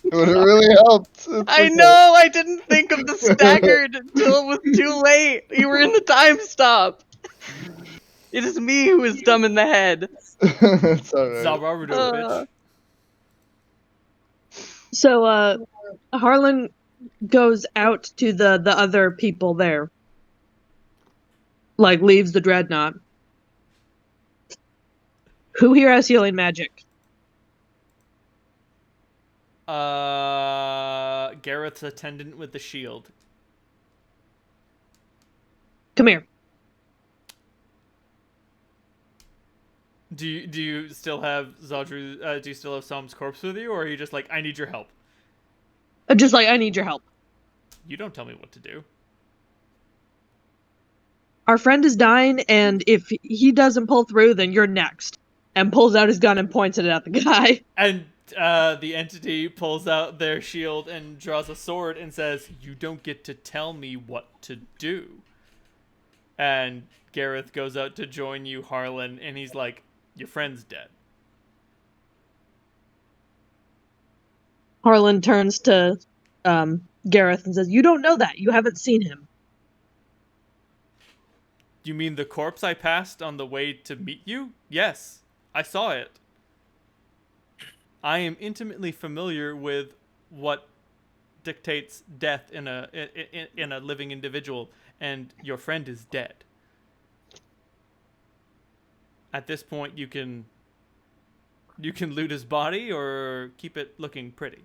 Speaker 5: It would have really helped. It's
Speaker 2: I
Speaker 5: okay.
Speaker 2: know. I didn't think of the staggered until it was too late. You were in the time stop. It is me who is dumb in the head.
Speaker 5: It's alright.
Speaker 1: Zabarudo,
Speaker 4: So Harlan goes out to the other people there. Like leaves the dreadnought. Who here has healing magic?
Speaker 1: Gareth's attendant with the shield.
Speaker 4: Come here.
Speaker 1: Do you still have Zodru? Do you still have Som's corpse with you, or are you just like, I need your help?
Speaker 4: Just like, I need your help.
Speaker 1: You don't tell me what to do.
Speaker 4: Our friend is dying, and if he doesn't pull through, then you're next. And pulls out his gun and points it at the guy.
Speaker 1: And the entity pulls out their shield and draws a sword and says, "You don't get to tell me what to do." And Gareth goes out to join you, Harlan, and he's like, "Your friend's dead."
Speaker 4: Harlan turns to Gareth and says, "You don't know that. You haven't seen him."
Speaker 1: You mean the corpse I passed on the way to meet you? Yes, I saw it. I am intimately familiar with what dictates death in a living individual, and your friend is dead. At this point, you can loot his body or keep it looking pretty.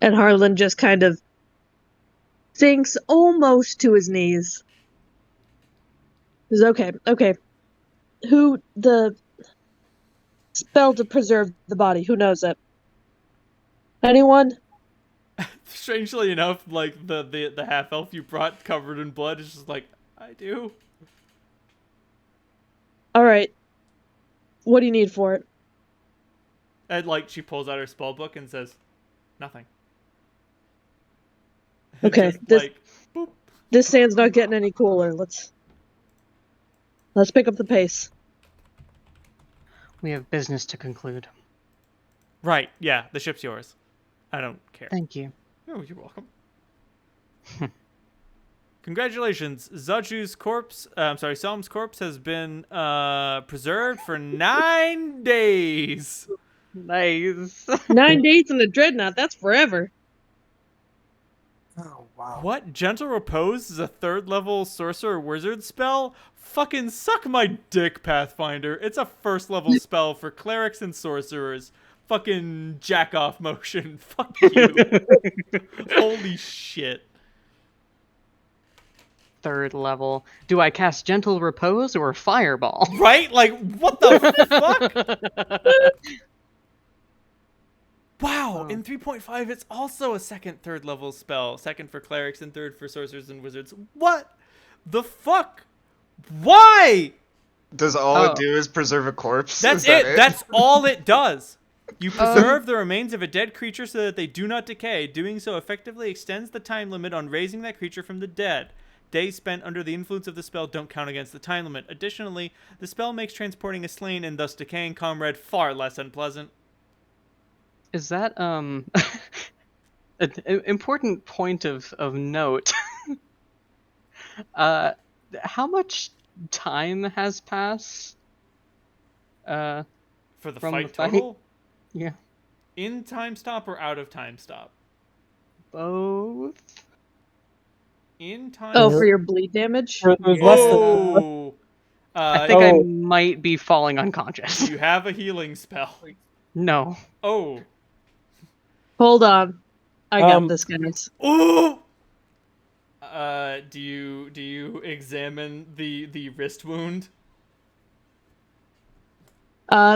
Speaker 4: And Harlan just kind of sinks almost to his knees. He says, okay. Who the spell to preserve the body? Who knows it? Anyone?
Speaker 1: Strangely enough, like the half elf you brought covered in blood is just like, I do.
Speaker 4: All right. What do you need for it?
Speaker 1: And like she pulls out her spell book and says, nothing.
Speaker 4: Okay,
Speaker 1: Just,
Speaker 4: this-
Speaker 1: like, boop.
Speaker 4: This sand's not getting any cooler. Let's pick up the pace.
Speaker 2: We have business to conclude.
Speaker 1: Right, yeah, the ship's yours. I don't care.
Speaker 2: Thank you.
Speaker 1: Oh, you're welcome. Congratulations, Zaju's corpse. Selm's corpse has been preserved for 9 days.
Speaker 2: Nice.
Speaker 4: 9 days in the dreadnought. That's forever.
Speaker 3: Oh wow.
Speaker 1: What? Gentle Repose is a 3rd level sorcerer wizard spell? Fucking suck my dick, Pathfinder. It's a 1st level spell for clerics and sorcerers. Fucking jack off motion. Fuck you. Holy shit.
Speaker 2: 3rd level. Do I cast Gentle Repose or Fireball?
Speaker 1: Right? Like, what the fuck? Wow,
Speaker 2: Oh.
Speaker 1: in 3.5, it's also a second, third level spell. Second for clerics and third for sorcerers and wizards. What the fuck? Why?
Speaker 5: Does all
Speaker 2: Oh.
Speaker 5: it do is preserve a corpse?
Speaker 1: That's
Speaker 5: Is that
Speaker 1: it. That's all it does. You
Speaker 2: Um,
Speaker 1: preserve the remains of a dead creature so that they do not decay. Doing so effectively extends the time limit on raising that creature from the dead. Days spent under the influence of the spell don't count against the time limit. Additionally, the spell makes transporting a slain and thus decaying comrade far less unpleasant.
Speaker 2: Is that an important point of note? How much time has passed
Speaker 1: For the
Speaker 2: from the
Speaker 1: fight
Speaker 2: fight?
Speaker 1: total?
Speaker 2: Yeah,
Speaker 1: In time stop or out of time stop?
Speaker 2: both.
Speaker 1: In time.
Speaker 4: Oh,
Speaker 3: Yeah.
Speaker 4: for your bleed damage?
Speaker 3: It was less than.
Speaker 1: Oh.
Speaker 2: I think I
Speaker 3: Oh.
Speaker 2: might be falling unconscious.
Speaker 1: Do you have a healing spell?
Speaker 2: No.
Speaker 1: Oh.
Speaker 4: Hold on. I got
Speaker 3: Um,
Speaker 4: this, guys.
Speaker 1: Oh. Do you examine the wrist wound?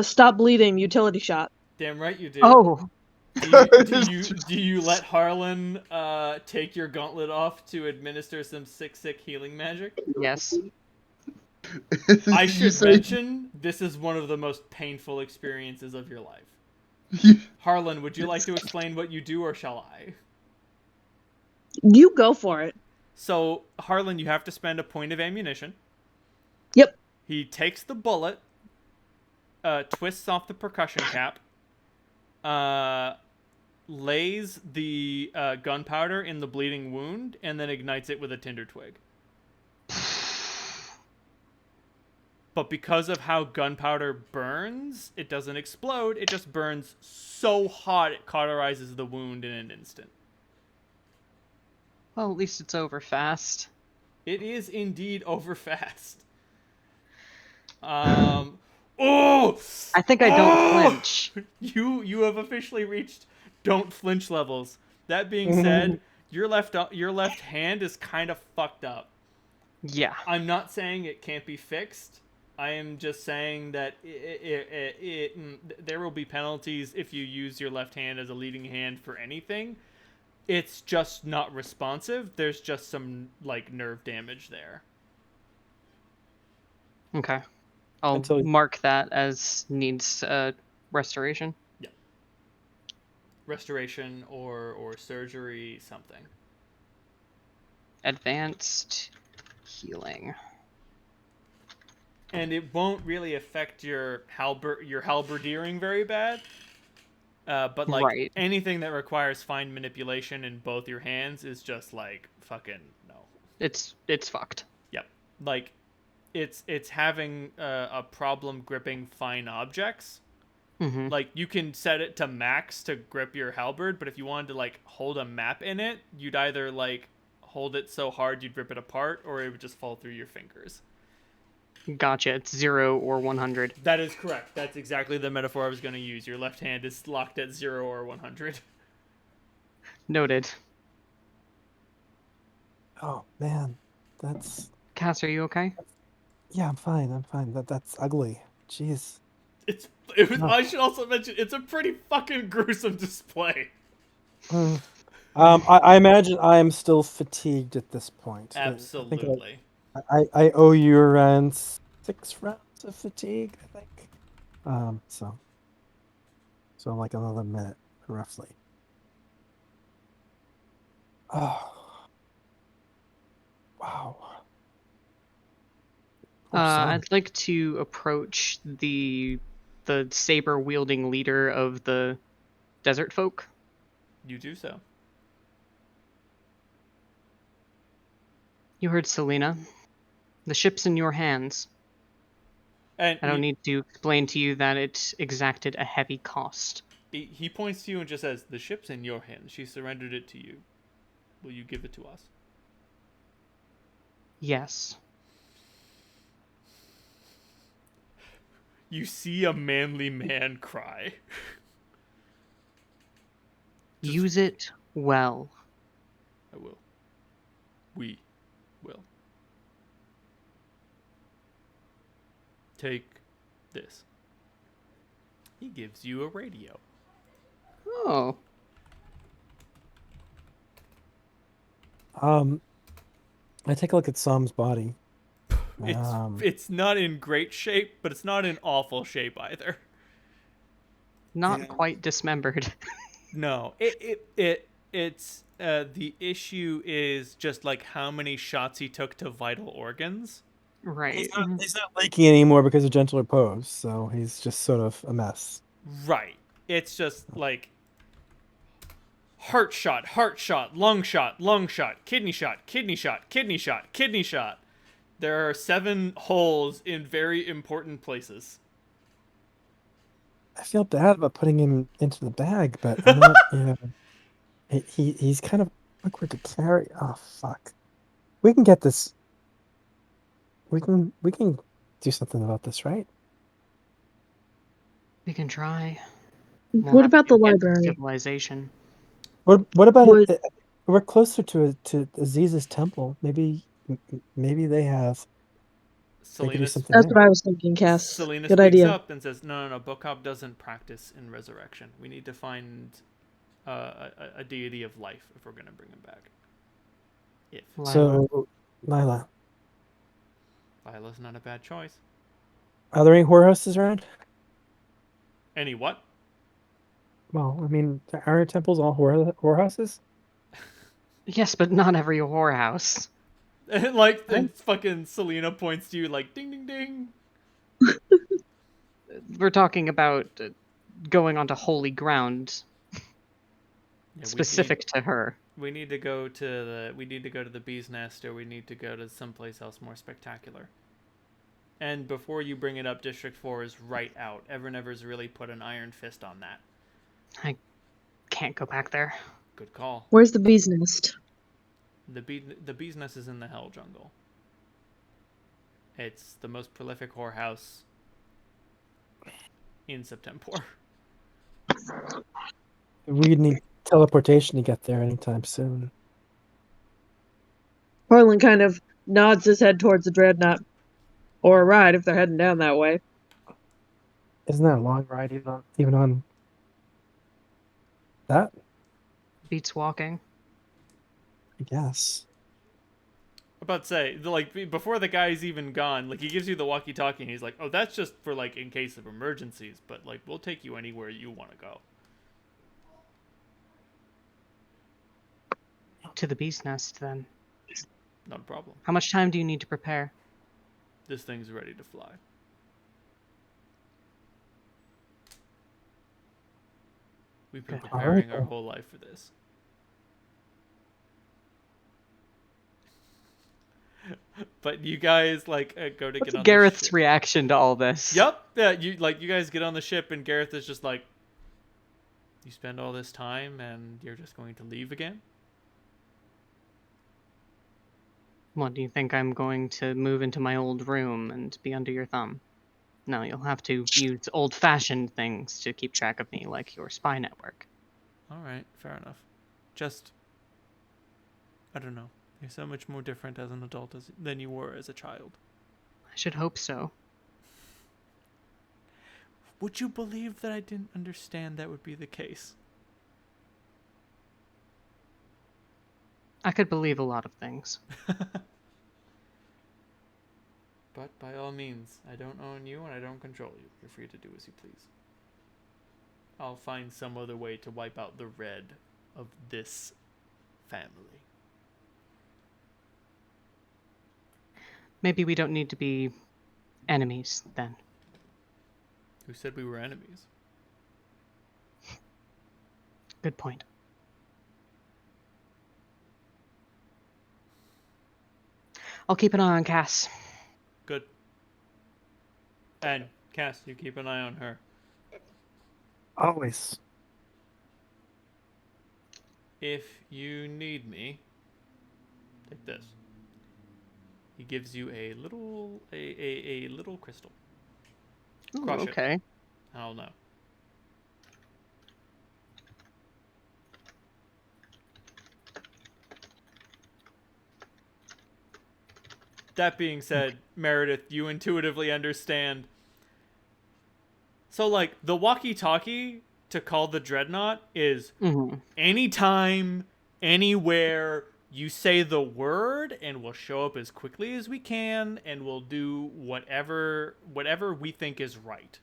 Speaker 4: Stop bleeding. Utility shot.
Speaker 1: Damn right you do.
Speaker 2: Oh,
Speaker 1: Do you let Harlan take your gauntlet off to administer some sick healing magic?
Speaker 2: yes.
Speaker 1: I
Speaker 5: You
Speaker 1: should
Speaker 5: say-
Speaker 1: mention this is one of the most painful experiences of your life. Harlan, would you like to explain what you do, or shall I?
Speaker 4: You go for it.
Speaker 1: So, Harlan, you have to spend a point of ammunition.
Speaker 4: Yep.
Speaker 1: He takes the bullet, twists off the percussion cap, lays the gunpowder in the bleeding wound, and then ignites it with a tinder twig. But because of how gunpowder burns, it doesn't explode. It just burns so hot it cauterizes the wound in an instant.
Speaker 2: Well, at least it's over fast.
Speaker 1: It is indeed over fast. Oh!
Speaker 2: I think I don't flinch.
Speaker 1: You have officially reached don't flinch levels. That being said, your left hand is kind of fucked up.
Speaker 2: Yeah.
Speaker 1: I'm not saying it can't be fixed. I am just saying that there will be penalties if you use your left hand as a leading hand for anything. It's just not responsive. There's just some like nerve damage there.
Speaker 2: Okay. I'll
Speaker 3: Until-
Speaker 2: mark that as needs restoration.
Speaker 1: Restoration or surgery, something.
Speaker 2: Advanced healing.
Speaker 1: And it won't really affect your halberdiering very bad. But like
Speaker 2: Right.
Speaker 1: anything that requires fine manipulation in both your hands is just like fucking no.
Speaker 2: It's fucked.
Speaker 1: Yep. Like it's having a problem gripping fine objects.
Speaker 2: Mm-hmm.
Speaker 1: Like you can set it to max to grip your halberd, but if you wanted to like hold a map in it, you'd either like hold it so hard you'd rip it apart, or it would just fall through your fingers.
Speaker 2: Gotcha. It's 0 or 100.
Speaker 1: That is correct. That's exactly the metaphor I was going to use. Your left hand is locked at 0 or 100.
Speaker 2: Noted.
Speaker 3: Oh man, that's.
Speaker 2: Cass, are you okay?
Speaker 3: Yeah, I'm fine. I'm fine. That's ugly. Jeez.
Speaker 1: I should also mention it's a pretty fucking gruesome display.
Speaker 3: I imagine I am still fatigued at this point.
Speaker 1: Absolutely.
Speaker 3: I owe you around 6 rounds of fatigue, I think. So like another minute, roughly. Oh. Wow. Poor son.
Speaker 2: I'd like to approach the saber wielding leader of the desert folk.
Speaker 1: You do so.
Speaker 2: You heard Selena. The ship's in your hands.
Speaker 1: And
Speaker 2: I don't need to explain to you that it exacted a heavy cost.
Speaker 1: he points to you and just says, "The ship's in your hands. She surrendered it to you. Will you give it to us?"
Speaker 2: Yes.
Speaker 1: You see a manly man cry.
Speaker 2: Use it well.
Speaker 1: I will. We will. Take this. He gives you a radio.
Speaker 2: Oh.
Speaker 3: I take a look at Som's body.
Speaker 1: It's
Speaker 3: Um,
Speaker 1: it's not in great shape, but it's not in awful shape either.
Speaker 2: Not
Speaker 3: Yeah.
Speaker 2: quite dismembered.
Speaker 1: No, it's the issue is just like how many shots he took to vital organs.
Speaker 2: Right.
Speaker 3: he's not leaking anymore because of gentler pose, so he's just sort of a mess.
Speaker 1: Right. It's just like heart shot, lung shot, kidney shot, kidney shot, kidney shot, kidney shot. There are 7 holes in very important places.
Speaker 3: I feel bad about putting him into the bag, but I'm not, he's kind of awkward to carry. Oh fuck. We can get this. We can do something about this, right?
Speaker 2: We can try.
Speaker 4: What about the
Speaker 2: Get
Speaker 4: library?
Speaker 2: civilization.
Speaker 3: What about
Speaker 4: Would
Speaker 3: it? We're closer to Aziz's temple. Maybe they could do
Speaker 1: Selena
Speaker 3: something
Speaker 4: that's
Speaker 3: there.
Speaker 4: what I was thinking, Cass.
Speaker 1: Selena
Speaker 4: Good
Speaker 1: speaks
Speaker 4: idea.
Speaker 1: up and says, "No, no, no. Bokov doesn't practice in resurrection. We need to find a deity of life if we're gonna bring him back." If
Speaker 2: Lila.
Speaker 3: So, Lila,
Speaker 1: Lila's not a bad choice.
Speaker 3: are there any whorehouses around?
Speaker 1: Any what?
Speaker 3: Well, I mean, are our temples all whorehouses?
Speaker 2: Yes, but not every whorehouse.
Speaker 1: And like then fucking Selena points to you like ding ding ding.
Speaker 2: We're talking about going onto holy ground
Speaker 1: Yeah,
Speaker 2: specific to her.
Speaker 1: we need to go to the bee's nest, or we need to go to someplace else more spectacular. And before you bring it up, District 4 is right out. Evernever's really put an iron fist on that.
Speaker 2: I can't go back there.
Speaker 1: Good call.
Speaker 4: Where's the bee's nest?
Speaker 1: The bee's nest is in the Hell Jungle. It's the most prolific whorehouse in Septemport.
Speaker 3: We need teleportation to get there anytime soon.
Speaker 4: Harlan kind of nods his head towards the dreadnought. Or a ride if they're heading down that way.
Speaker 3: Isn't that a long ride even on that?
Speaker 2: Beats walking.
Speaker 3: I guess.
Speaker 1: I'm about to say, like, before the guy's even gone, like, he gives you the walkie-talkie, and he's like, "Oh, that's just for like in case of emergencies, but like, we'll take you anywhere you want to go."
Speaker 2: To the bee's nest, then.
Speaker 1: Not a problem.
Speaker 2: How much time do you need to prepare?
Speaker 1: This thing's ready to fly. We've been
Speaker 2: Good.
Speaker 1: preparing our
Speaker 3: Alright.
Speaker 1: whole life for this. But you guys like go to
Speaker 2: What's
Speaker 1: get on
Speaker 2: Gareth's
Speaker 1: the ship.
Speaker 2: reaction to all this?
Speaker 1: Yep. Yeah. You guys get on the ship, and Gareth is just like, "You spend all this time, and you're just going to leave again?"
Speaker 2: What, do you think I'm going to move into my old room and be under your thumb? No, you'll have to use old-fashioned things to keep track of me, like your spy network.
Speaker 1: All right. Fair enough. Just, I don't know. You're so much more different as an adult than you were as a child.
Speaker 2: I should hope so.
Speaker 1: Would you believe that I didn't understand that would be the case?
Speaker 2: I could believe a lot of things.
Speaker 1: But by all means, I don't own you and I don't control you. You're free to do as you please. I'll find some other way to wipe out the red of this family.
Speaker 2: Maybe we don't need to be enemies, then.
Speaker 1: Who said we were enemies?
Speaker 2: Good point. I'll keep an eye on Cass.
Speaker 1: Good. And Cass, you keep an eye on her.
Speaker 3: Always.
Speaker 1: If you need me, take this. He gives you a little crystal.
Speaker 2: Ooh,
Speaker 1: Crush it.
Speaker 2: okay.
Speaker 1: I'll know. That being said, Meredith, you intuitively understand. So, like, the walkie-talkie to call the dreadnought is
Speaker 2: Mhm.
Speaker 1: anytime, anywhere you say the word, and we'll show up as quickly as we can, and we'll do whatever we think is right.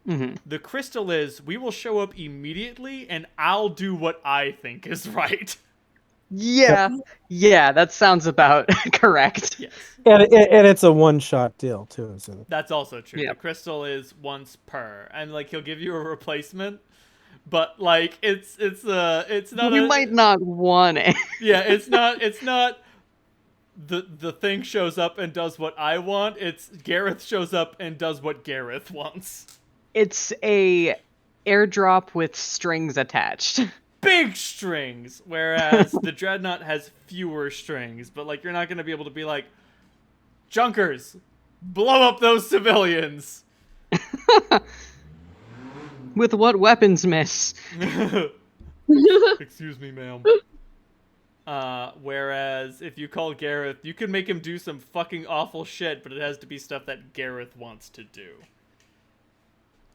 Speaker 2: Mhm.
Speaker 1: The crystal is we will show up immediately, and I'll do what I think is right.
Speaker 2: Yeah. Yeah, that sounds about correct.
Speaker 1: Yes.
Speaker 3: And it's a one-shot deal too. So
Speaker 1: That's also true.
Speaker 2: Yeah.
Speaker 1: The crystal is once per, and like he'll give you a replacement, but like it's not
Speaker 2: We
Speaker 1: a
Speaker 2: might not want it.
Speaker 1: yeah, it's not the thing shows up and does what I want. It's Gareth shows up and does what Gareth wants.
Speaker 2: It's a airdrop with strings attached.
Speaker 1: Big strings, whereas the dreadnought has fewer strings, but like you're not going to be able to be like junkers blow up those civilians.
Speaker 2: With what weapons, miss?
Speaker 1: Excuse me, ma'am. Whereas if you call Gareth, you can make him do some fucking awful shit, but it has to be stuff that Gareth wants to do.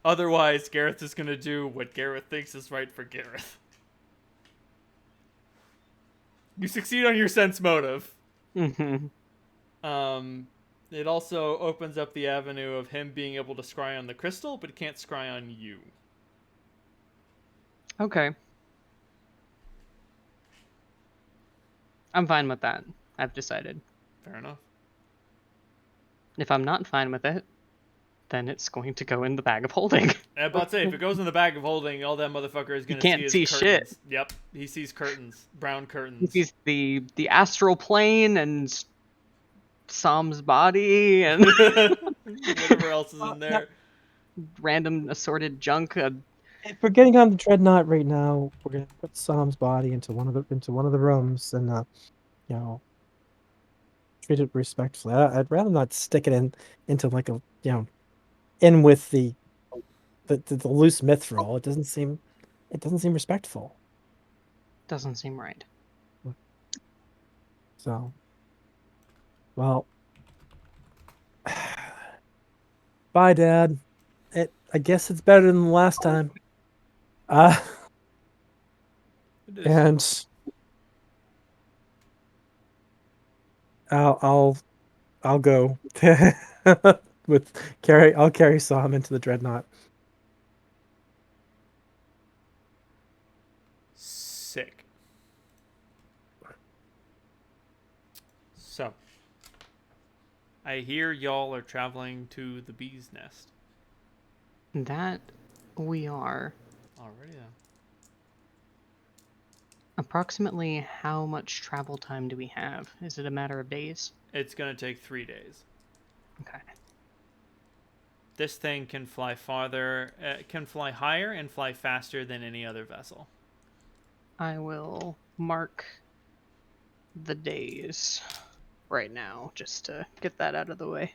Speaker 1: Otherwise, Gareth is gonna do what Gareth thinks is right for Gareth. You succeed on your sense motive.
Speaker 2: Mhm.
Speaker 1: It also opens up the avenue of him being able to scry on the crystal, but he can't scry on you.
Speaker 2: Okay. I'm fine with that. I've decided.
Speaker 1: Fair enough.
Speaker 2: If I'm not fine with it, then it's going to go in the bag of holding.
Speaker 1: I'm about to say, if it goes in the bag of holding, all that motherfucker is gonna
Speaker 2: can't
Speaker 1: see
Speaker 2: see
Speaker 1: is
Speaker 2: shit.
Speaker 1: curtains. Yep, he sees curtains, brown curtains.
Speaker 2: He sees the astral plane and Sam's body and
Speaker 1: Whatever else is in there.
Speaker 2: random assorted junk.
Speaker 3: if we're getting on the dreadnought right now, we're gonna put Sam's body into one of the rooms and you know, treat it respectfully. I'd rather not stick it into like a in with the loose mithril. It doesn't seem respectful.
Speaker 2: Doesn't seem right.
Speaker 3: So, well, bye, Dad. I guess it's better than the last time.
Speaker 1: It is.
Speaker 3: And I'll go I'll carry Sam into the dreadnought.
Speaker 1: Sick. So, I hear y'all are traveling to the bee's nest.
Speaker 2: That we are.
Speaker 1: Already then.
Speaker 2: Approximately how much travel time do we have? Is it a matter of days?
Speaker 1: It's gonna take 3 days.
Speaker 2: Okay.
Speaker 1: This thing can fly farther, can fly higher and fly faster than any other vessel.
Speaker 2: I will mark the days right now just to get that out of the way.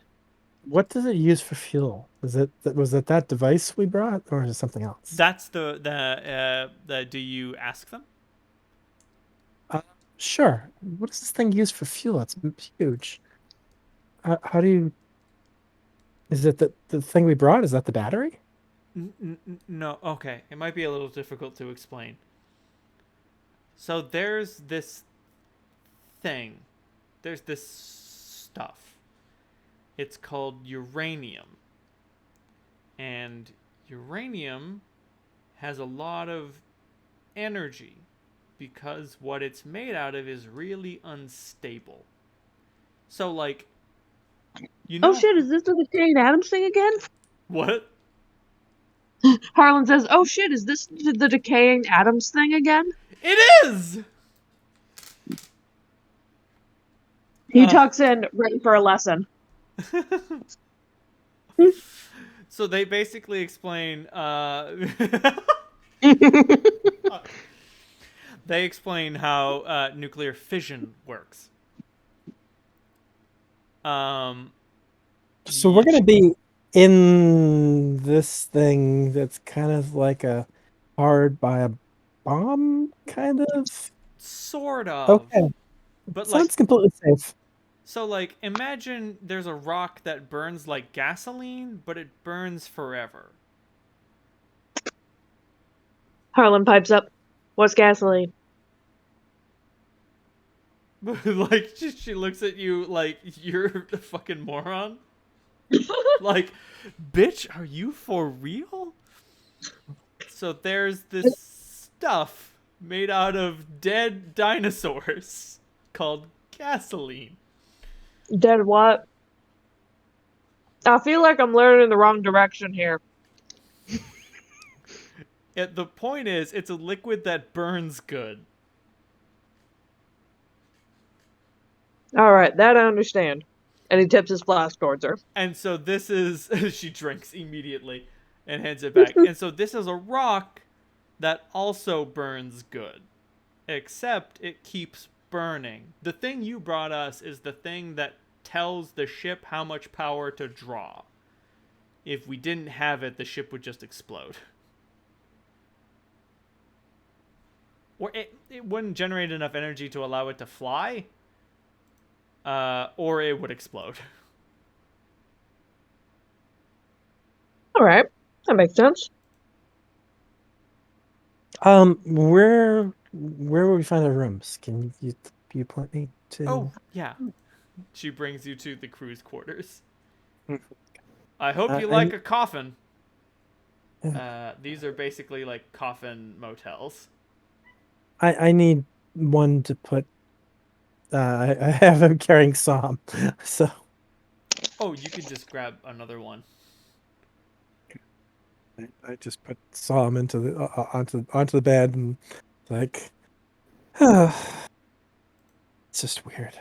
Speaker 3: What does it use for fuel? Was it that device we brought, or is it something else?
Speaker 1: That's the do you ask them?
Speaker 3: Sure. What does this thing use for fuel? It's huge. How do you? Is it the thing we brought? Is that the battery?
Speaker 1: No, okay. It might be a little difficult to explain. So there's this thing. There's this stuff. It's called uranium. And uranium has a lot of energy because what it's made out of is really unstable. So like
Speaker 4: Oh shit, is this the decaying atoms thing again?
Speaker 1: What?
Speaker 4: Harlan says, oh shit, is this the decaying atoms thing again?
Speaker 1: It is.
Speaker 4: He tucks in, ready for a lesson.
Speaker 1: So they basically explain they explain how nuclear fission works.
Speaker 3: So we're gonna be in this thing that's kind of like a powered by a bomb, kind of.
Speaker 1: Sort of.
Speaker 3: Okay,
Speaker 1: But
Speaker 3: sounds
Speaker 1: like,
Speaker 3: completely safe.
Speaker 1: so like, imagine there's a rock that burns like gasoline, but it burns forever.
Speaker 4: Harlan pipes up. What's gasoline?
Speaker 1: Like she looks at you like you're a fucking moron. Like, bitch, are you for real? So there's this stuff made out of dead dinosaurs called gasoline.
Speaker 4: Dead what? I feel like I'm learning in the wrong direction here.
Speaker 1: The point is, it's a liquid that burns good.
Speaker 4: Alright, that I understand. And he tips his flask towards her.
Speaker 1: And so this is she drinks immediately and hands it back. And so this is a rock that also burns good, except it keeps burning. The thing you brought us is the thing that tells the ship how much power to draw. If we didn't have it, the ship would just explode. Or it wouldn't generate enough energy to allow it to fly, or it would explode.
Speaker 4: Alright, that makes sense.
Speaker 3: Where will we find our rooms? Can you point me to?
Speaker 1: Oh, yeah. She brings you to the crew's quarters.
Speaker 3: Hmm.
Speaker 1: I hope you
Speaker 3: I-
Speaker 1: like a coffin.
Speaker 3: Yeah.
Speaker 1: These are basically like coffin motels.
Speaker 3: I need one to put. I have him carrying Psalm, so
Speaker 1: Oh, you can just grab another one.
Speaker 3: I just put Psalm into the onto the bed and like, it's just weird.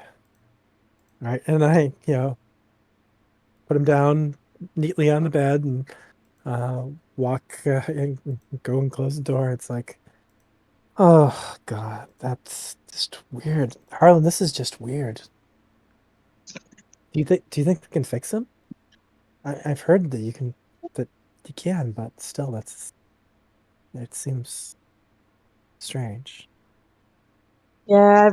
Speaker 3: All right, and I put him down neatly on the bed and walk and go and close the door. It's like, oh God, that's just weird. Harlan, this is just weird. Do you think we can fix him? I've heard that you can, but still, it seems strange.
Speaker 4: Yeah,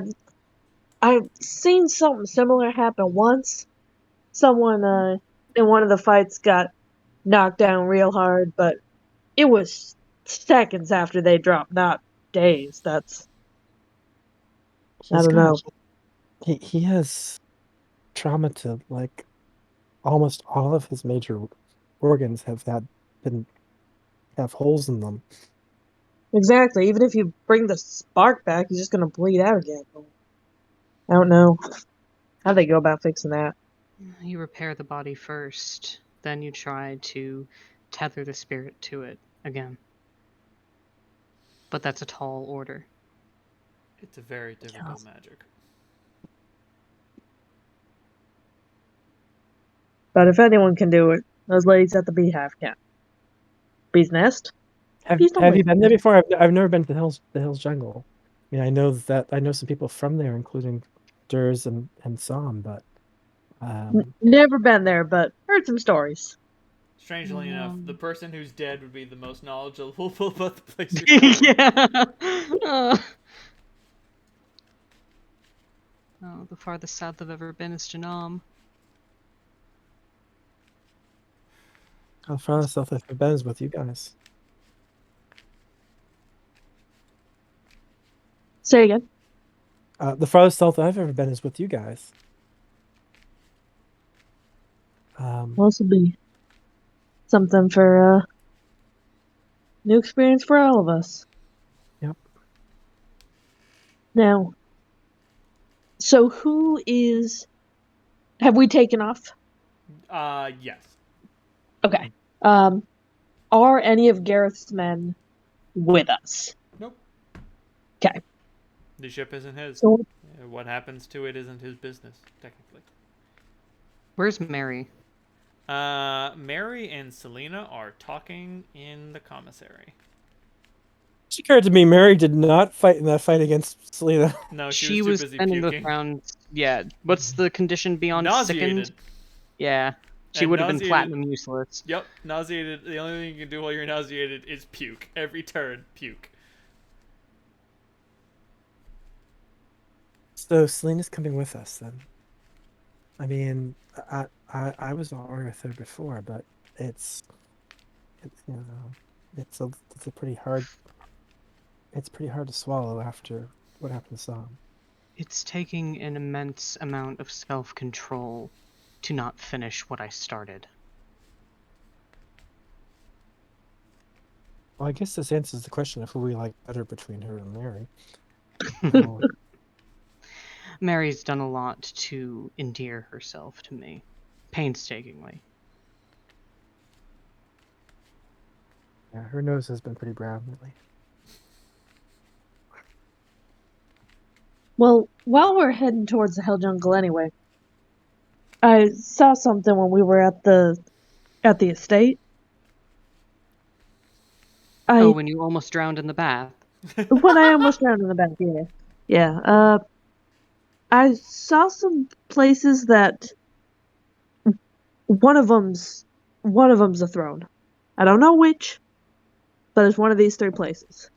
Speaker 4: I've seen something similar happen once. Someone in one of the fights got knocked down real hard, but it was seconds after they dropped, not days. That's I
Speaker 3: He's
Speaker 4: don't
Speaker 3: got
Speaker 4: know.
Speaker 3: he has trauma to like almost all of his major organs have holes in them.
Speaker 4: Exactly. Even if you bring the spark back, he's just gonna bleed out again. I don't know how they go about fixing that.
Speaker 2: You repair the body first, then you try to tether the spirit to it again. But that's a tall order.
Speaker 1: It's a very difficult magic.
Speaker 4: But if anyone can do it, those ladies at the beehive can. Bee's nest?
Speaker 3: Have
Speaker 4: Bees don't
Speaker 3: Have you
Speaker 4: wait.
Speaker 3: been there before? I've never been to the Hills Jungle. I mean, I know some people from there, including Durs and Sam, but
Speaker 4: Never been there, but heard some stories.
Speaker 1: Strangely enough, the person who's dead would be the most knowledgeable about the place you're going.
Speaker 2: Yeah. Oh, the farthest south I've ever been is Janam.
Speaker 3: how far south I've been is with you guys.
Speaker 4: Say again.
Speaker 3: The farthest south I've ever been is with you guys.
Speaker 4: Well, this will be something for new experience for all of us.
Speaker 3: Yep.
Speaker 4: Now, so who is? Have we taken off?
Speaker 1: Yes.
Speaker 4: Okay. Are any of Gareth's men with us?
Speaker 1: Nope.
Speaker 4: Okay.
Speaker 1: The ship isn't his.
Speaker 4: So
Speaker 1: What happens to it isn't his business, technically.
Speaker 2: Where's Mary?
Speaker 1: Mary and Selena are talking in the commissary.
Speaker 3: It occurred to me, Mary did not fight in that fight against Selena.
Speaker 1: No,
Speaker 2: She
Speaker 1: was
Speaker 2: was
Speaker 1: too busy
Speaker 2: spending the
Speaker 1: puking.
Speaker 2: round. Yeah. What's the condition beyond
Speaker 1: Nauseated.
Speaker 2: sickened? Yeah. She
Speaker 1: And
Speaker 2: would have been
Speaker 1: nauseated-
Speaker 2: platinum useless.
Speaker 1: Yep, nauseated. The only thing you can do while you're nauseated is puke. Every turn, puke.
Speaker 3: So Selena's coming with us then. I mean, I was alright with her before, but it's it's a pretty hard it's pretty hard to swallow after what happened to Sam.
Speaker 2: It's taking an immense amount of self-control to not finish what I started.
Speaker 3: Well, I guess this answers the question of who we like better between her and Mary. Oh,
Speaker 2: Mary's done a lot to endear herself to me, painstakingly.
Speaker 3: yeah, her nose has been pretty brown lately.
Speaker 4: Well, while we're heading towards the Hell Jungle anyway, I saw something when we were at the estate.
Speaker 2: Oh,
Speaker 4: I
Speaker 2: when you almost drowned in the bath.
Speaker 4: when I almost drowned in the bath, yeah. Yeah. I saw some places that one of them's a throne. I don't know which, but it's one of these three places.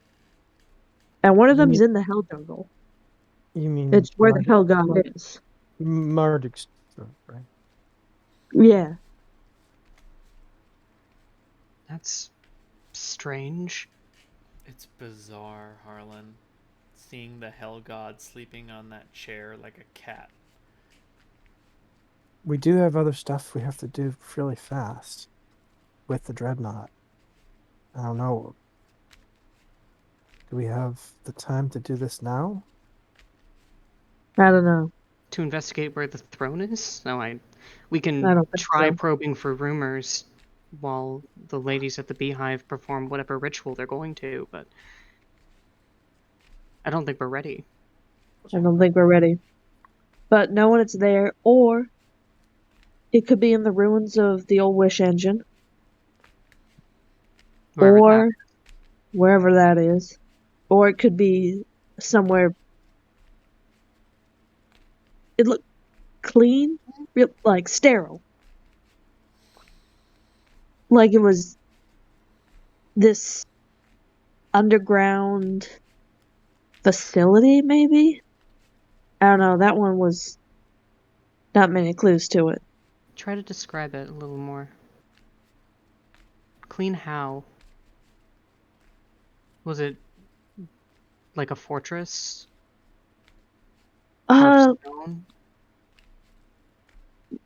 Speaker 4: And one of
Speaker 3: You
Speaker 4: them's
Speaker 3: mean
Speaker 4: in the Hell Jungle.
Speaker 3: you mean
Speaker 4: It's where the Hell God is.
Speaker 3: Marduk's right?
Speaker 4: Yeah.
Speaker 2: That's strange.
Speaker 1: It's bizarre, Harlan. Seeing the Hell God sleeping on that chair like a cat.
Speaker 3: We do have other stuff we have to do really fast with the dreadnought. I don't know. Do we have the time to do this now?
Speaker 4: I don't know.
Speaker 2: To investigate where the throne is? No, we
Speaker 4: I
Speaker 2: can
Speaker 4: don't think
Speaker 2: try
Speaker 4: so.
Speaker 2: probing for rumors while the ladies at the beehive perform whatever ritual they're going to, but I don't think we're ready.
Speaker 4: I don't think we're ready. But knowing it's there, or it could be in the ruins of the old wish engine,
Speaker 2: Wherever that.
Speaker 4: or wherever that is, or it could be somewhere. It looked clean, like sterile, like it was this underground facility, maybe. I don't know. That one was not many clues to it.
Speaker 2: Try to describe it a little more. Clean how? Was it like a fortress? Carved stone?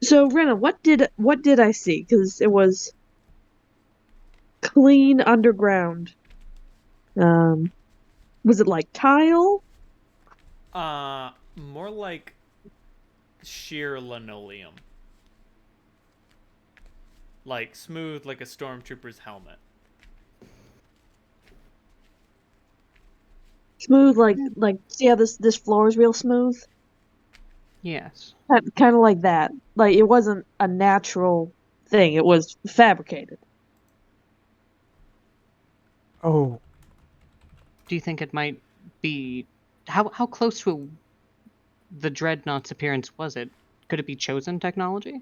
Speaker 4: So Rena, what did I see? Because it was clean underground. Was it like tile?
Speaker 1: More like sheer linoleum. Like smooth like a stormtrooper's helmet.
Speaker 4: Smooth, like see how this floor is real smooth?
Speaker 2: Yes.
Speaker 4: Kind of like that. Like it wasn't a natural thing. It was fabricated.
Speaker 3: Oh,
Speaker 2: Do you think it might be how close to the dreadnought's appearance was it? Could it be chosen technology?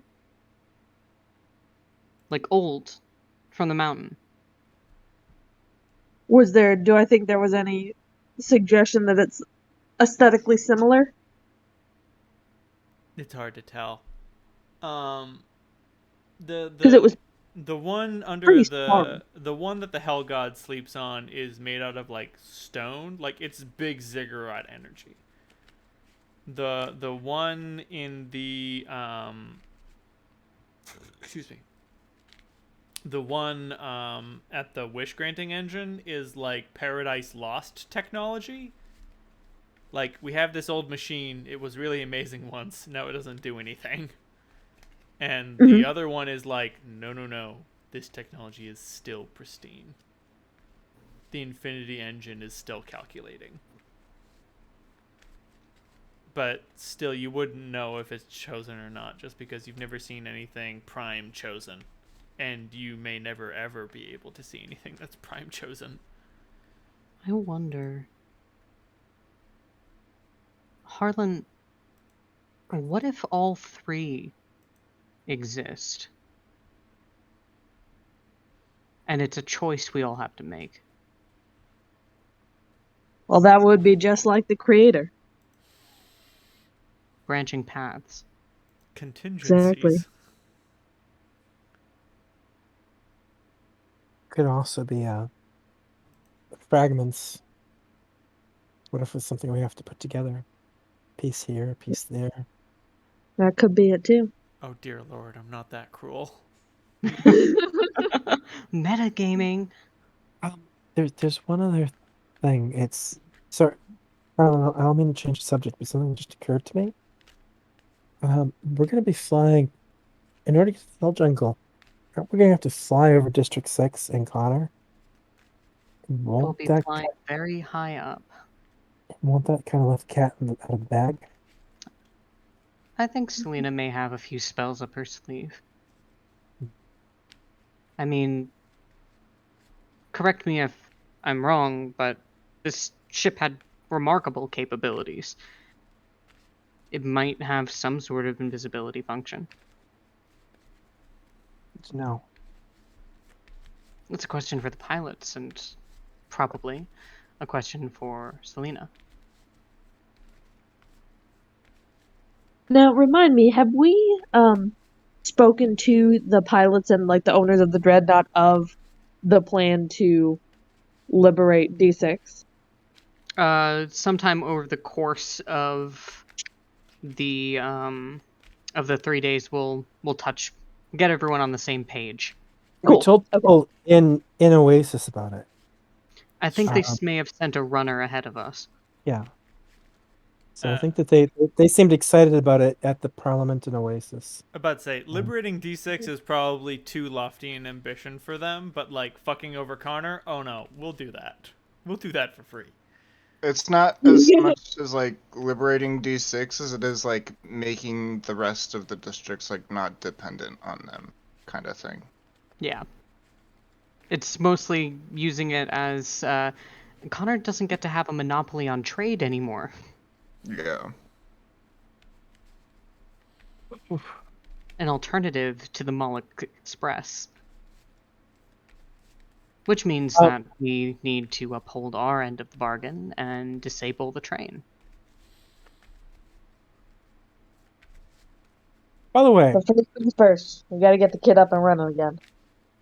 Speaker 2: Like old from the mountain?
Speaker 4: Do I think there was any suggestion that it's aesthetically similar?
Speaker 1: It's hard to tell.
Speaker 4: Because it was
Speaker 1: the one under
Speaker 4: pretty strong.
Speaker 1: the one that the Hell God sleeps on is made out of like stone, like it's big ziggurat energy. The one in the excuse me. The one at the wish granting engine is like Paradise Lost technology. Like we have this old machine, it was really amazing once, now it doesn't do anything. And the other one is like, no, this technology is still pristine. The Infinity Engine is still calculating. But still, you wouldn't know if it's chosen or not, just because you've never seen anything Prime chosen. And you may never ever be able to see anything that's Prime chosen.
Speaker 2: I wonder. Harlan, what if all three exist? And it's a choice we all have to make.
Speaker 4: Well, that would be just like the creator.
Speaker 2: Branching paths.
Speaker 1: Contingencies.
Speaker 4: Exactly.
Speaker 3: could also be fragments What if it's something we have to put together? Piece here, piece there.
Speaker 4: That could be it too.
Speaker 1: Oh dear lord, I'm not that cruel.
Speaker 2: Metagaming.
Speaker 3: There's one other thing. It's sorry. I don't mean to change the subject, but something just occurred to me. We're gonna be flying in order to get to the jungle. Aren't we gonna have to fly over District 6 and Connor?
Speaker 2: We'll
Speaker 3: Won't
Speaker 2: be
Speaker 3: that
Speaker 2: flying very high up.
Speaker 3: won't that kind of let the cat out of the bag?
Speaker 2: I think Selena may have a few spells up her sleeve. I mean, correct me if I'm wrong, but this ship had remarkable capabilities. It might have some sort of invisibility function.
Speaker 3: No.
Speaker 2: It's a question for the pilots, and probably a question for Selena.
Speaker 4: Now, remind me, have we spoken to the pilots and like the owners of the dreadnought of the plan to liberate D6?
Speaker 2: Sometime over the course of the 3 days, we'll get everyone on the same page.
Speaker 3: We
Speaker 4: Cool.
Speaker 3: told
Speaker 4: Okay.
Speaker 3: people in Oasis about it.
Speaker 2: I think they
Speaker 3: Um,
Speaker 2: may have sent a runner ahead of us.
Speaker 3: Yeah. So I
Speaker 1: Uh,
Speaker 3: think that they seemed excited about it at the Parliament in Oasis.
Speaker 1: About to say, liberating D6 is probably too lofty an ambition for them, but like fucking over Connor, oh no, we'll do that. We'll do that for free.
Speaker 5: It's not as much as like liberating D6 as it is like making the rest of the districts like not dependent on them, kind of thing.
Speaker 2: Yeah. It's mostly using it as Connor doesn't get to have a monopoly on trade anymore.
Speaker 5: Yeah.
Speaker 2: An alternative to the Moloch Express. Which means that we need to uphold our end of the bargain and disable the train.
Speaker 3: By the way,
Speaker 4: But first things first, we gotta get the kid up and running again.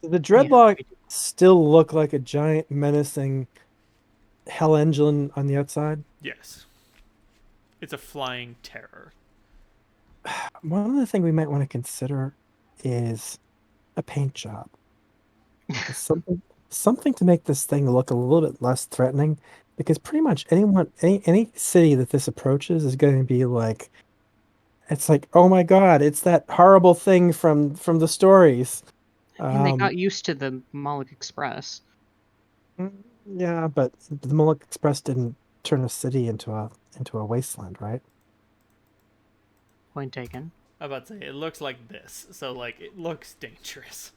Speaker 3: does the
Speaker 2: Yeah,
Speaker 3: Dreadlock
Speaker 2: we do.
Speaker 3: still look like a giant menacing hell engine on the outside?
Speaker 1: Yes. It's a flying terror.
Speaker 3: One other thing we might want to consider is a paint job. Something to make this thing look a little bit less threatening, because pretty much any city that this approaches is going to be like, it's like, oh my God, it's that horrible thing from the stories.
Speaker 2: And they got used to the Moloch Express.
Speaker 3: Yeah, but the Moloch Express didn't turn a city into a wasteland, right?
Speaker 2: Point taken.
Speaker 1: I'm about to say, it looks like this, so like, it looks dangerous.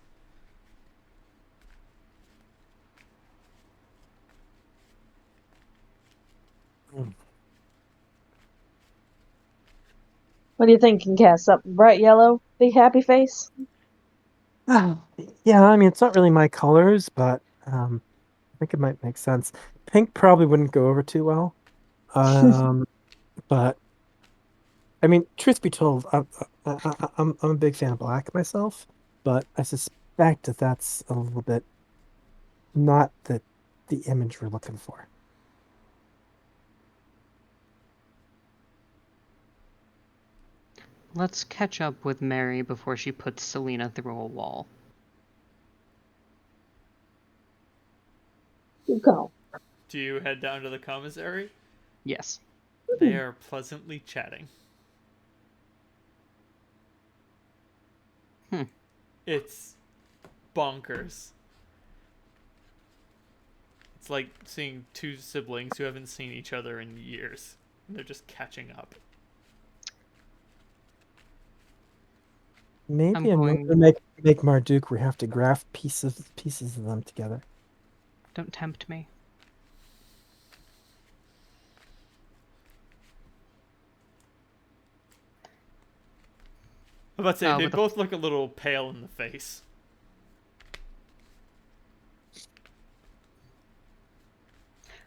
Speaker 4: What do you think, Cass? Something bright yellow, big happy face?
Speaker 3: Yeah, I mean, it's not really my colors, but I think it might make sense. Pink probably wouldn't go over too well. But I mean, truth be told, I'm a big fan of black myself, but I suspect that that's a little bit not the image we're looking for.
Speaker 2: Let's catch up with Mary before she puts Selena through a wall.
Speaker 4: Good call.
Speaker 1: Do you head down to the commissary?
Speaker 2: Yes.
Speaker 1: They are pleasantly chatting. It's bonkers. It's like seeing two siblings who haven't seen each other in years. And they're just catching up.
Speaker 3: Maybe
Speaker 2: I'm
Speaker 3: in order to make Marduk, we have to graft pieces of them together.
Speaker 2: Don't tempt me.
Speaker 1: I'm about to say, they
Speaker 2: with the-
Speaker 1: both look a little pale in the face.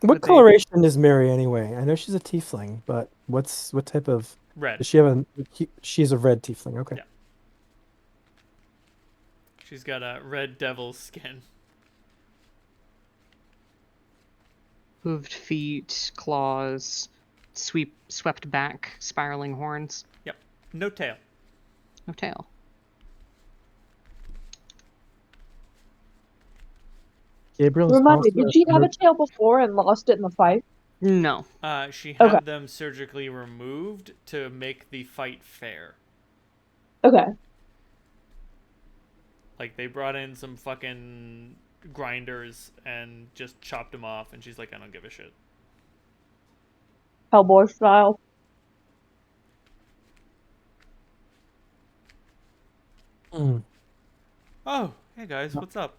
Speaker 3: What
Speaker 2: But they-
Speaker 3: coloration is Mary anyway? I know she's a tiefling, but what type of
Speaker 1: Red.
Speaker 3: does she have she's a red tiefling, okay.
Speaker 1: Yeah. She's got a red devil's skin.
Speaker 2: Hooved feet, claws, swept back, spiraling horns.
Speaker 1: Yep. No tail.
Speaker 2: No tail.
Speaker 3: Gabriel is
Speaker 4: Remind me,
Speaker 3: also
Speaker 4: did she have a tail before and lost it in the fight?
Speaker 2: No.
Speaker 1: She
Speaker 4: Okay.
Speaker 1: had them surgically removed to make the fight fair.
Speaker 4: Okay.
Speaker 1: Like, they brought in some fucking grinders and just chopped him off, and she's like, I don't give a shit.
Speaker 4: Hellboy style.
Speaker 3: Mm.
Speaker 1: Oh, hey guys, what's up?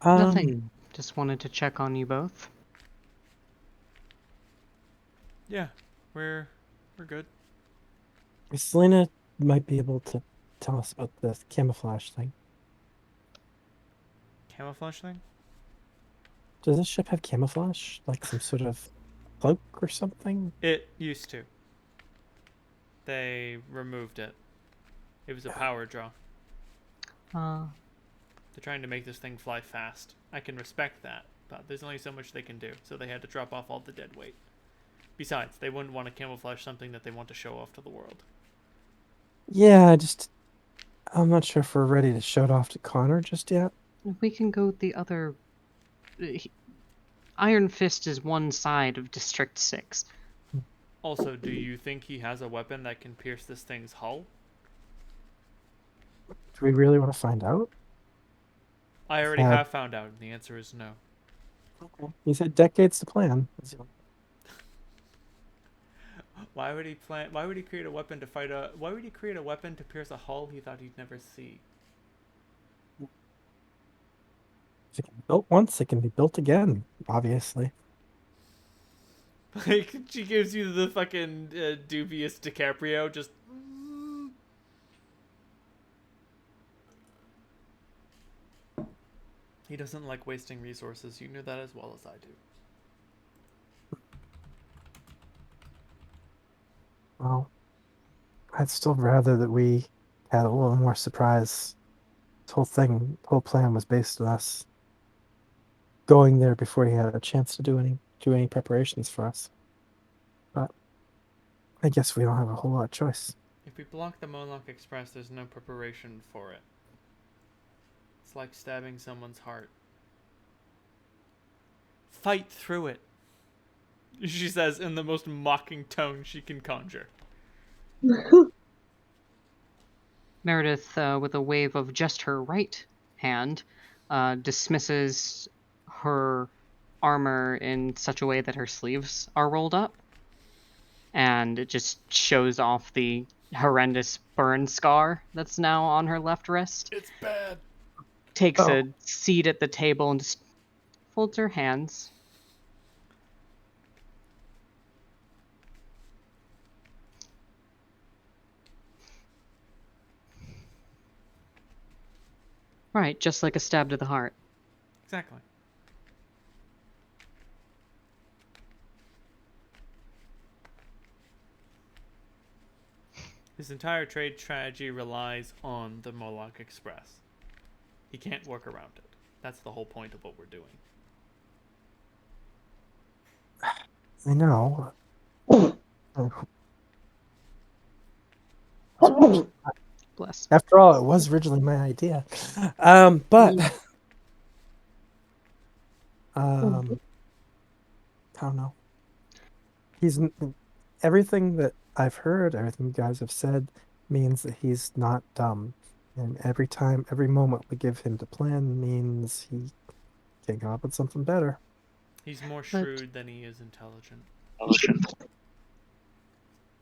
Speaker 2: Nothing. Just wanted to check on you both.
Speaker 1: Yeah, we're good.
Speaker 3: Selena might be able to tell us about the camouflage thing.
Speaker 1: Camouflage thing?
Speaker 3: Does this ship have camouflage? Like some sort of cloak or something?
Speaker 1: It used to. They removed it. It was a power draw. They're trying to make this thing fly fast. I can respect that, but there's only so much they can do, so they had to drop off all the dead weight. Besides, they wouldn't want to camouflage something that they want to show off to the world.
Speaker 3: Yeah, I'm not sure if we're ready to show it off to Connor just yet.
Speaker 2: We can go the other. Iron Fist is one side of District 6.
Speaker 1: Also, do you think he has a weapon that can pierce this thing's hull?
Speaker 3: Do we really want to find out?
Speaker 1: I already have found out, and the answer is no.
Speaker 3: Okay. He said decades to plan.
Speaker 1: Why would he plan? Why would he create a weapon to fight a? Why would he create a weapon to pierce a hull he thought he'd never see?
Speaker 3: If it can be built once, it can be built again, obviously.
Speaker 1: Like, she gives you the fucking dubious DiCaprio, just. He doesn't like wasting resources. You knew that as well as I do.
Speaker 3: Well, I'd still rather that we had a little more surprise. This whole plan was based on us going there before he had a chance to do any preparations for us. But I guess we don't have a whole lot of choice.
Speaker 1: If we block the Moloch Express, there's no preparation for it. It's like stabbing someone's heart. Fight through it, she says in the most mocking tone she can conjure.
Speaker 2: Meredith, with a wave of just her right hand, dismisses her armor in such a way that her sleeves are rolled up. And it just shows off the horrendous burn scar that's now on her left wrist.
Speaker 1: It's bad.
Speaker 2: Takes a seat at the table and just folds her hands. Right, just like a stab to the heart.
Speaker 1: Exactly. His entire trade strategy relies on the Moloch Express. He can't work around it. That's the whole point of what we're doing.
Speaker 3: I know.
Speaker 2: Bless.
Speaker 3: After all, it was originally my idea. But I don't know. Everything that I've heard, everything you guys have said means that he's not dumb. And every moment we give him to plan means he can come up with something better.
Speaker 1: He's more shrewd than he is intelligent.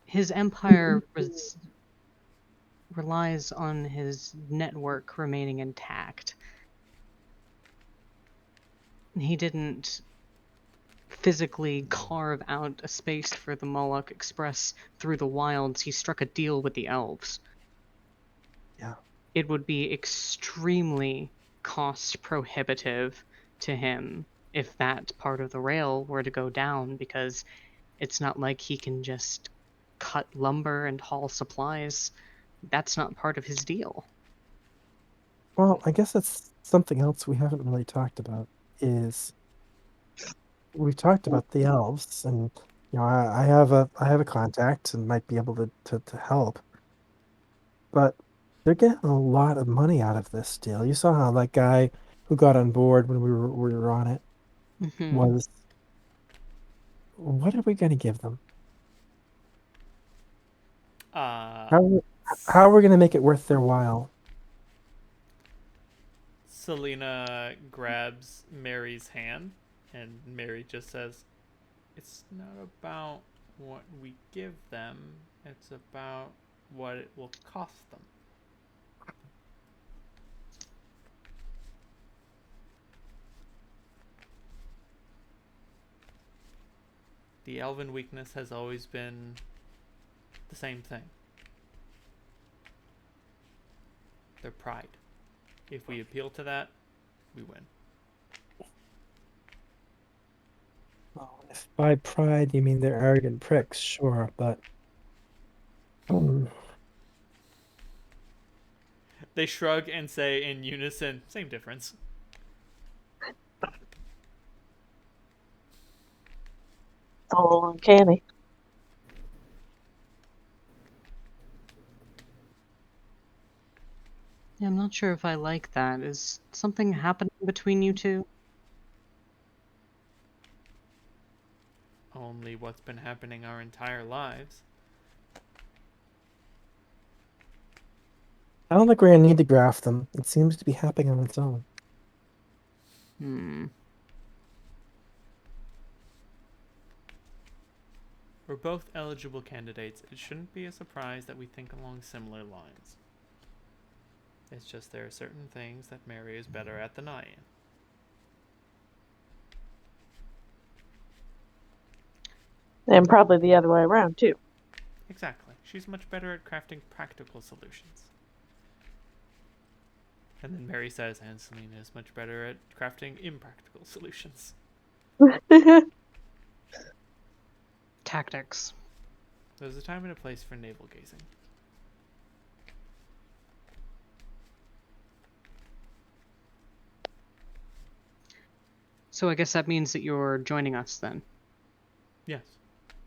Speaker 2: His empire relies on his network remaining intact. He didn't physically carve out a space for the Moloch Express through the wilds. He struck a deal with the elves.
Speaker 3: Yeah.
Speaker 2: It would be extremely cost prohibitive to him if that part of the rail were to go down, because it's not like he can just cut lumber and haul supplies. That's not part of his deal.
Speaker 3: Well, I guess it's something else we haven't really talked about is we've talked about the elves, and I have a contact and might be able to help, but they're getting a lot of money out of this deal. You saw how that guy who got on board when we were on it
Speaker 2: Mhm.
Speaker 3: was. What are we going to give them?
Speaker 1: Uh,
Speaker 3: How are we going to make it worth their while?
Speaker 1: Selena grabs Mary's hand, and Mary just says, "It's not about what we give them, it's about what it will cost them." The elven weakness has always been the same thing. Their pride. If we appeal to that, we win.
Speaker 3: Well, if by pride you mean they're arrogant pricks, sure, but
Speaker 1: They shrug and say in unison, same difference.
Speaker 4: It's a little uncanny.
Speaker 2: Yeah, I'm not sure if I like that. Is something happening between you two?
Speaker 1: Only what's been happening our entire lives.
Speaker 3: I don't think we're going to need to graft them. It seems to be happening on its own.
Speaker 2: Hmm.
Speaker 1: We're both eligible candidates. It shouldn't be a surprise that we think along similar lines. It's just there are certain things that Mary is better at than I am.
Speaker 4: And probably the other way around, too.
Speaker 1: Exactly. She's much better at crafting practical solutions. And then Mary says, and Selena is much better at crafting impractical solutions.
Speaker 2: Tactics.
Speaker 1: There's a time and a place for navel gazing.
Speaker 2: So I guess that means that you're joining us then.
Speaker 1: Yes.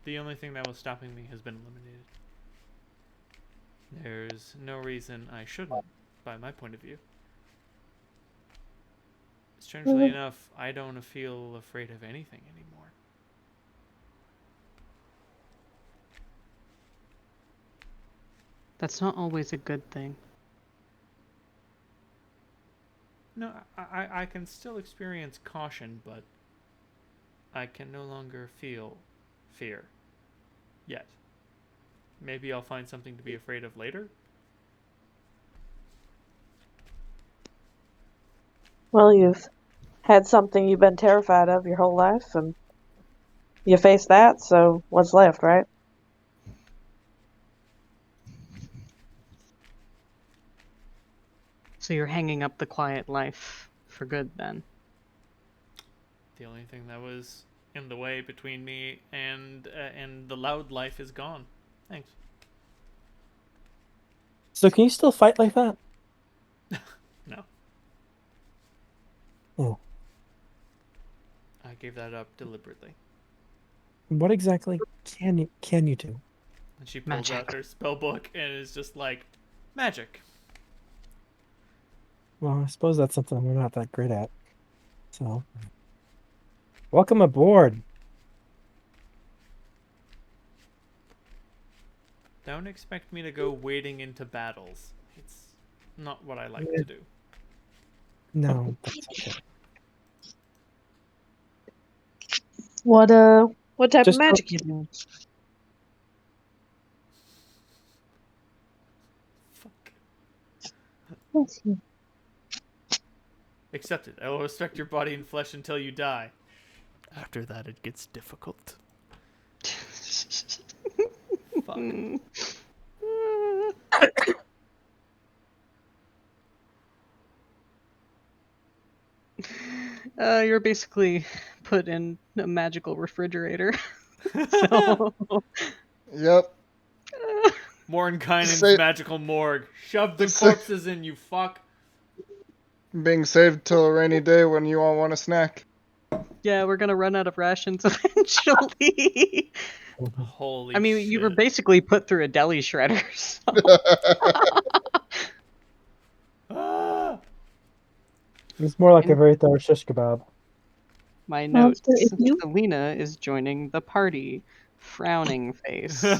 Speaker 1: The only thing that was stopping me has been eliminated. There's no reason I shouldn't, by my point of view. Strangely enough, I don't feel afraid of anything anymore.
Speaker 2: That's not always a good thing.
Speaker 1: No, I can still experience caution, but I can no longer feel fear. Yet. Maybe I'll find something to be afraid of later?
Speaker 4: Well, you've had something you've been terrified of your whole life, and you face that, so what's left, right?
Speaker 2: So you're hanging up the quiet life for good then.
Speaker 1: The only thing that was in the way between me and the loud life is gone. Thanks.
Speaker 3: So can you still fight like that?
Speaker 1: No.
Speaker 3: Oh.
Speaker 1: I gave that up deliberately.
Speaker 3: What exactly can you do?
Speaker 1: And she pulls out
Speaker 2: Magic.
Speaker 1: her spell book and is just like, magic.
Speaker 3: Well, I suppose that's something we're not that great at. So, welcome aboard.
Speaker 1: Don't expect me to go wading into battles. It's not what I like to do.
Speaker 3: No, that's okay.
Speaker 4: What type
Speaker 3: Just
Speaker 4: of magic you doing?
Speaker 1: Fuck.
Speaker 4: Let's see.
Speaker 1: Accepted. I will respect your body and flesh until you die. After that, it gets difficult. Fuck.
Speaker 2: You're basically put in a magical refrigerator. So
Speaker 5: Yep.
Speaker 1: Mordenkainen's
Speaker 5: Say-
Speaker 1: magical morgue. Shove the
Speaker 5: Say-
Speaker 1: corpses in, you fuck.
Speaker 5: Being saved till a rainy day when you all want a snack.
Speaker 2: Yeah, we're gonna run out of rations eventually.
Speaker 1: Holy
Speaker 2: I mean, you were
Speaker 1: shit.
Speaker 2: basically put through a deli shredder. So.
Speaker 1: Ah!
Speaker 3: It's more like a
Speaker 2: And
Speaker 3: very thorough shish kebab.
Speaker 2: my notes:
Speaker 4: Monster, if you
Speaker 2: Selena is joining the party. Frowning face.
Speaker 5: Big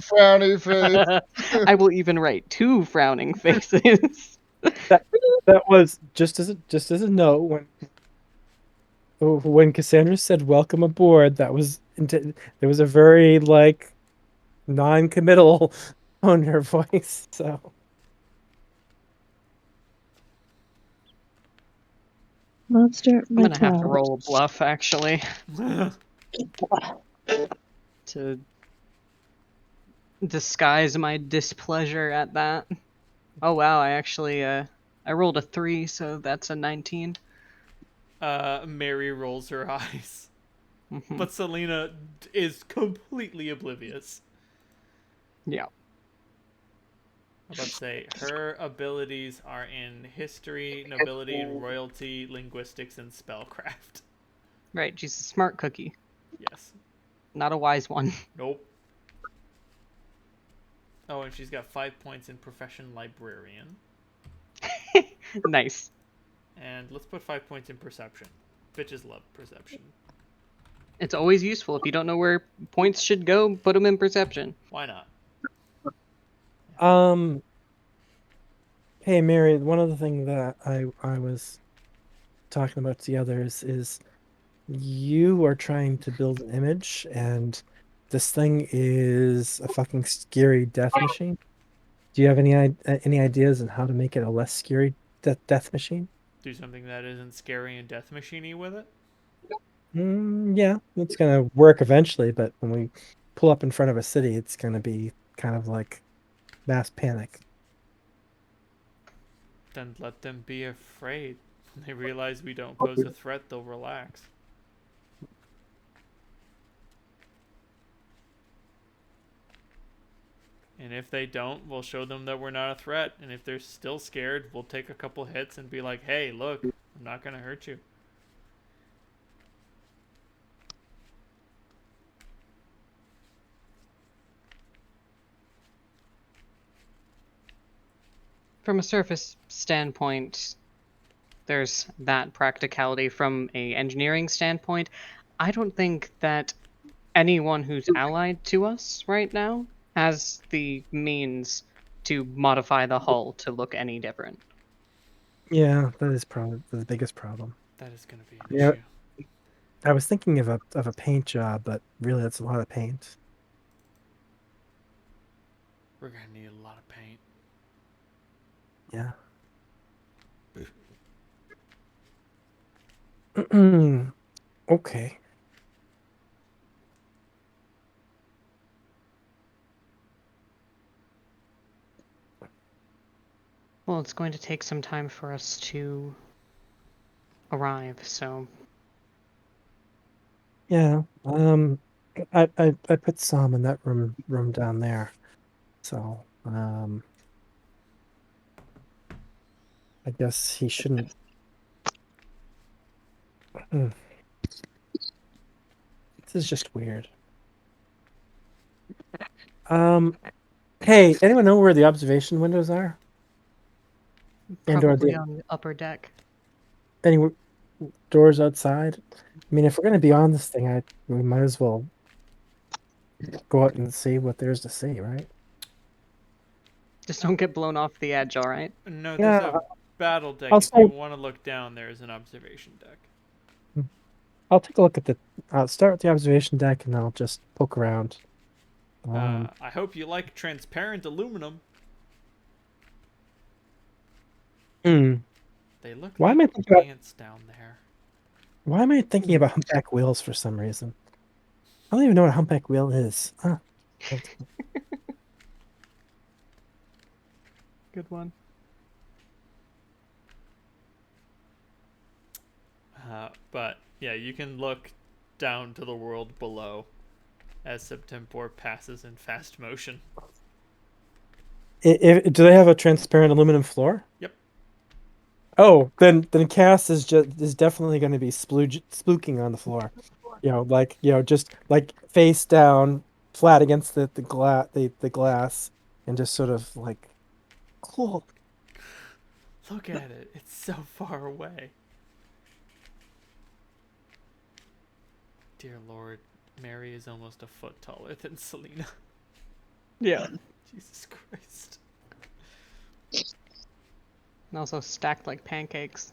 Speaker 5: frowny face.
Speaker 2: I will even write 2 frowning faces.
Speaker 3: That was just as a note when Cassandra said "welcome aboard." There was a very like non-committal tone in her voice. So
Speaker 4: monster,
Speaker 2: I'm
Speaker 4: my
Speaker 2: gonna have to
Speaker 4: cloud.
Speaker 2: roll a bluff, actually, to disguise my displeasure at that. Oh wow, I actually I rolled a 3, so that's a 19.
Speaker 1: Mary rolls her eyes.
Speaker 2: Mhm.
Speaker 1: But Selena is completely oblivious.
Speaker 2: Yeah.
Speaker 1: I'm about to say her abilities are in history, nobility, royalty, linguistics, and spellcraft.
Speaker 2: Right, she's a smart cookie,
Speaker 1: Yes.
Speaker 2: not a wise one.
Speaker 1: Nope. Oh, and she's got 5 points in profession librarian.
Speaker 2: Nice.
Speaker 1: And let's put 5 points in perception. Bitches love perception.
Speaker 2: It's always useful. If you don't know where points should go, put them in perception.
Speaker 1: Why not?
Speaker 3: hey Mary, one of the things that I was talking about to the others is you are trying to build an image, and this thing is a fucking scary death machine. Do you have any ideas on how to make it a less scary death machine?
Speaker 1: Do something that isn't scary and death machiney with it.
Speaker 3: Yeah, it's gonna work eventually, but when we pull up in front of a city, it's gonna be kind of like mass panic.
Speaker 1: Then let them be afraid. When they realize we don't pose a threat, they'll relax. And if they don't, we'll show them that we're not a threat. And if they're still scared, we'll take a couple hits and be like, hey, look, I'm not going to hurt you.
Speaker 2: From a surface standpoint, there's that practicality. From a engineering standpoint, I don't think that anyone who's allied to us right now has the means to modify the hull to look any different.
Speaker 3: Yeah, that is probably the biggest problem.
Speaker 1: That is going to be an
Speaker 3: Yeah,
Speaker 1: issue.
Speaker 3: I was thinking of a paint job, but really that's a lot of paint.
Speaker 1: We're going to need a lot of paint.
Speaker 3: Yeah. Okay.
Speaker 2: Well, it's going to take some time for us to arrive, so
Speaker 3: Yeah. I put some in that room down there. So, I guess he shouldn't. Hmm. This is just weird. Hey, anyone know where the observation windows are? And or
Speaker 2: probably
Speaker 3: the
Speaker 2: on the upper deck.
Speaker 3: any doors outside? I mean, if we're gonna be on this thing, we might as well go out and see what there's to see, right?
Speaker 2: Just don't get blown off the edge, all right?
Speaker 1: No, there's
Speaker 3: Yeah.
Speaker 1: a battle deck. If you
Speaker 3: Also,
Speaker 1: want to look down, there's an observation deck.
Speaker 3: I'll take a look at I'll start with the observation deck, and I'll just poke around.
Speaker 1: I hope you like transparent aluminum.
Speaker 3: Hmm.
Speaker 1: They look
Speaker 3: Why am I
Speaker 1: like
Speaker 3: thinking about
Speaker 1: ants down there.
Speaker 3: Why am I thinking about humpback whales for some reason? I don't even know what a humpback whale is.
Speaker 2: Good one.
Speaker 1: But yeah, you can look down to the world below as Septemport passes in fast motion.
Speaker 3: Do they have a transparent aluminum floor?
Speaker 1: Yep.
Speaker 3: then Cass is definitely going to be splooking on the floor. Just like face down, flat against the glass, and just sort of like, cool.
Speaker 1: Look at it. It's so far away. Dear Lord, Mary is almost a foot taller than Selena.
Speaker 2: Yeah.
Speaker 1: Jesus Christ.
Speaker 2: And also stacked like pancakes.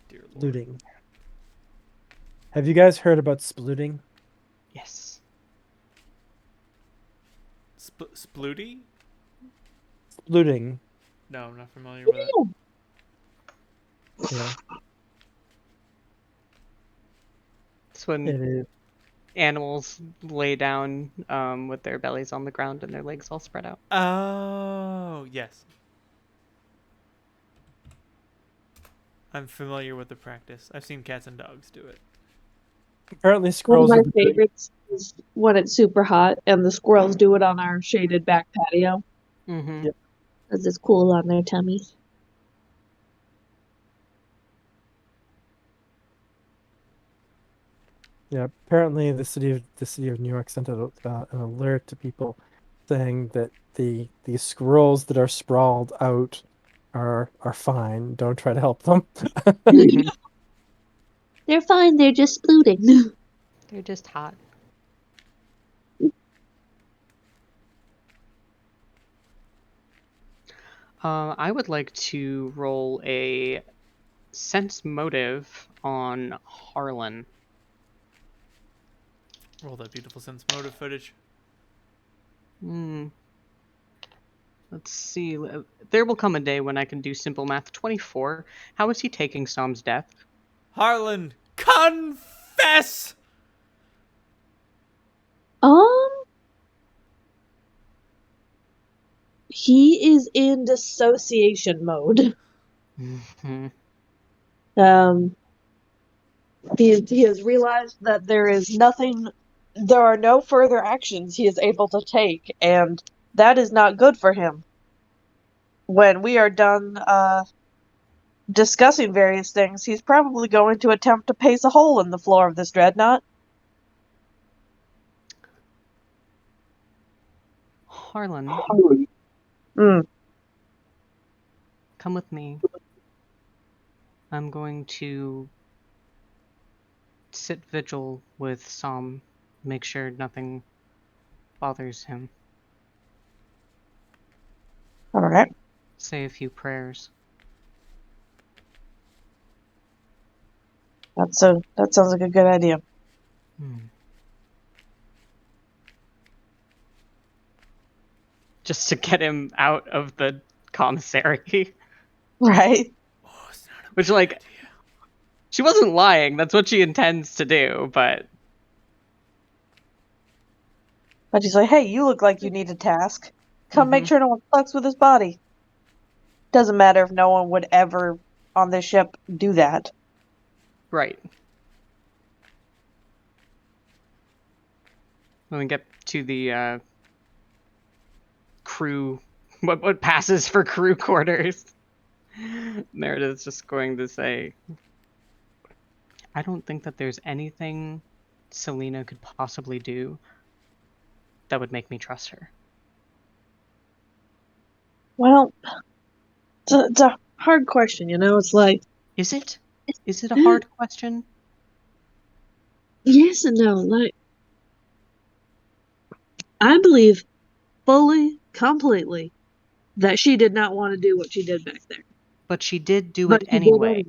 Speaker 1: Dear Lord.
Speaker 3: Splooting. Have you guys heard about splooting?
Speaker 2: Yes.
Speaker 1: Splooty?
Speaker 3: Splooting.
Speaker 1: No, I'm not familiar with it.
Speaker 3: Yeah,
Speaker 2: It's when
Speaker 3: it is.
Speaker 2: animals lay down with their bellies on the ground and their legs all spread out.
Speaker 1: Oh, yes. I'm familiar with the practice. I've seen cats and dogs do it.
Speaker 3: Apparently,
Speaker 4: One of
Speaker 3: squirrels
Speaker 4: my
Speaker 3: are the
Speaker 4: favorites is when it's super hot and the squirrels do it on our shaded back patio
Speaker 2: Mm-hmm.
Speaker 3: Yep.
Speaker 4: because it's cool on their tummies.
Speaker 3: Yeah, apparently the city of New York sent out an alert to people saying that the squirrels that are sprawled out are fine. Don't try to help them.
Speaker 4: They're fine, they're just splooting.
Speaker 2: They're just hot. I would like to roll a sense motive on Harlan.
Speaker 1: Roll that beautiful sense motive footage.
Speaker 2: Hmm. Let's see. There will come a day when I can do simple math. 24. How is he taking Som's death?
Speaker 1: Harlan, confess!
Speaker 4: Um, he is in dissociation mode.
Speaker 2: Mm-hmm.
Speaker 4: Um, he has realized that there are no further actions he is able to take, and that is not good for him. When we are done, discussing various things, he's probably going to attempt to pace a hole in the floor of this dreadnought.
Speaker 2: Harlan,
Speaker 4: Mm.
Speaker 2: come with me. I'm going to sit vigil with Som, make sure nothing bothers him.
Speaker 4: All right.
Speaker 2: Say a few prayers.
Speaker 4: That sounds like a good idea.
Speaker 2: Just to get him out of the commissary.
Speaker 4: Right?
Speaker 1: Oh, it's not a
Speaker 2: Which,
Speaker 1: bad
Speaker 2: like,
Speaker 1: idea.
Speaker 2: she wasn't lying. That's what she intends to do, but
Speaker 4: But he's like, hey, you look like you need a task. Come make sure no one fucks with his body. Doesn't matter if no one would ever on this ship do that.
Speaker 2: right. When we get to the crew, what passes for crew quarters, Meredith's just going to say, I don't think that there's anything Selena could possibly do that would make me trust her.
Speaker 4: Well, it's a hard question, you know? It's like,
Speaker 2: Is it? Is it a hard question?
Speaker 4: yes and no. Like, I believe fully, completely, that she did not want to do what she did back there.
Speaker 2: But she did do
Speaker 4: But
Speaker 2: it
Speaker 4: she did
Speaker 2: anyway.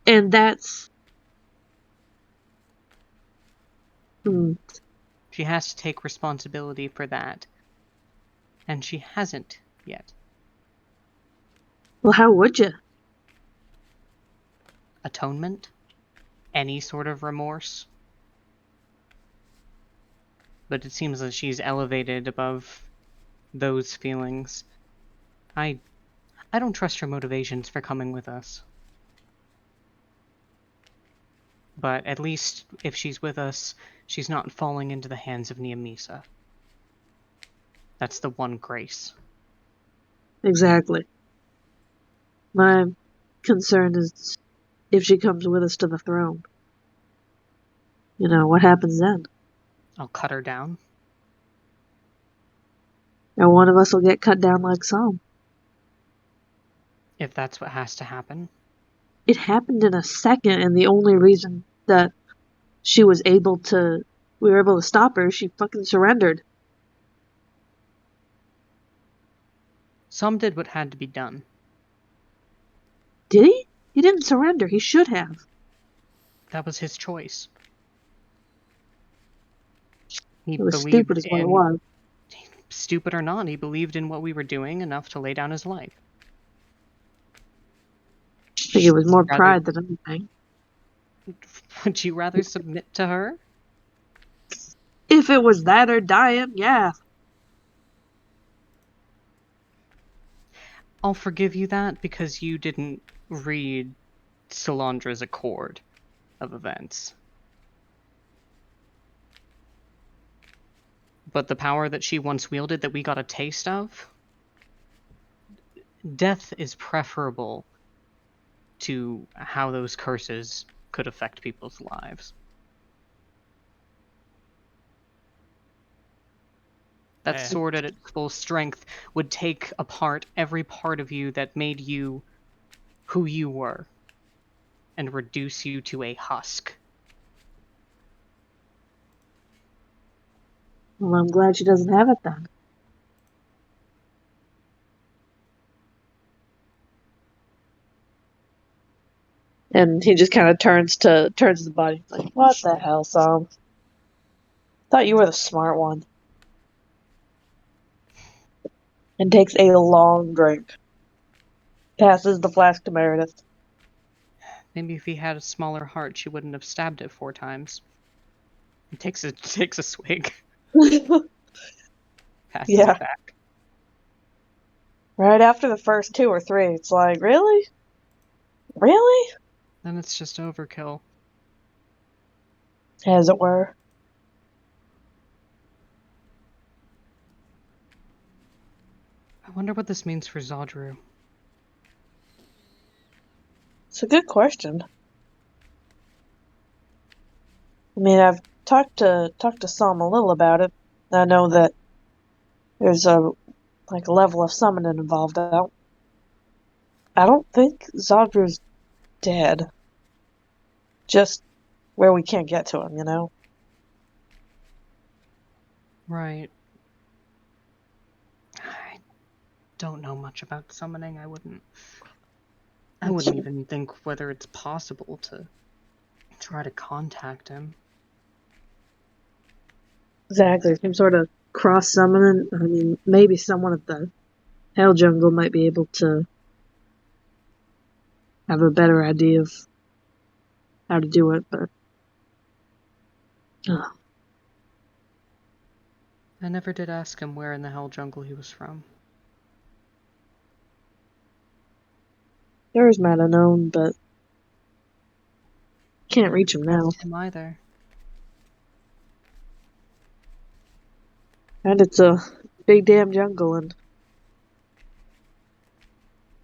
Speaker 4: And that's... Hmm.
Speaker 2: She has to take responsibility for that. And she hasn't yet.
Speaker 4: Well, how would you?
Speaker 2: Atonement? Any sort of remorse? But it seems that she's elevated above those feelings. I don't trust her motivations for coming with us. But at least if she's with us, she's not falling into the hands of Niamisa. That's the one grace.
Speaker 4: Exactly. My concern is if she comes with us to the throne. You know, what happens then?
Speaker 2: I'll cut her down.
Speaker 4: And one of us will get cut down like some.
Speaker 2: If that's what has to happen.
Speaker 4: It happened in a second, and the only reason that we were able to stop her, she fucking surrendered.
Speaker 2: Some did what had to be done.
Speaker 4: Did he? He didn't surrender. He should have.
Speaker 2: That was his choice. He
Speaker 4: It was
Speaker 2: believed
Speaker 4: stupid is what it
Speaker 2: in,
Speaker 4: was.
Speaker 2: stupid or not, he believed in what we were doing enough to lay down his life.
Speaker 4: I think it was more
Speaker 2: Rather-
Speaker 4: pride than anything.
Speaker 2: Would you rather submit to her?
Speaker 4: If it was that or dying, yeah.
Speaker 2: I'll forgive you that because you didn't read Solandra's accord of events. But the power that she once wielded that we got a taste of, death is preferable to how those curses could affect people's lives. That
Speaker 1: Eh.
Speaker 2: sword at its full strength would take apart every part of you that made you who you were and reduce you to a husk.
Speaker 4: Well, I'm glad she doesn't have it then. And he just kind of turns to the body. Like, what the hell, Sam? Thought you were the smart one. And takes a long drink. Passes the flask to Meredith.
Speaker 2: Maybe if he had a smaller heart, she wouldn't have stabbed it 4 times. He takes a swig, passes
Speaker 4: Yeah.
Speaker 2: it back.
Speaker 4: Right after the first 2 or 3, it's like, really? Really?
Speaker 2: Then it's just overkill.
Speaker 4: As it were.
Speaker 2: I wonder what this means for Zodru.
Speaker 4: It's a good question. I mean, I've talked to Sam a little about it. I know that there's a level of summoning involved. I don't think Zodru's dead. Just where we can't get to him, you know?
Speaker 2: Right. I don't know much about summoning. I wouldn't even think whether it's possible to try to contact him.
Speaker 4: Exactly. Some sort of cross summoning. I mean, maybe someone at the Hell Jungle might be able to have a better idea of how to do it, but
Speaker 2: I never did ask him where in the Hell Jungle he was from.
Speaker 4: Yours might have known, but can't reach him now.
Speaker 2: Asked him either.
Speaker 4: And it's a big damn jungle, and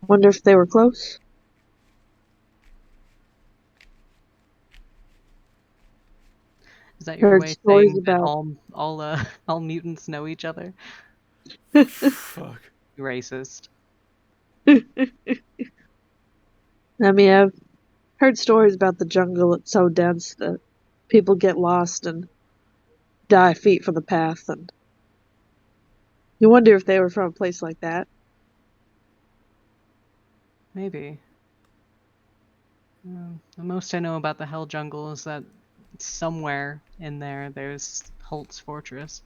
Speaker 4: wonder if they were close.
Speaker 2: Is that your
Speaker 4: Heard
Speaker 2: way of
Speaker 4: stories
Speaker 2: saying that
Speaker 4: about
Speaker 2: all mutants know each other?
Speaker 1: Fuck.
Speaker 2: Racist.
Speaker 4: I mean, I've heard stories about the jungle. It's so dense that people get lost and die feet from the path, and you wonder if they were from a place like that.
Speaker 2: Maybe. The most I know about the Hell Jungle is that somewhere in there's Holt's fortress.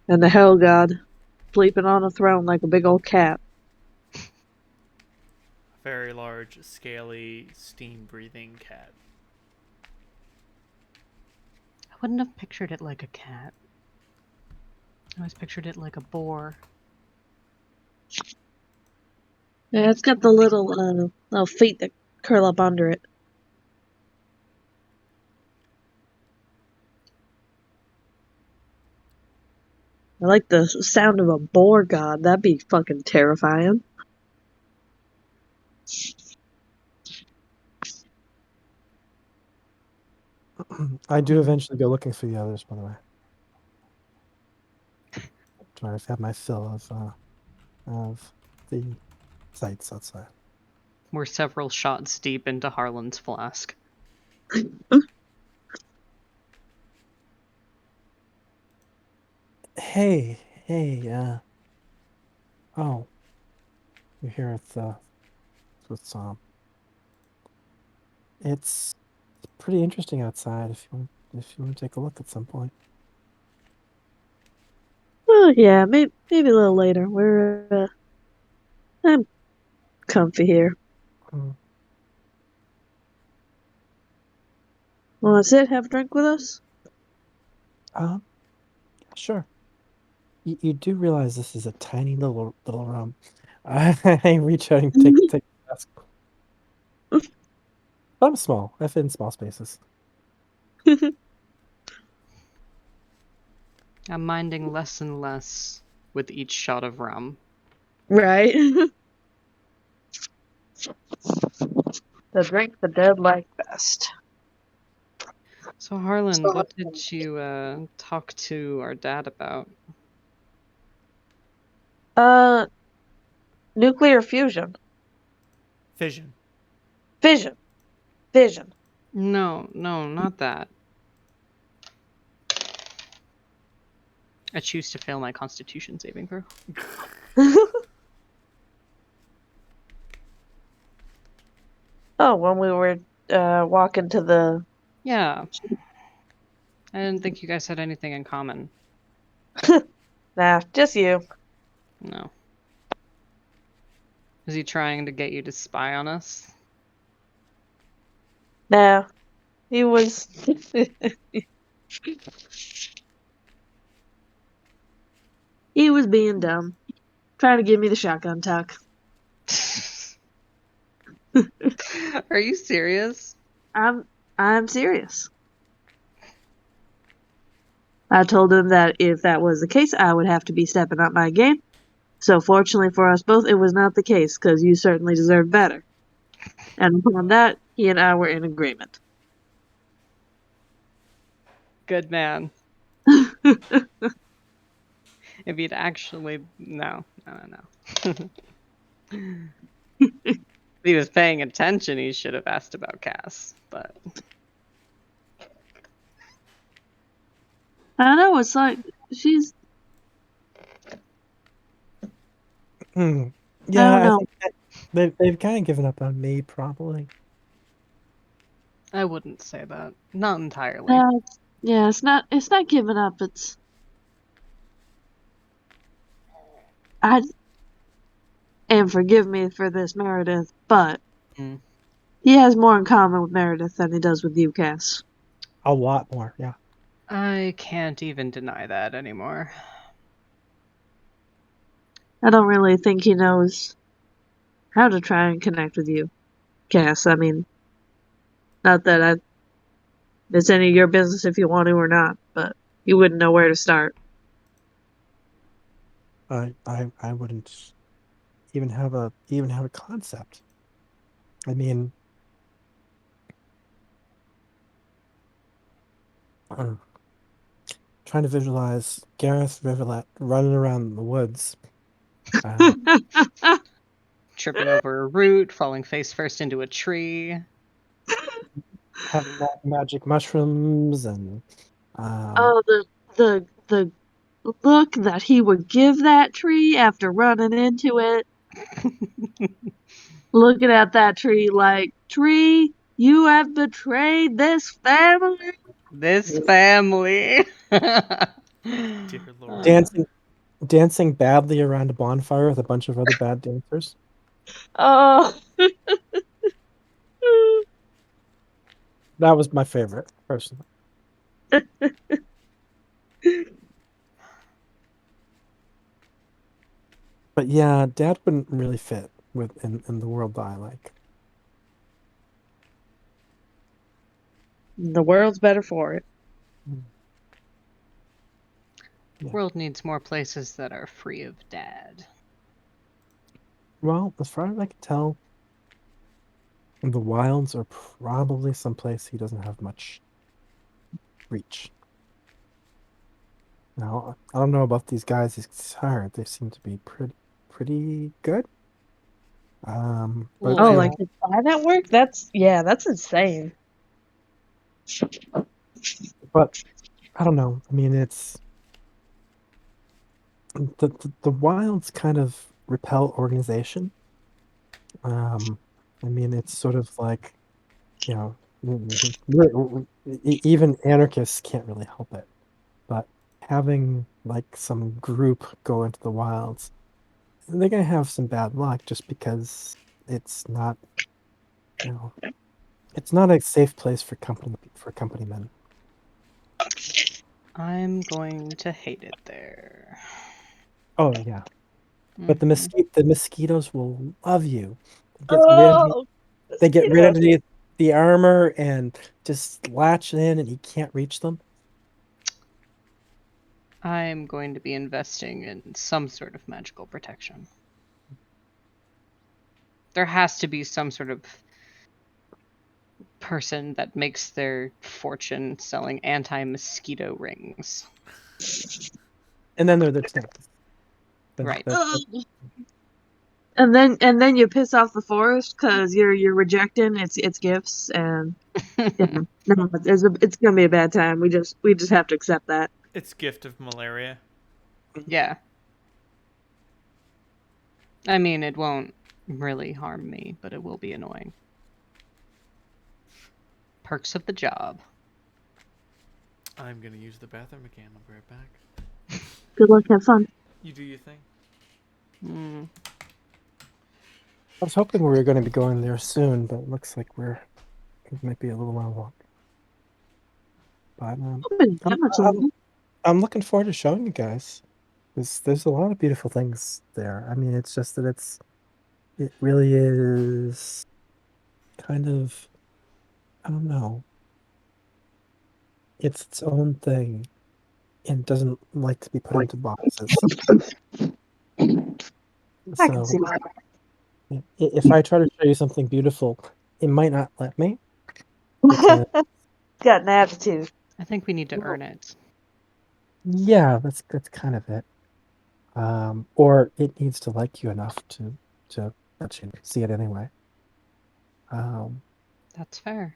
Speaker 4: And the Hell God sleeping on a throne like a big old cat.
Speaker 1: Very large, scaly, steam-breathing cat.
Speaker 2: I wouldn't have pictured it like a cat. I always pictured it like a boar.
Speaker 4: Yeah, it's got the little feet that curl up under it. I like the sound of a boar god. That'd be fucking terrifying.
Speaker 3: I do eventually go looking for the others, by the way. I've had my fill of the sights outside.
Speaker 2: We're several shots deep into Harlan's flask.
Speaker 3: Hey, oh, you're here with it's pretty interesting outside. If you want to take a look at some point.
Speaker 4: Oh yeah, maybe a little later. I'm comfy here.
Speaker 3: Hmm.
Speaker 4: Well, that's it. Have a drink with us.
Speaker 3: Sure. You do realize this is a tiny little room. I reach out and take the desk. I'm small. I fit in small spaces.
Speaker 2: I'm minding less and less with each shot of rum.
Speaker 4: Right. The drink the dead like best.
Speaker 2: So Harlan, what did you talk to our dad about?
Speaker 4: Nuclear fusion.
Speaker 1: Fission.
Speaker 4: Fission. Fission.
Speaker 2: No, not that. I choose to fail my Constitution saving throw.
Speaker 4: Oh, when we were walking to the...
Speaker 2: Yeah. I didn't think you guys had anything in common.
Speaker 4: Nah, just you.
Speaker 2: No. Is he trying to get you to spy on us?
Speaker 4: Nah. He was... He was being dumb. Trying to give me the shotgun tuck.
Speaker 2: Are you serious?
Speaker 4: I'm serious. I told him that if that was the case, I would have to be stepping up my game. So fortunately for us both, it was not the case, because you certainly deserve better. And upon that, he and I were in agreement.
Speaker 2: Good man. If he'd actually... No. If he was paying attention, he should have asked about Cass, but...
Speaker 4: I know, it's like, she's...
Speaker 3: Yeah,
Speaker 4: don't
Speaker 3: I
Speaker 4: know.
Speaker 3: think they've kind of given up on me, probably.
Speaker 2: I wouldn't say that. Not entirely.
Speaker 4: Yeah, it's not giving up, it's... And forgive me for this, Meredith, but
Speaker 2: Mm.
Speaker 4: he has more in common with Meredith than he does with you, Cass.
Speaker 3: A lot more, yeah.
Speaker 2: I can't even deny that anymore.
Speaker 4: I don't really think he knows how to try and connect with you, Cass. I mean, not that it's any of your business if you want to or not, but you wouldn't know where to start.
Speaker 3: I wouldn't even have a concept. I mean, trying to visualize Gareth Rivulet running around the woods.
Speaker 2: Tripping over a root, falling face first into a tree.
Speaker 3: Having magic mushrooms and
Speaker 4: Oh, the look that he would give that tree after running into it. Looking at that tree like, tree, you have betrayed this family.
Speaker 2: This family!
Speaker 1: Dear Lord.
Speaker 3: dancing badly around a bonfire with a bunch of other bad dancers.
Speaker 4: Oh.
Speaker 3: That was my favorite, personally. But yeah, Dad wouldn't really fit in the world that I like.
Speaker 4: The world's better for it.
Speaker 3: Yeah.
Speaker 2: World needs more places that are free of dad.
Speaker 3: Well, as far as I can tell, the wilds are probably someplace he doesn't have much reach. Now, I don't know about these guys he's hired. They seem to be pretty good. But
Speaker 2: Well,
Speaker 4: Oh,
Speaker 3: you
Speaker 4: like
Speaker 3: know,
Speaker 4: the spy network? That's insane.
Speaker 3: but I don't know. I mean, it's the wilds kind of repel organization. I mean, it's sort of like, you know, even anarchists can't really help it. But having like some group go into the wilds, they're gonna have some bad luck just because it's not, you know, it's not a safe place for company men.
Speaker 2: I'm going to hate it there.
Speaker 3: Oh yeah, but
Speaker 2: Mhm.
Speaker 3: the mosquitoes will love you. They get right underneath,
Speaker 4: Oh,
Speaker 3: they get right
Speaker 4: mosquitoes.
Speaker 3: underneath the armor and just latch in, and you can't reach them.
Speaker 2: I'm going to be investing in some sort of magical protection. There has to be some sort of person that makes their fortune selling anti-mosquito rings.
Speaker 3: And then there are the ticks.
Speaker 2: Right.
Speaker 4: Ugh. And then you piss off the forest because you're rejecting its gifts, and yeah, no, it's gonna be a bad time. We just have to accept that.
Speaker 1: It's gift of malaria.
Speaker 2: Yeah. I mean, it won't really harm me, but it will be annoying. Perks of the job.
Speaker 1: I'm gonna use the bathroom again. I'll be right back.
Speaker 4: Good luck, have fun.
Speaker 1: You do your thing.
Speaker 2: Mm.
Speaker 3: I was hoping we were going to be going there soon, but it looks like it might be a little while longer. But
Speaker 4: It's been
Speaker 3: I'm,
Speaker 4: that much
Speaker 3: I'm
Speaker 4: longer.
Speaker 3: I'm looking forward to showing you guys. There's a lot of beautiful things there. I mean, it's just that it really is kind of, I don't know. It's its own thing and doesn't like to be put into boxes.
Speaker 4: I can
Speaker 3: So
Speaker 4: see that.
Speaker 3: if I try to show you something beautiful, it might not let me because
Speaker 4: Got an attitude.
Speaker 2: I think we need to earn it.
Speaker 3: yeah, that's kind of it. Or it needs to like you enough to let you see it anyway. Um,
Speaker 2: That's fair.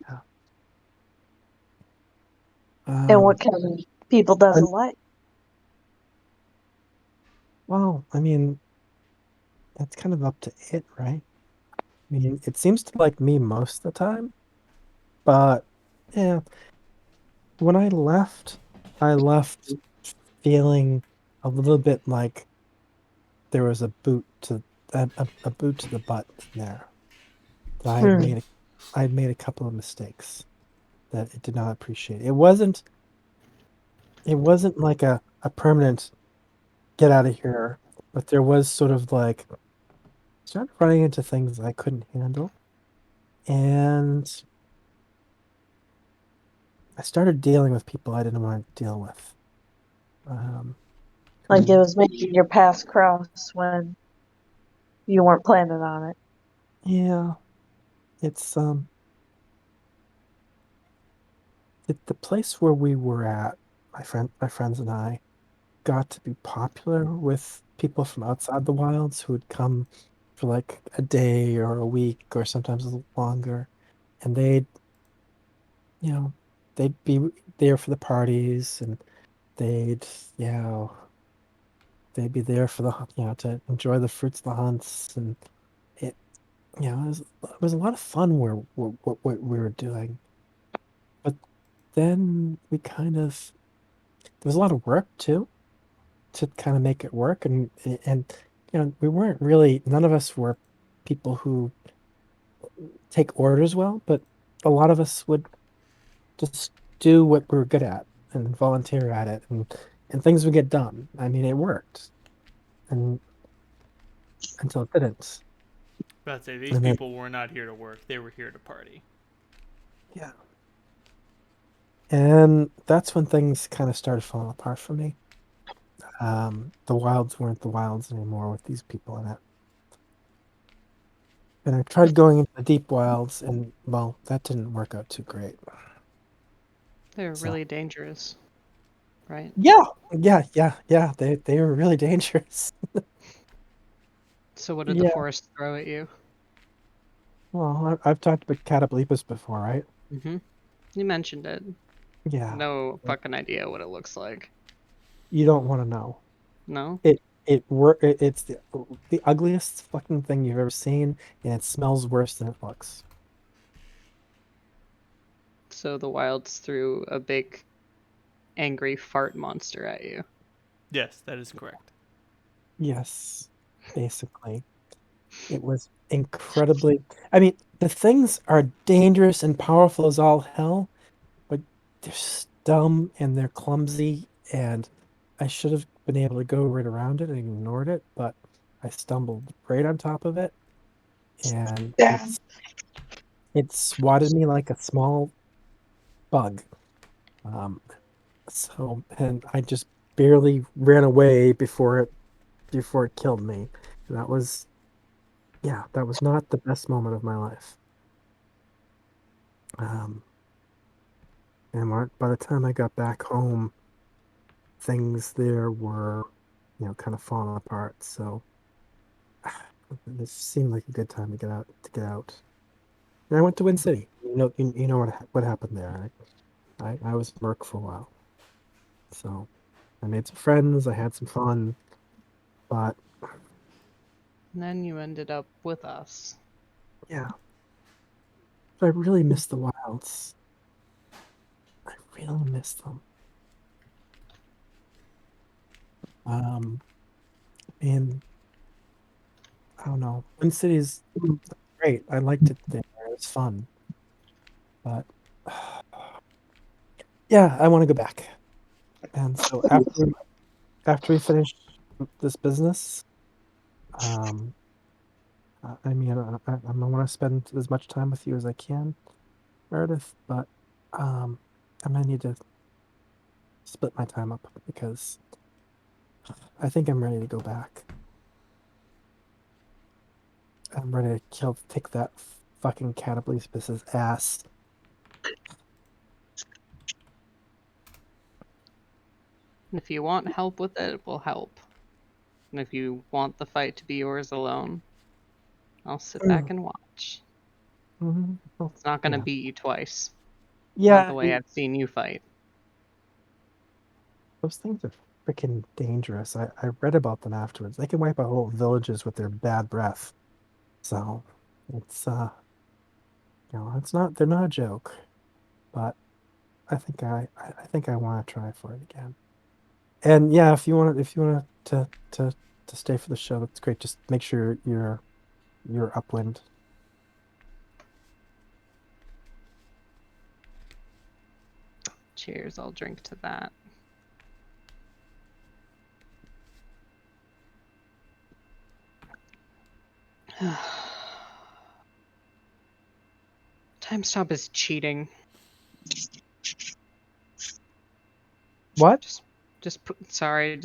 Speaker 3: yeah.
Speaker 4: And
Speaker 3: Um,
Speaker 4: what kind of people
Speaker 3: and,
Speaker 4: doesn't like?
Speaker 3: well, I mean, that's kind of up to it, right? I mean, it seems to like me most of the time, but yeah, when I left feeling a little bit like there was a boot to the butt in there. That
Speaker 4: Hmm.
Speaker 3: I had made a couple of mistakes that it did not appreciate. It wasn't like a permanent get out of here, but there was sort of like started running into things I couldn't handle, and I started dealing with people I didn't want to deal with. Um,
Speaker 4: Like it
Speaker 3: who,
Speaker 4: was making your paths cross when you weren't planning on it.
Speaker 3: yeah, it's the place where we were at, my friends and I got to be popular with people from outside the wilds who would come for like a day or a week or sometimes a little longer, and you know, they'd be there for the parties and they'd, you know, they'd be there for to enjoy the fruits of the hunts and it, it was a lot of fun what we were doing. But then we kind of, there was a lot of work too to kind of make it work and we weren't really none of us were people who take orders well, but a lot of us would just do what we were good at and volunteer at it and things would get done. I mean, it worked and until it didn't.
Speaker 1: But I'd say these
Speaker 3: And then
Speaker 1: people were not here to work. They were here to party.
Speaker 3: yeah. And that's when things kind of started falling apart for me. The wilds weren't the wilds anymore with these people in it. And I tried going into the deep wilds, and well, that didn't work out too great.
Speaker 2: They're
Speaker 3: So
Speaker 2: really dangerous, right?
Speaker 3: yeah. They were really dangerous.
Speaker 2: So what did the
Speaker 3: Yeah.
Speaker 2: forest throw at you?
Speaker 3: Well, I've talked about cataplepas before, right?
Speaker 2: Mm-hmm. You mentioned it.
Speaker 3: Yeah.
Speaker 2: No fucking idea what it looks like.
Speaker 3: You don't want to know.
Speaker 2: No?
Speaker 3: It's the ugliest fucking thing you've ever seen, and it smells worse than it looks.
Speaker 2: So the wilds threw a big angry fart monster at you.
Speaker 1: Yes, that is correct.
Speaker 3: Yes, basically. It was incredibly. I mean, the things are dangerous and powerful as all hell, but they're dumb and they're clumsy, and I should have been able to go right around it and ignored it, but I stumbled right on top of it, and it swatted me like a small bug. Um, and I just barely ran away before it killed me. That was yeah, that was not the best moment of my life. Um, and by the time I got back home, things there were, kind of falling apart. So it seemed like a good time to get out. And I went to Wind City. You know what happened there. I was Merc for a while. So I made some friends. I had some fun, but
Speaker 2: And then you ended up with us.
Speaker 3: yeah, I really miss the wilds. I really miss them. Um, and I don't know. Wind City is great. I liked it there. It was fun, but yeah, I want to go back. And so after we finish this business, um, I mean, I want to spend as much time with you as I can, Meredith, but um, I might need to split my time up because I think I'm ready to go back. I'm ready to take that fucking Cataclysmus's ass.
Speaker 2: And if you want help with it, we'll help. And if you want the fight to be yours alone, I'll sit back and watch.
Speaker 3: Mhm. Well,
Speaker 2: It's not gonna
Speaker 3: yeah,
Speaker 2: beat you twice. Not
Speaker 3: yeah.
Speaker 2: the way I've seen you fight.
Speaker 3: Those things are freaking dangerous. I read about them afterwards. They can wipe out whole villages with their bad breath. So it's it's not they're not a joke. But I think I want to try for it again. And yeah, if you want to stay for the show, that's great. Just make sure you're upwind.
Speaker 2: Cheers, I'll drink to that. Time stop is cheating.
Speaker 3: What?
Speaker 2: Sorry,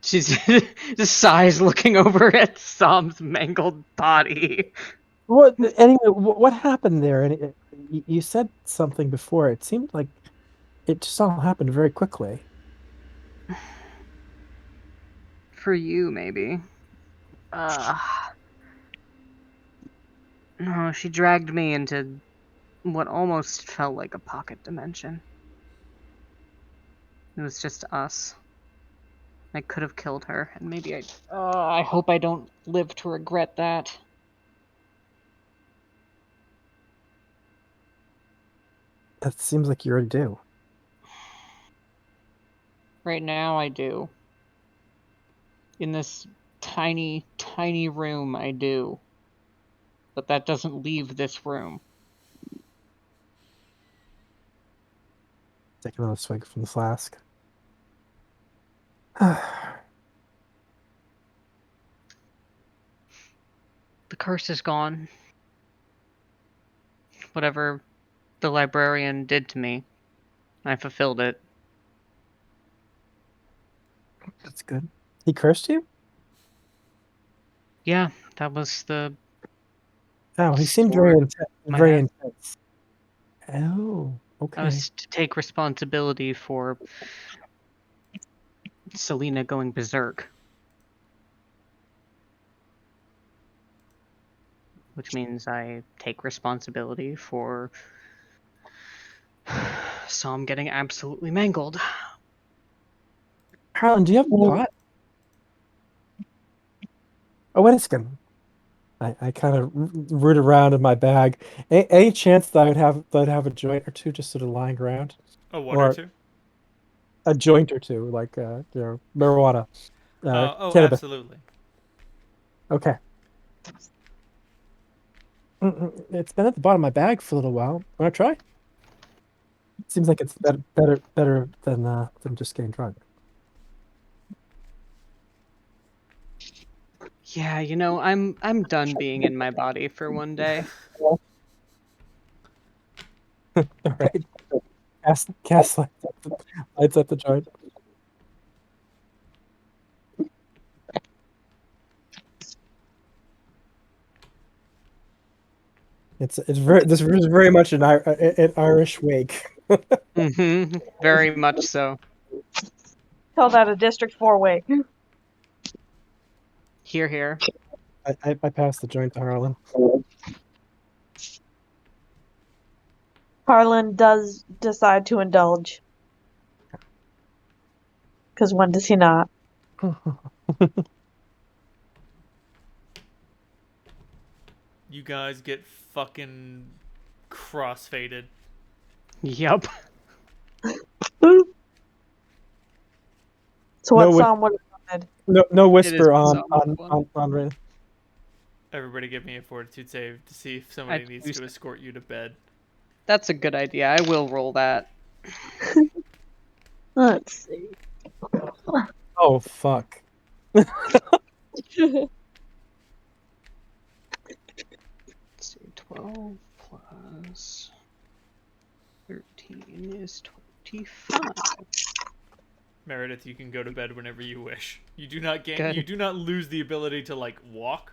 Speaker 2: she's just sighs looking over at Sam's mangled body.
Speaker 3: What anyway? What happened there? And you said something before. It seemed like it just all happened very quickly.
Speaker 2: For you, maybe. No, she dragged me into what almost felt like a pocket dimension. It was just us. I could have killed her, and maybe I hope I don't live to regret that.
Speaker 3: That seems like you already do.
Speaker 2: Right now, I do. In this tiny, tiny room, I do. But that doesn't leave this room.
Speaker 3: Take another swig from the flask.
Speaker 2: The curse is gone. Whatever the librarian did to me. I fulfilled it.
Speaker 3: That's good. He cursed you?
Speaker 2: Yeah, that was the
Speaker 3: Oh, he seemed
Speaker 2: sword my
Speaker 3: very
Speaker 2: head.
Speaker 3: intense. Oh,
Speaker 2: I
Speaker 3: okay.
Speaker 2: was to take responsibility for Selena going berserk. Which means I take responsibility for Psalm getting absolutely mangled.
Speaker 3: Harlan, do you have a pot? Oh, wait a second. I kind of root around in my bag. Any chance that I'd have a joint or two just sort of lying around,
Speaker 1: Oh, one or
Speaker 3: or
Speaker 1: two?
Speaker 3: a joint or two, like marijuana,
Speaker 1: Oh,
Speaker 3: cannabis.
Speaker 1: absolutely.
Speaker 3: Okay. It's been at the bottom of my bag for a little while. Want to try? Seems like it's better than just getting drunk.
Speaker 2: Yeah, I'm done being in my body for one day.
Speaker 3: All right. Cast lights up the joint. It's very this is very much an Irish wake.
Speaker 2: Very much so.
Speaker 4: Call that a District 4 wake.
Speaker 2: Here, here.
Speaker 3: I passed the joint to Harlan.
Speaker 4: Harlan does decide to indulge. Because when does he not?
Speaker 1: You guys get fucking crossfaded.
Speaker 2: Yup.
Speaker 4: So what
Speaker 3: No,
Speaker 4: Psalm would have wanted?
Speaker 3: no
Speaker 2: It is
Speaker 3: whisper
Speaker 2: what
Speaker 3: on
Speaker 2: Psalm would want.
Speaker 3: Ray.
Speaker 1: Everybody give me a fortitude save to see if somebody
Speaker 2: I
Speaker 1: needs
Speaker 2: choose-
Speaker 1: to escort you to bed.
Speaker 2: That's a good idea. I will roll that.
Speaker 4: Let's see.
Speaker 3: Oh fuck.
Speaker 2: Let's see. 12 plus 13 is 25.
Speaker 1: Meredith, you can go to bed whenever you wish. You do not gain.
Speaker 2: Good.
Speaker 1: You do not lose the ability to like walk.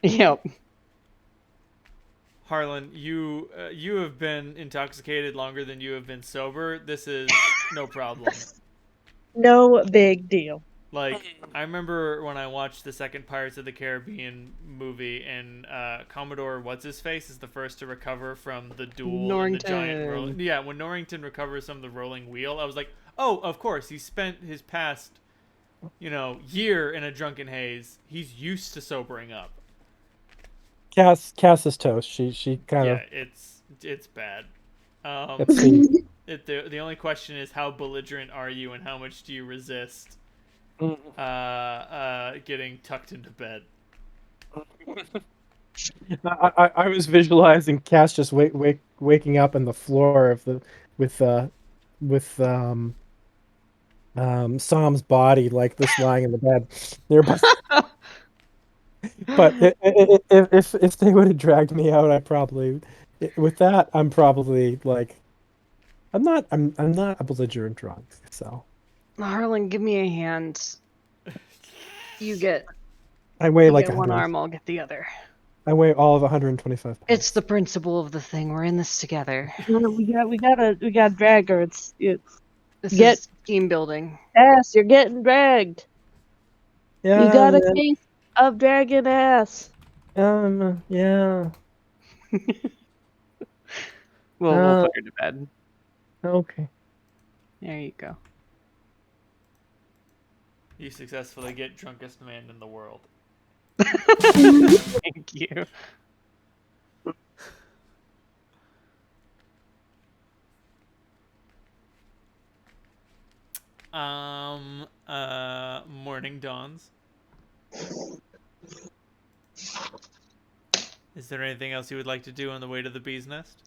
Speaker 2: Yep.
Speaker 1: Harlan, you have been intoxicated longer than you have been sober. This is no problem.
Speaker 4: No big deal.
Speaker 1: Like, I remember when I watched the second Pirates of the Caribbean movie, and Commodore What's-His-Face is the first to recover from the duel and the giant roll.
Speaker 2: Norrington.
Speaker 1: Yeah, when Norrington recovers from the rolling wheel, I was like, oh, of course, he spent his past, year in a drunken haze. He's used to sobering up.
Speaker 3: Cass is toast. She kind
Speaker 1: Yeah,
Speaker 3: of
Speaker 1: it's bad.
Speaker 3: gets sweet.
Speaker 1: The only question is how belligerent are you and how much do you resist getting tucked into bed.
Speaker 3: I was visualizing Cass just waking up on the floor of the with Psalm's body like this lying in the bed nearby. But if they would have dragged me out, I probably with that I'm probably like I'm not a belligerent drunk, so
Speaker 2: Harlan, give me a hand. You get
Speaker 3: I weigh
Speaker 2: you
Speaker 3: like
Speaker 2: get one
Speaker 3: 100.
Speaker 2: arm, I'll get the other.
Speaker 3: I weigh all of 125 pounds.
Speaker 2: It's the principle of the thing. We're in this together.
Speaker 4: We gotta drag her. It's
Speaker 2: This
Speaker 4: Get-
Speaker 2: is team building.
Speaker 4: ass. You're getting dragged.
Speaker 3: Yeah,
Speaker 4: You got a
Speaker 3: man.
Speaker 4: case of dragging ass.
Speaker 3: Yeah.
Speaker 2: We'll put her to bed.
Speaker 3: Okay.
Speaker 2: There you go.
Speaker 1: You successfully get drunkest man in the world.
Speaker 2: Thank you.
Speaker 1: Morning dawns. Is there anything else you would like to do on the way to the bee's nest?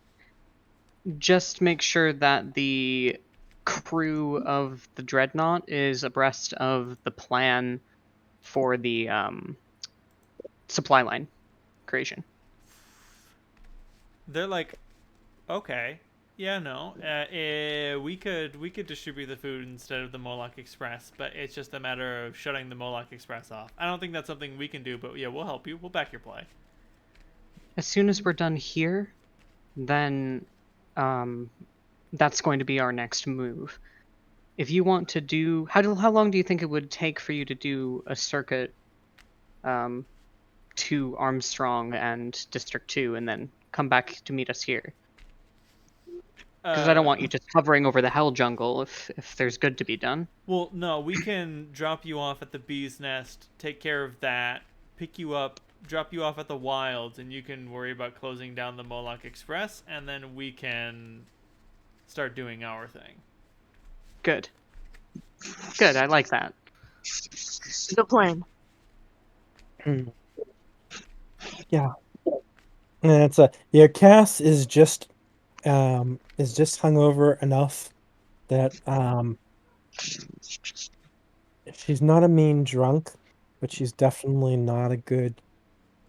Speaker 2: Just make sure that the crew of the dreadnought is abreast of the plan for the supply line creation.
Speaker 1: They're like, Okay. Yeah, no. We could distribute the food instead of the Moloch Express, but it's just a matter of shutting the Moloch Express off. I don't think that's something we can do, but yeah, we'll help you. We'll back your play.
Speaker 2: As soon as we're done here, then that's going to be our next move. If you want to do, how long do you think it would take for you to do a circuit to Armstrong and District 2 and then come back to meet us here? Because I don't want you just hovering over the hell jungle if there's good to be done.
Speaker 1: Well, no, we can drop you off at the Bee's Nest, take care of that, pick you up, drop you off at the Wilds, and you can worry about closing down the Moloch Express, and then we can start doing our thing.
Speaker 2: Good. Good, I like that.
Speaker 4: Good plan.
Speaker 3: Yeah. And it's Cass is just hungover enough that she's not a mean drunk, but she's definitely not a good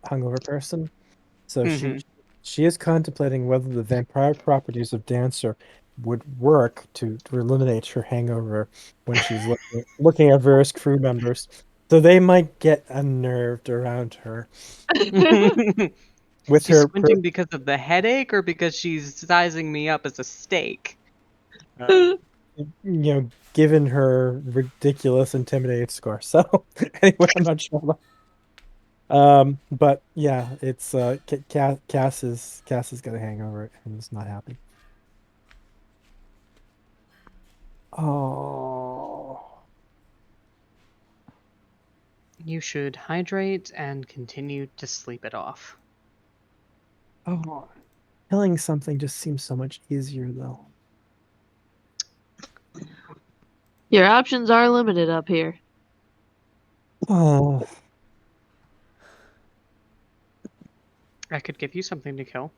Speaker 3: hungover person. So she is contemplating whether the vampiric properties of Dancer would work to eliminate her hangover when she's looking at various crew members. So they might get unnerved around her. With
Speaker 2: She's
Speaker 3: her
Speaker 2: squinting because of the headache or because she's sizing me up as a steak?
Speaker 3: Given her ridiculous intimidated score. So anyway, I'm not sure. But yeah, it's Cass has got a hangover and is not happy. Oh.
Speaker 2: You should hydrate and continue to sleep it off.
Speaker 3: Oh. Killing something just seems so much easier though.
Speaker 4: Your options are limited up here.
Speaker 3: Oh.
Speaker 2: I could give you something to kill.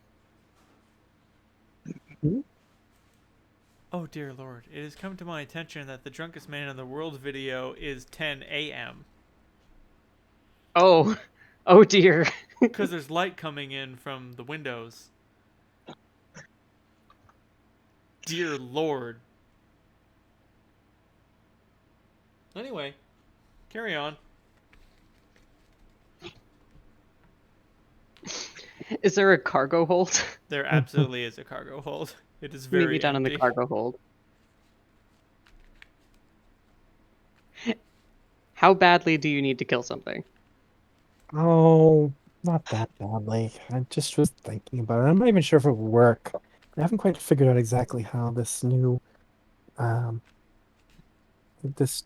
Speaker 1: Oh dear lord, it has come to my attention that the drunkest man in the world video is 10 a.m.
Speaker 2: Oh, oh dear.
Speaker 1: Because there's light coming in from the windows. Dear lord. Anyway, carry on.
Speaker 2: Is there a cargo hold?
Speaker 1: There absolutely is a cargo hold. It is very
Speaker 2: Meet me down in the
Speaker 1: empty.
Speaker 2: cargo hold. How badly do you need to kill something?
Speaker 3: Oh, not that badly. I just was thinking about it. I'm not even sure if it would work. I haven't quite figured out exactly how this new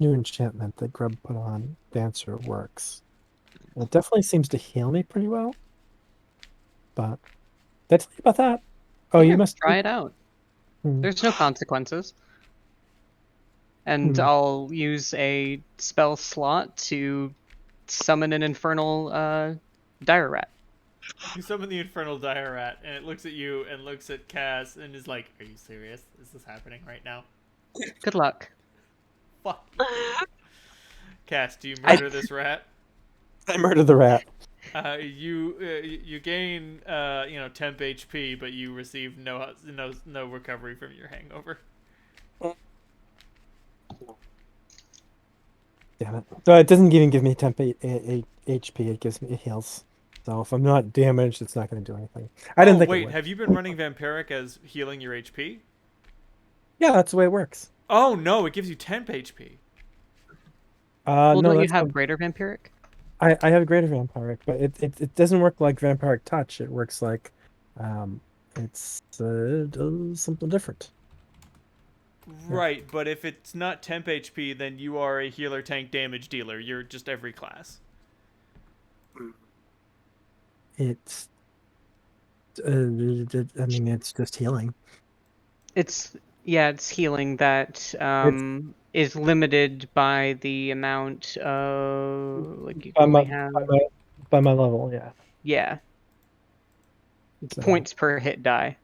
Speaker 3: enchantment that Grub put on Dancer works. It definitely seems to heal me pretty well. But did I tell you about that? Oh,
Speaker 2: Here,
Speaker 3: you must
Speaker 2: try it out.
Speaker 3: Hmm.
Speaker 2: There's no consequences. And I'll use a spell slot to summon an infernal dire rat.
Speaker 1: You summon the infernal dire rat, and it looks at you and looks at Cass and is like, "Are you serious? Is this happening right now?"
Speaker 2: Good luck.
Speaker 1: Fuck. Cass, do you murder this rat?
Speaker 3: I murdered the rat.
Speaker 1: You gain temp HP, but you receive no recovery from your hangover.
Speaker 3: Damn it. So it doesn't even give me temp HP, it heals. So if I'm not damaged, it's not going to do anything. I didn't think it
Speaker 1: wait,
Speaker 3: would.
Speaker 1: have you been running Vampiric as healing your HP?
Speaker 3: Yeah, that's the way it works.
Speaker 1: Oh no, it gives you temp HP.
Speaker 2: Well,
Speaker 3: No,
Speaker 2: don't you
Speaker 3: that's
Speaker 2: have Greater Vampiric?
Speaker 3: I have Greater Vampiric, but it doesn't work like Vampiric Touch. It works like does something different.
Speaker 1: Right, but if it's not temp HP, then you are a healer tank damage dealer. You're just every class.
Speaker 3: It's it's just healing.
Speaker 2: It's healing that is limited by the amount of you can only have
Speaker 3: by my level, yeah.
Speaker 2: Yeah.
Speaker 3: So.
Speaker 2: Points per hit die.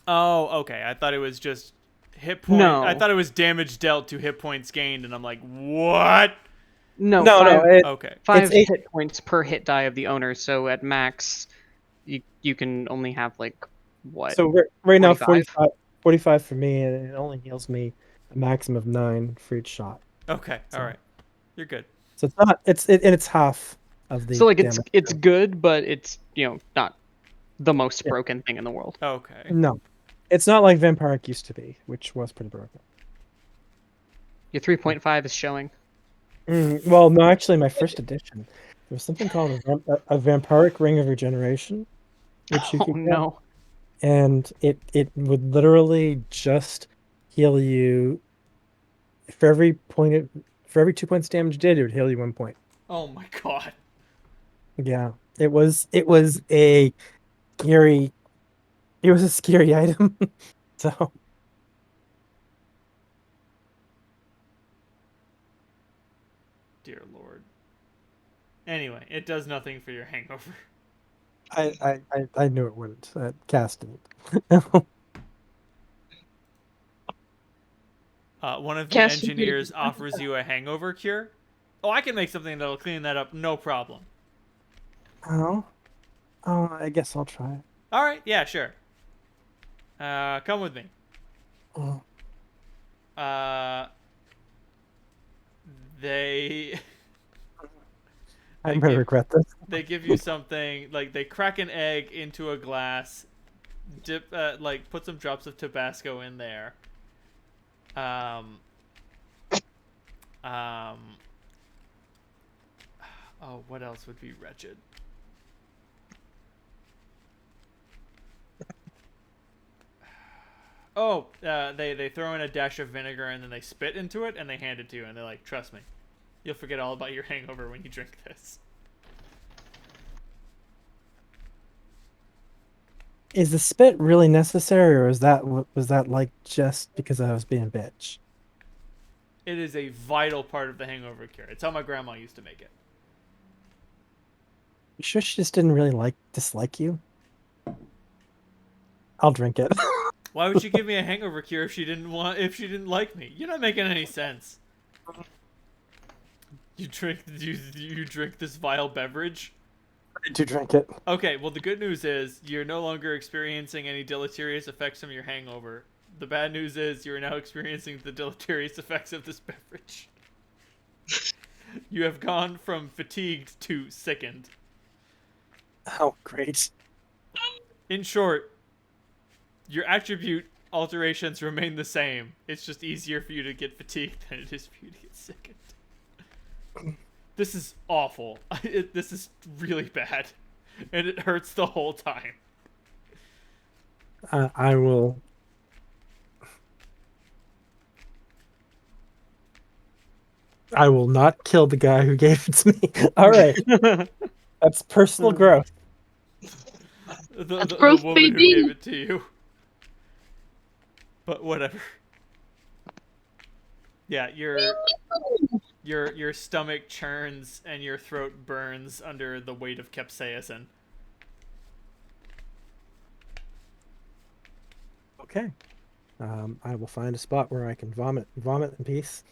Speaker 1: Oh, okay. I thought it was just hit point.
Speaker 2: No.
Speaker 1: I thought it was damage dealt to hit points gained, and I'm like, what?
Speaker 2: No,
Speaker 1: Okay.
Speaker 2: 5 hit points per hit die of the owner. So at max, you you can only have like what?
Speaker 3: So right now
Speaker 2: 45?
Speaker 3: 45 for me, and it only heals me a maximum of 9 for each shot.
Speaker 1: Okay,
Speaker 3: So-
Speaker 1: all right. You're good.
Speaker 3: So it's not and it's half of the
Speaker 2: So like
Speaker 3: damage.
Speaker 2: it's good, but it's not the most
Speaker 3: Yeah.
Speaker 2: broken thing in the world.
Speaker 1: Okay.
Speaker 3: No, it's not like Vampiric used to be, which was pretty broken.
Speaker 2: Your 3.5 is showing.
Speaker 3: Well, no, actually, my first edition, there was something called a Vampiric Ring of Regeneration, which you
Speaker 2: Oh
Speaker 3: could get,
Speaker 2: no.
Speaker 3: and it would literally just heal you for for every 2 points damage you did, it would heal you 1 point.
Speaker 1: Oh my god.
Speaker 3: Yeah, it was a scary item. So
Speaker 1: Dear Lord. Anyway, it does nothing for your hangover.
Speaker 3: I knew it wouldn't. Casting.
Speaker 1: One of the
Speaker 4: Casting
Speaker 1: engineers
Speaker 4: beauty.
Speaker 1: offers you a hangover cure. Oh, I can make something that'll clean that up, no problem.
Speaker 3: Oh, I guess I'll try it.
Speaker 1: All right, yeah, sure. Come with me.
Speaker 3: Oh,
Speaker 1: Uh, they
Speaker 3: I'm gonna
Speaker 1: give-
Speaker 3: regret this.
Speaker 1: they give you something like they crack an egg into a glass, dip put some drops of Tabasco in there. Oh, what else would be wretched? Oh, they throw in a dash of vinegar and then they spit into it and they hand it to you and they're like, trust me, you'll forget all about your hangover when you drink this.
Speaker 3: Is the spit really necessary, or was that like just because I was being a bitch?
Speaker 1: It is a vital part of the hangover cure. It's how my grandma used to make it.
Speaker 3: You sure she just didn't really dislike you? I'll drink it.
Speaker 1: Why would she give me a hangover cure if she didn't like me? You're not making any sense. You drink this vile beverage?
Speaker 3: To drink it.
Speaker 1: Okay, well the good news is you're no longer experiencing any deleterious effects from your hangover. The bad news is you're now experiencing the deleterious effects of this beverage. You have gone from fatigued to sickened.
Speaker 3: Oh, great.
Speaker 1: In short, your attribute alterations remain the same. It's just easier for you to get fatigued than it is for you to get sickened. This is awful. This is really bad. And it hurts the whole time.
Speaker 3: I will. I will not kill the guy who gave it to me. All right, that's personal growth.
Speaker 4: That's
Speaker 1: The
Speaker 4: growth,
Speaker 1: woman who
Speaker 4: baby.
Speaker 1: gave it to you. But whatever. Yeah, your stomach churns and your throat burns under the weight of capsaicin.
Speaker 3: Okay. I will find a spot where I can vomit in peace.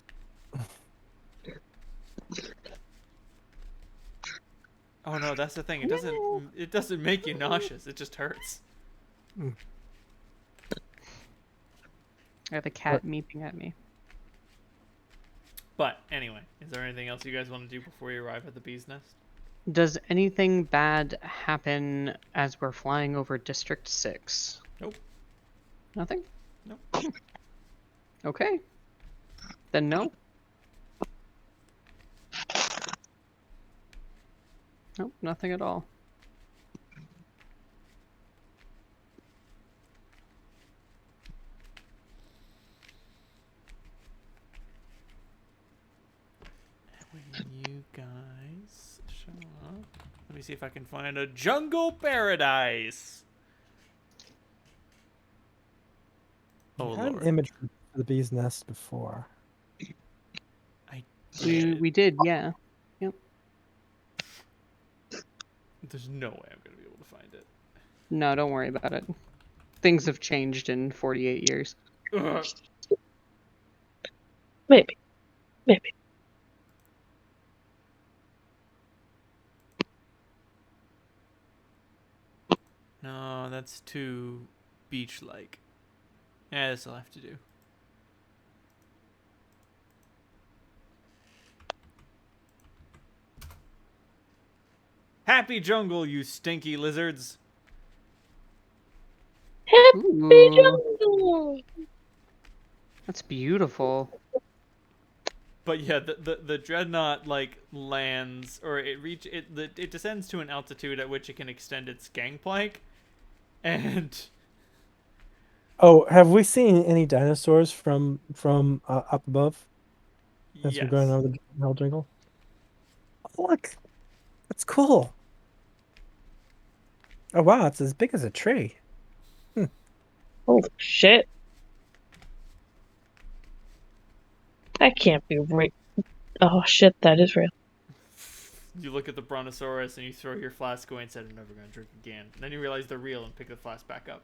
Speaker 1: Oh no, that's the thing. It doesn't make you nauseous. It just hurts.
Speaker 2: I have a cat meeping at me.
Speaker 1: But anyway, is there anything else you guys want to do before you arrive at the bee's nest?
Speaker 2: Does anything bad happen as we're flying over District 6?
Speaker 1: Nope.
Speaker 2: Nothing?
Speaker 1: Nope.
Speaker 2: Okay. Then no. Nope, nothing at all.
Speaker 1: When you guys show up, let me see if I can find a jungle paradise. Oh
Speaker 3: I had
Speaker 1: lord.
Speaker 3: an image for the bee's nest before.
Speaker 1: I did.
Speaker 2: We did, yeah. Yep.
Speaker 1: There's no way I'm gonna be able to find it.
Speaker 2: No, don't worry about it. Things have changed in 48 years.
Speaker 1: Ugh.
Speaker 4: Maybe.
Speaker 1: No, that's too beach-like. Yeah, this will have to do. Happy jungle, you stinky lizards.
Speaker 4: Happy
Speaker 2: Ooh,
Speaker 4: jungle.
Speaker 2: that's beautiful.
Speaker 1: But yeah, the dreadnought like lands, or it descends to an altitude at which it can extend its gangplank, and
Speaker 3: Oh, have we seen any dinosaurs from up above as we're going
Speaker 1: yes,
Speaker 3: over the Hell Jungle? Oh, look, that's cool. Oh wow, it's as big as a tree.
Speaker 4: Oh shit. That can't be real. Oh shit, that is real.
Speaker 1: you look at the brontosaurus and you throw your flask away and said, "I'm never gonna drink again." And then you realize they're real and pick the flask back up.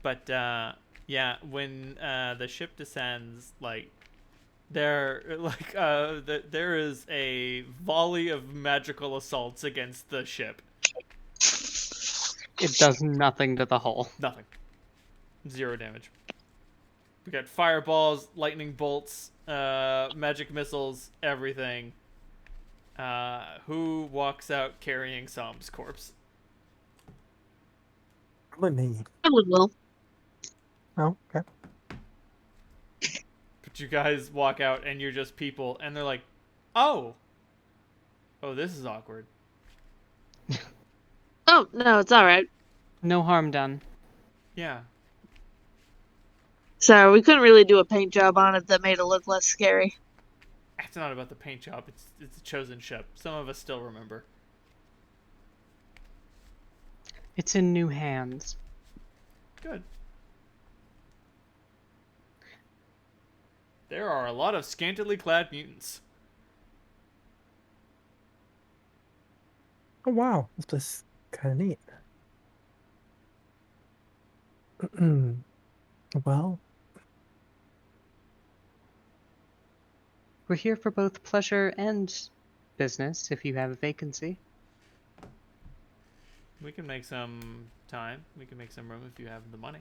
Speaker 1: But yeah, when the ship descends, like there is a volley of magical assaults against the ship.
Speaker 2: It does nothing to the hull.
Speaker 1: Nothing. 0 damage. We got fireballs, lightning bolts, magic missiles, everything. Who walks out carrying Som's corpse?
Speaker 3: Probably me.
Speaker 4: I would will.
Speaker 3: Oh, okay.
Speaker 1: But you guys walk out and you're just people, and they're like, "Oh, this is awkward."
Speaker 4: Oh no, it's all right.
Speaker 2: No harm done.
Speaker 1: Yeah.
Speaker 4: So we couldn't really do a paint job on it that made it look less scary.
Speaker 1: It's not about the paint job. It's a chosen ship. Some of us still remember.
Speaker 2: It's in new hands.
Speaker 1: Good. There are a lot of scantily clad mutants.
Speaker 3: Oh wow, this place is kind of neat. Well,
Speaker 2: We're here for both pleasure and business if you have a vacancy.
Speaker 1: We can make some time. We can make some room if you have the money.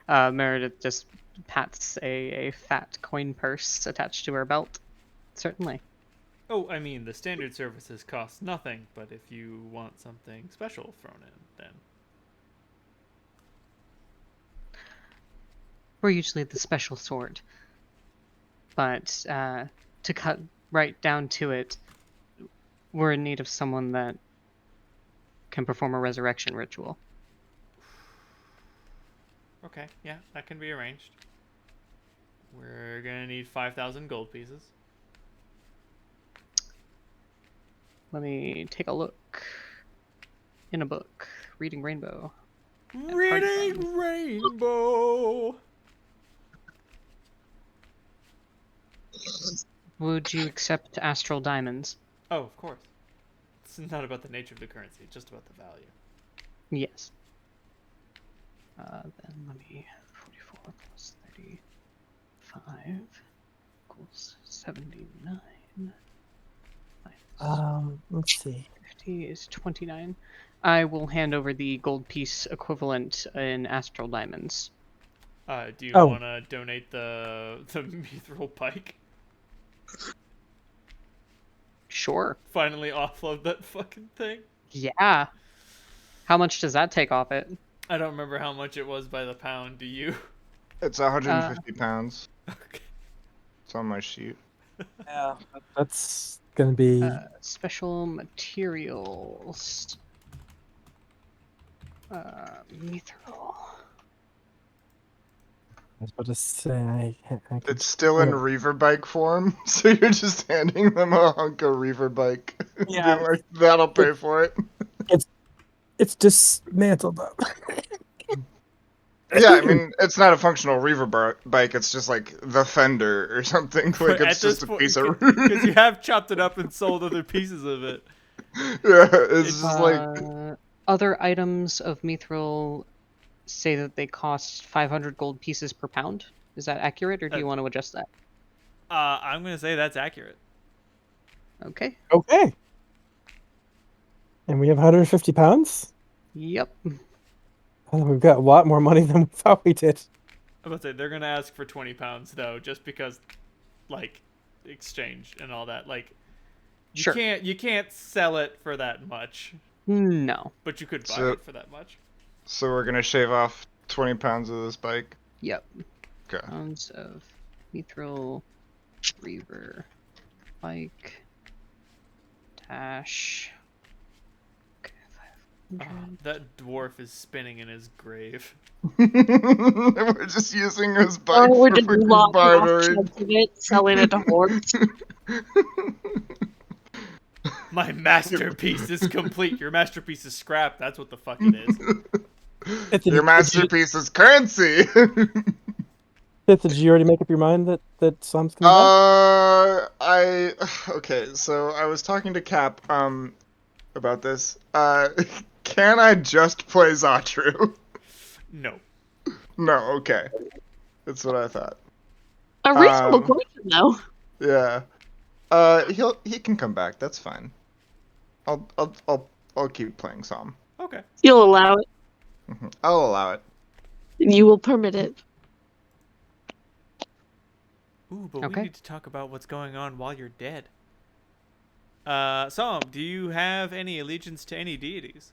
Speaker 2: Meredith just pats a fat coin purse attached to her belt. Certainly.
Speaker 1: Oh, I mean, the standard services cost nothing, but if you want something special thrown in, then...
Speaker 2: We're usually the special sort. But to cut right down to it, we're in need of someone that can perform a resurrection ritual.
Speaker 1: Okay, yeah, that can be arranged. We're gonna need 5,000 gold pieces.
Speaker 2: Let me take a look. In a book. Reading Rainbow.
Speaker 1: Reading Rainbow!
Speaker 2: Would you accept astral diamonds?
Speaker 1: Oh, of course. It's not about the nature of the currency, it's just about the value.
Speaker 2: Yes. Then let me... 44 plus 35 equals 79.
Speaker 3: let's see.
Speaker 2: 50 is 29. I will hand over the gold piece equivalent in astral diamonds.
Speaker 1: Do you
Speaker 3: Oh.
Speaker 1: want to donate the mithril pike?
Speaker 2: Sure.
Speaker 1: Finally offload that fucking thing?
Speaker 2: Yeah. How much does that take off it?
Speaker 1: I don't remember how much it was by the pound, do you?
Speaker 5: It's 150 pounds.
Speaker 1: Okay.
Speaker 5: It's on my sheet.
Speaker 3: Yeah, that's gonna be.
Speaker 2: Special materials. Mithril.
Speaker 3: I was about to say I could
Speaker 5: It's still in
Speaker 3: Oh.
Speaker 5: reaver bike form, so you're just handing them a hunk of reaver bike.
Speaker 3: Yeah.
Speaker 5: Being like, that'll pay for it.
Speaker 3: It's dismantled up.
Speaker 5: Yeah, I mean, it's not a functional reaver bike, it's just like the fender or something. Like, it's just a piece of.
Speaker 1: Because you have chopped it up and sold other pieces of it.
Speaker 5: Yeah, it's just like.
Speaker 2: Other items of mithril say that they cost 500 gold pieces per pound. Is that accurate, or do you want to adjust that?
Speaker 1: I'm gonna say that's accurate.
Speaker 2: Okay.
Speaker 3: Okay. And we have 150 pounds.
Speaker 2: Yep.
Speaker 3: Oh, we've got a lot more money than we thought we did.
Speaker 1: I'm about to say they're gonna ask for 20 pounds though, just because, like, exchange and all that. Like,
Speaker 2: Sure.
Speaker 1: you can't sell it for that much,
Speaker 2: No.
Speaker 1: but you could buy
Speaker 5: So-
Speaker 1: it for that much.
Speaker 5: So we're gonna shave off 20 pounds of this bike.
Speaker 2: Yep.
Speaker 5: Okay.
Speaker 2: Pounds of mithril, reaver, bike, dash. Okay, 500.
Speaker 1: That dwarf is spinning in his grave.
Speaker 5: We're just using his bike
Speaker 4: Oh, we're
Speaker 5: for
Speaker 4: just
Speaker 5: fucking
Speaker 4: lopping off
Speaker 5: bartering.
Speaker 4: chunks of it, selling it to hordes.
Speaker 1: My masterpiece is complete. Your masterpiece is scrap. That's what the fuck it is.
Speaker 5: Your masterpiece is currency.
Speaker 3: Fifth, did you already make up your mind that Sam's coming back?
Speaker 5: Okay, so I was talking to Cap about this. Can I just play Zatru?
Speaker 1: No.
Speaker 5: No, okay. That's what I thought.
Speaker 4: A reasonable question, though.
Speaker 5: Yeah. He can come back. That's fine. I'll keep playing Sam.
Speaker 1: Okay.
Speaker 4: You'll allow it.
Speaker 5: I'll allow it.
Speaker 4: You will permit it.
Speaker 1: Ooh, but
Speaker 2: Okay.
Speaker 1: we need to talk about what's going on while you're dead. Psalm, do you have any allegiance to any deities?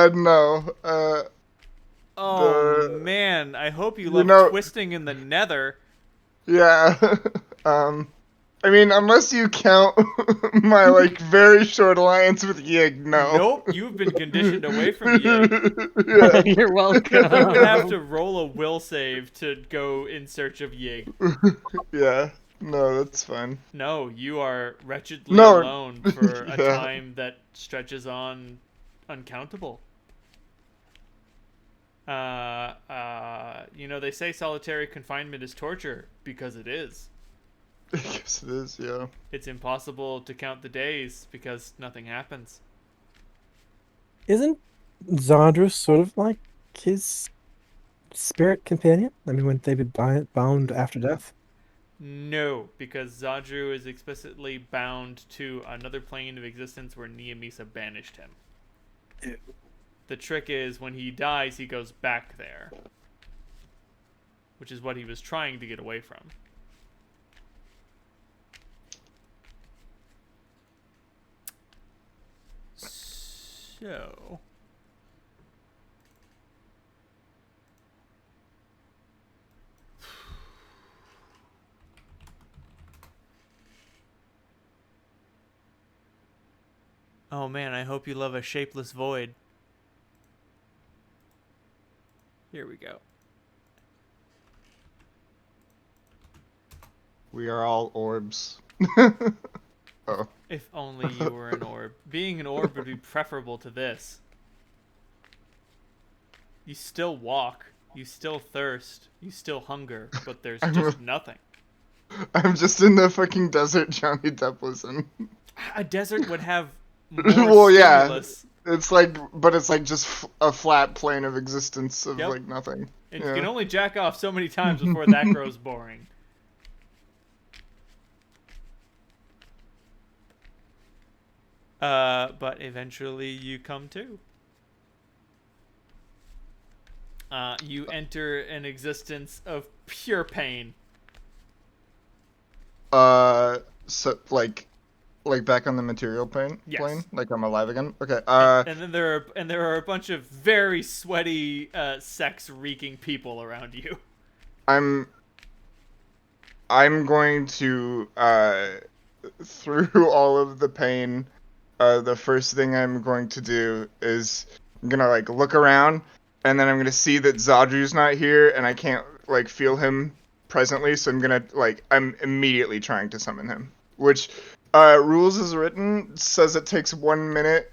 Speaker 5: No.
Speaker 1: Oh
Speaker 5: The-
Speaker 1: man, I hope you
Speaker 5: you
Speaker 1: love
Speaker 5: know-
Speaker 1: twisting in the nether.
Speaker 5: Yeah. I mean, unless you count my like very short alliance with Yig, no.
Speaker 1: Nope, you've been conditioned away from Yig.
Speaker 5: Yeah.
Speaker 2: You're welcome.
Speaker 1: You would have to roll a will save to go in search of Yig.
Speaker 5: Yeah. No, that's fine.
Speaker 1: No, you are wretchedly
Speaker 5: No.
Speaker 1: alone for a
Speaker 5: Yeah.
Speaker 1: time that stretches on uncountable. You know, they say solitary confinement is torture, because it is.
Speaker 5: I guess it is, yeah.
Speaker 1: It's impossible to count the days because nothing happens.
Speaker 3: Isn't Zandrus sort of like his spirit companion? I mean, wouldn't they be bound after death?
Speaker 1: No, because Zadru is explicitly bound to another plane of existence where Niamisa banished him.
Speaker 3: Ew.
Speaker 1: The trick is when he dies, he goes back there, which is what he was trying to get away from. So, oh man, I hope you love a shapeless void. Here we go.
Speaker 5: We are all orbs. Oh.
Speaker 1: If only you were an orb. Being an orb would be preferable to this. You still walk, you still thirst, you still hunger, but there's just nothing.
Speaker 5: I'm just in the fucking desert Johnny Depp was in.
Speaker 1: A desert would have more
Speaker 5: Well, yeah.
Speaker 1: stimulus.
Speaker 5: It's like, but it's like just a flat plane of existence of
Speaker 1: Yep.
Speaker 5: like nothing.
Speaker 1: And
Speaker 5: Yeah.
Speaker 1: you can only jack off so many times before that grows boring. But eventually you come to. You enter an existence of pure pain.
Speaker 5: So like back on the material plane.
Speaker 1: Yes.
Speaker 5: Plane, like I'm alive again. Okay.
Speaker 1: And then there are a bunch of very sweaty, sex-reeking people around you.
Speaker 5: I'm going to through all of the pain. The first thing I'm going to do is I'm gonna like look around, and then I'm gonna see that Zadru's not here, and I can't like feel him presently, so I'm immediately trying to summon him. Which rules as written says it takes 1 minute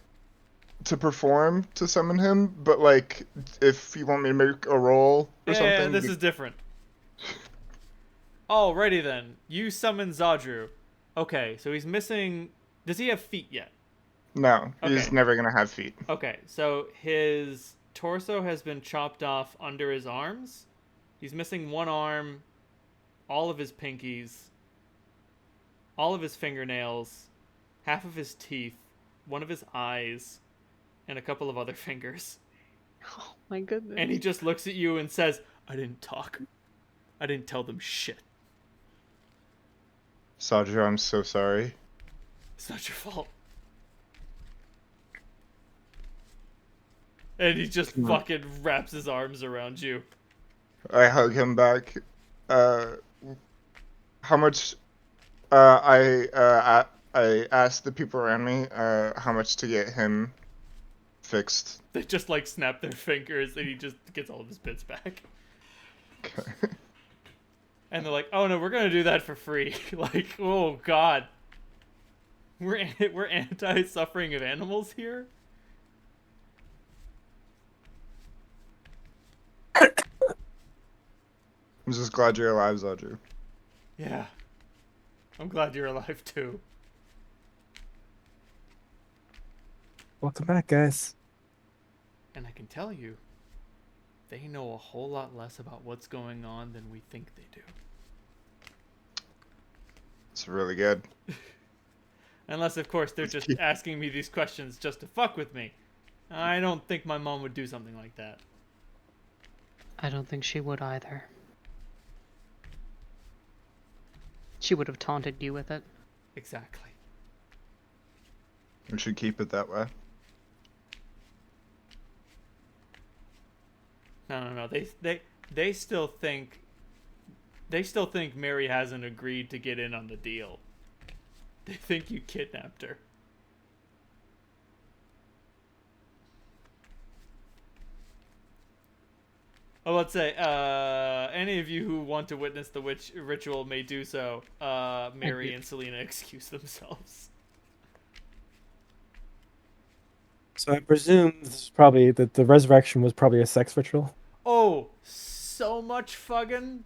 Speaker 5: to perform to summon him, but like if you want me to make a roll or
Speaker 1: Yeah,
Speaker 5: something.
Speaker 1: this is different. Alrighty then, you summon Zadru. Okay, so he's missing. Does he have feet yet?
Speaker 5: No, he's
Speaker 1: Okay.
Speaker 5: never gonna have feet.
Speaker 1: Okay, so his torso has been chopped off under his arms. He's missing one arm, all of his pinkies, all of his fingernails, half of his teeth, one of his eyes, and a couple of other fingers.
Speaker 2: Oh my goodness.
Speaker 1: And he just looks at you and says, I didn't talk. I didn't tell them shit.
Speaker 5: Sadra, I'm so sorry.
Speaker 1: It's not your fault. And he just fucking wraps his arms around you.
Speaker 5: I hug him back. How much? I asked the people around me how much to get him fixed.
Speaker 1: They just like snap their fingers and he just gets all of his bits back.
Speaker 5: Okay.
Speaker 1: And they're like, oh no, we're gonna do that for free. Like, oh god. We're anti-suffering of animals here?
Speaker 5: I'm just glad you're alive, Zadru.
Speaker 1: Yeah. I'm glad you're alive too.
Speaker 3: Welcome back, guys.
Speaker 1: And I can tell you, they know a whole lot less about what's going on than we think they do.
Speaker 5: It's really good.
Speaker 1: Unless, of course, they're just asking me these questions just to fuck with me. I don't think my mom would do something like that.
Speaker 2: I don't think she would either. She would have taunted you with it.
Speaker 1: Exactly.
Speaker 5: We should keep it that way.
Speaker 1: No. They still think Mary hasn't agreed to get in on the deal. They think you kidnapped her. Oh, let's say, any of you who want to witness the witch ritual may do so. Mary and Selena excuse themselves.
Speaker 3: So I presume this is probably that the resurrection was probably a sex ritual.
Speaker 1: Oh, so much fucking.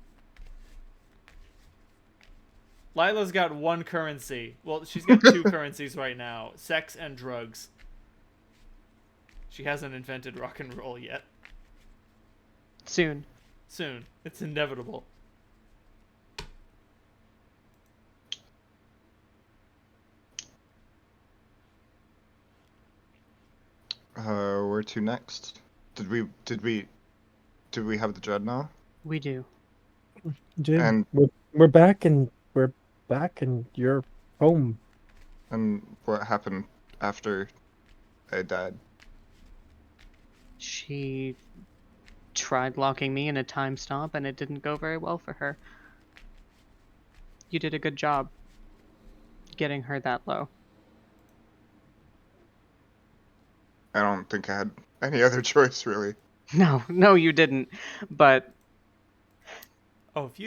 Speaker 1: Lila's got one currency. Well, she's got two currencies right now. Sex and drugs. She hasn't invented rock and roll yet.
Speaker 2: Soon.
Speaker 1: Soon. It's inevitable.
Speaker 5: Where to next? Did we have the dreadnought?
Speaker 2: We do.
Speaker 3: Jim,
Speaker 5: And-
Speaker 3: we're back and you're home.
Speaker 5: And what happened after I died?
Speaker 2: She tried locking me in a time stomp and it didn't go very well for her. You did a good job getting her that low.
Speaker 5: I don't think I had any other choice, really.
Speaker 2: No, you didn't. But
Speaker 1: Oh, if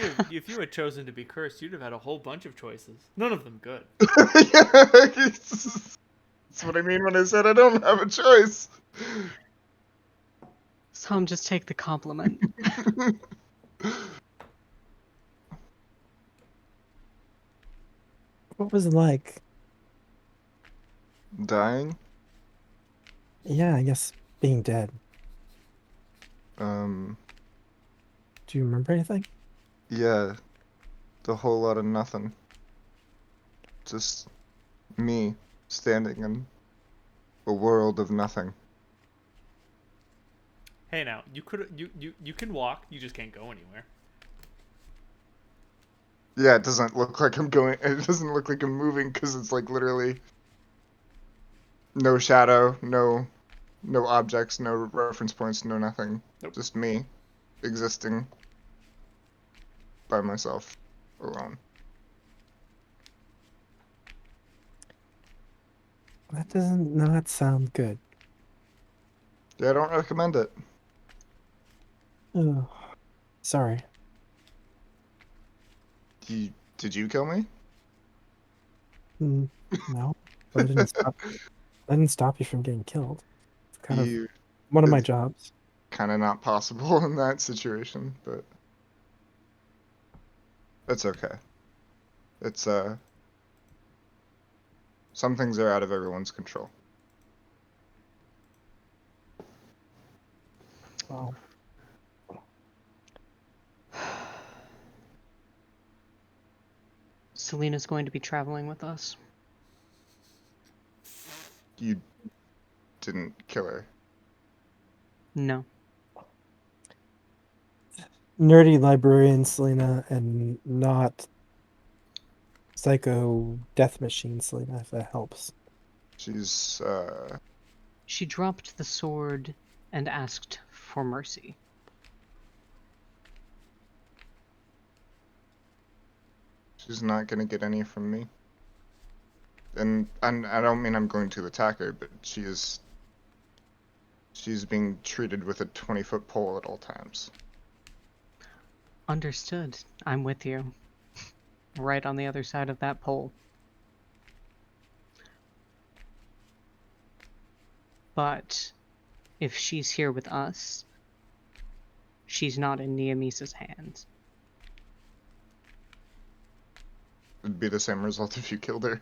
Speaker 1: you had chosen to be cursed, you'd have had a whole bunch of choices. None of them good.
Speaker 5: That's what I mean when I said I don't have a choice.
Speaker 2: some just take the compliment.
Speaker 3: What was it like?
Speaker 5: Dying?
Speaker 3: Yeah, I guess being dead.
Speaker 5: Um,
Speaker 3: Do you remember anything?
Speaker 5: yeah. The whole lot of nothing. Just me standing in a world of nothing.
Speaker 1: Hey, now you can walk. You just can't go anywhere.
Speaker 5: Yeah, it doesn't look like I'm going. It doesn't look like I'm moving because it's like literally no shadow, no objects, no reference points, no nothing.
Speaker 1: Nope.
Speaker 5: Just me existing by myself alone.
Speaker 3: That does not sound good.
Speaker 5: Yeah, I don't recommend it.
Speaker 3: Oh, sorry.
Speaker 5: Did you kill me?
Speaker 3: No, but I didn't stop. I didn't stop you from getting killed. It's kind of
Speaker 5: You
Speaker 3: one of my
Speaker 5: it's-
Speaker 3: jobs.
Speaker 5: kind of not possible in that situation, but it's okay. It's some things are out of everyone's control.
Speaker 3: Well,
Speaker 2: Selena's going to be traveling with us.
Speaker 5: You didn't kill her.
Speaker 2: No.
Speaker 3: nerdy librarian Selena and not psycho death machine Selena, if that helps.
Speaker 5: She's
Speaker 2: She dropped the sword and asked for mercy.
Speaker 5: she's not gonna get any from me. And I don't mean I'm going to attack her, but she's being treated with a 20-foot pole at all times.
Speaker 2: Understood. I'm with you. Right on the other side of that pole. But if she's here with us, she's not in Neemisa's hands.
Speaker 5: It'd be the same result if you killed her.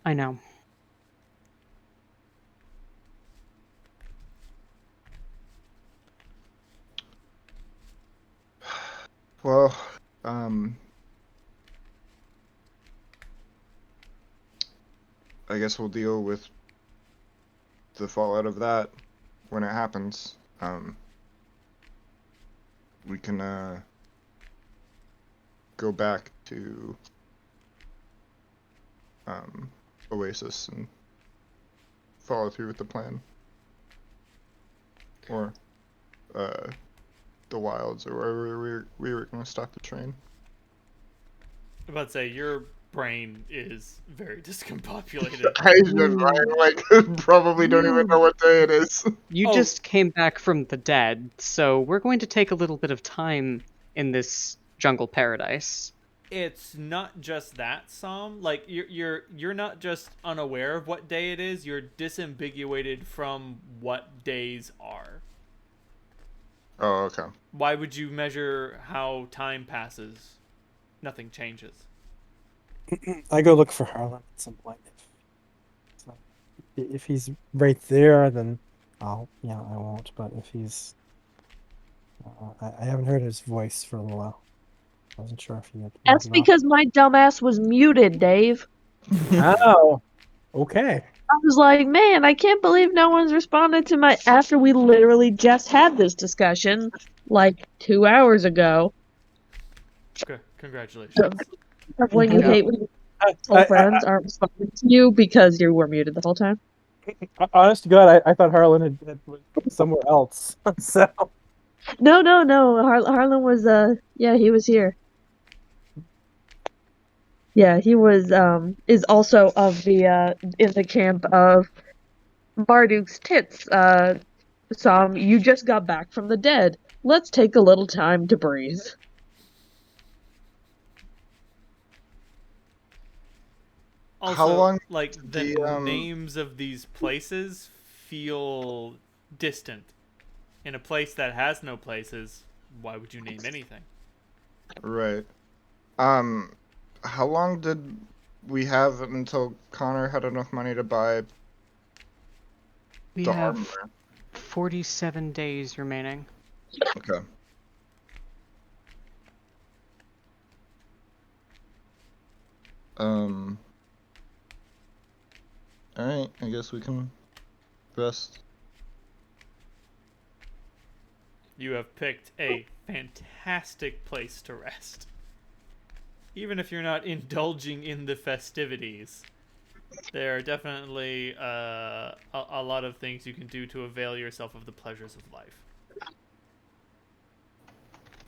Speaker 2: I know.
Speaker 5: Well, I guess we'll deal with the fallout of that when it happens. We can go back to Oasis and follow through with the plan, or the wilds, or wherever we were gonna stop the train.
Speaker 1: I'm about to say your brain is very discombobulated.
Speaker 5: I probably don't even know what day it is.
Speaker 2: You
Speaker 1: Oh.
Speaker 2: just came back from the dead, so we're going to take a little bit of time in this jungle paradise.
Speaker 1: It's not just that, Sam. Like you're not just unaware of what day it is. You're disambiguated from what days are.
Speaker 5: Oh, okay.
Speaker 1: Why would you measure how time passes? Nothing changes.
Speaker 3: I go look for Harlan at some point. If he's right there, then I won't. But if he's, I haven't heard his voice for a little while. I wasn't sure if he had.
Speaker 4: That's
Speaker 3: moved off.
Speaker 4: because my dumbass was muted, Dave.
Speaker 3: Oh, okay.
Speaker 4: I was like, man, I can't believe no one's responded to my after we literally just had this discussion like 2 hours ago.
Speaker 1: Okay, congratulations.
Speaker 4: When you
Speaker 2: Yeah.
Speaker 4: hate when old friends aren't responding to you because you were muted the whole time.
Speaker 3: Honest to God, I thought Harlan had was somewhere else. So
Speaker 4: No. Harlan was he was here. Yeah, he was is also of the in the camp of Marduk's tits. Sam, you just got back from the dead. Let's take a little time to breathe.
Speaker 1: Also,
Speaker 5: How long
Speaker 1: like the
Speaker 5: the,
Speaker 1: names of these places feel distant. In a place that has no places, why would you name anything?
Speaker 5: Right. How long did we have until Connor had enough money to buy
Speaker 2: We
Speaker 5: the
Speaker 2: have
Speaker 5: armor?
Speaker 2: 47 days remaining.
Speaker 5: Okay. Alright, I guess we can rest.
Speaker 1: You have picked a fantastic place to rest. Even if you're not indulging in the festivities, there are definitely a lot of things you can do to avail yourself of the pleasures of life.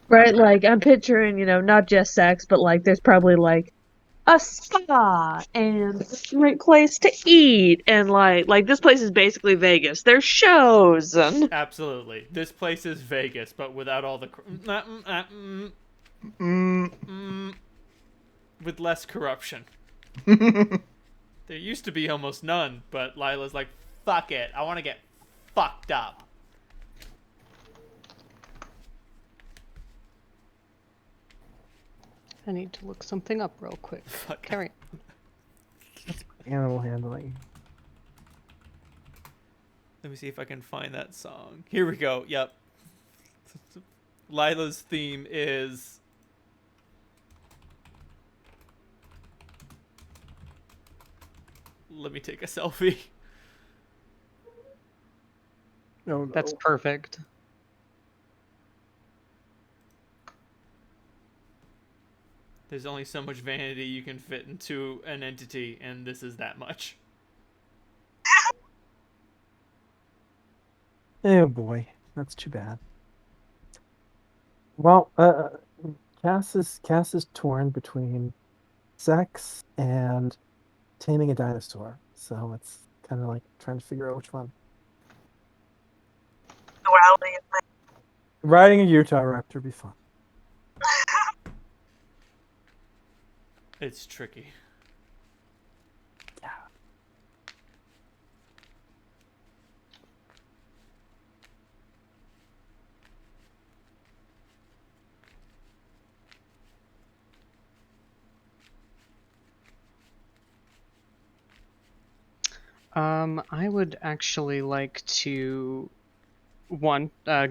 Speaker 4: Right, like I'm picturing, not just sex, but like there's probably like a spa and a great place to eat and like this place is basically Vegas. There's shows and
Speaker 1: Absolutely. This place is Vegas, but without all the... with less corruption. There used to be almost none, but Lila's like, fuck it. I want to get fucked up.
Speaker 2: I need to look something up real quick.
Speaker 1: Fuck.
Speaker 2: Carry
Speaker 3: animal handling.
Speaker 1: Let me see if I can find that song. Here we go. Yep. Lila's theme is... Let me take a selfie.
Speaker 3: No,
Speaker 2: That's perfect.
Speaker 1: There's only so much vanity you can fit into an entity, and this is that much.
Speaker 3: Oh boy, that's too bad. Well, Cass is torn between sex and taming a dinosaur, so it's kind of like trying to figure out which one. Riding a Utah Raptor would be fun.
Speaker 1: It's tricky.
Speaker 3: Yeah.
Speaker 2: I would actually like to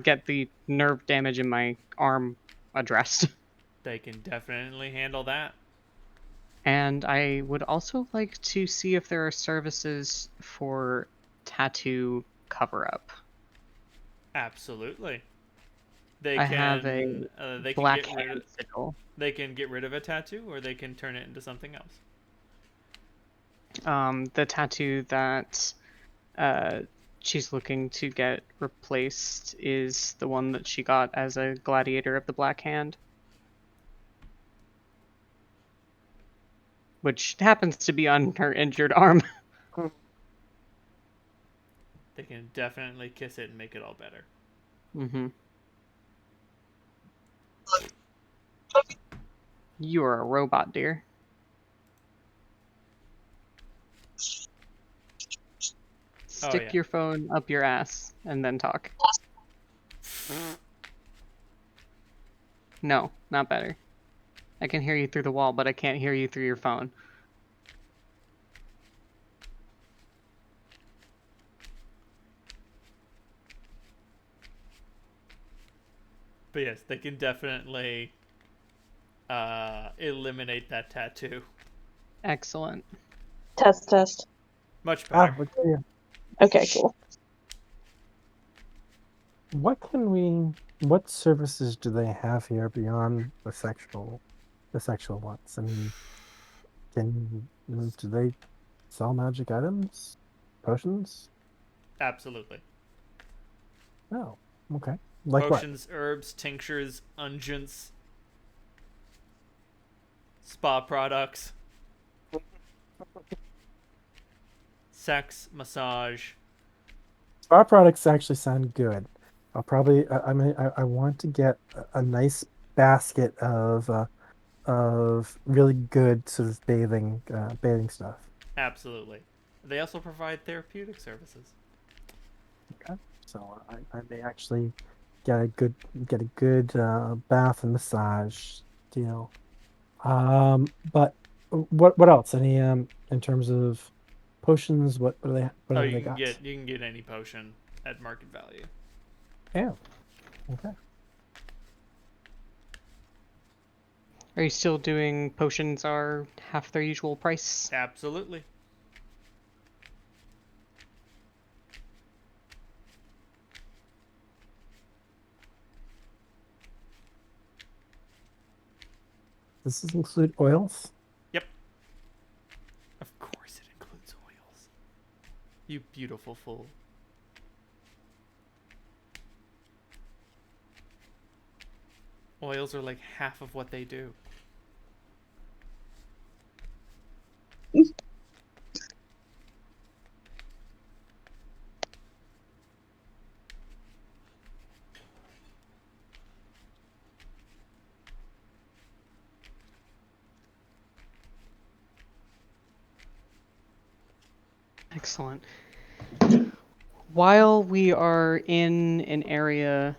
Speaker 2: get the nerve damage in my arm addressed.
Speaker 1: They can definitely handle that.
Speaker 2: And I would also like to see if there are services for tattoo cover-up.
Speaker 1: Absolutely. They
Speaker 2: I
Speaker 1: can
Speaker 2: have a
Speaker 1: they can
Speaker 2: black
Speaker 1: get rid
Speaker 2: hand
Speaker 1: of
Speaker 2: sigil.
Speaker 1: they can get rid of a tattoo, or they can turn it into something else.
Speaker 2: The tattoo that she's looking to get replaced is the one that she got as a gladiator of the Black Hand, which happens to be on her injured arm.
Speaker 1: They can definitely kiss it and make it all better.
Speaker 2: Mm-hmm. You are a robot, dear. Stick
Speaker 1: yeah.
Speaker 2: your phone up your ass and then talk. No, not better. I can hear you through the wall, but I can't hear you through your phone.
Speaker 1: But yes, they can definitely eliminate that tattoo.
Speaker 2: Excellent.
Speaker 4: Test.
Speaker 1: Much
Speaker 3: Ah,
Speaker 1: better.
Speaker 3: look at you.
Speaker 4: Okay, cool.
Speaker 3: What services do they have here beyond the sexual ones? I mean, do they sell magic items? Potions?
Speaker 1: Absolutely.
Speaker 3: Oh, okay. Like
Speaker 1: Potions, herbs, tinctures, unguents, spa products, sex, massage.
Speaker 3: what? Spa products actually sound good. I'll probably I want to get a nice basket of really good sort of bathing stuff.
Speaker 1: Absolutely. They also provide therapeutic services.
Speaker 3: Okay. So I may actually get a good bath and massage deal. But what else? Any in terms of potions? What
Speaker 1: Oh,
Speaker 3: have they got?
Speaker 1: you can get any potion at market value.
Speaker 3: Yeah. Okay.
Speaker 2: Are you still doing potions are half their usual price?
Speaker 1: Absolutely.
Speaker 3: Does this include oils?
Speaker 1: Yep. Of course it includes oils. You beautiful fool. Oils are like half of what they do.
Speaker 2: Excellent. While we are in an area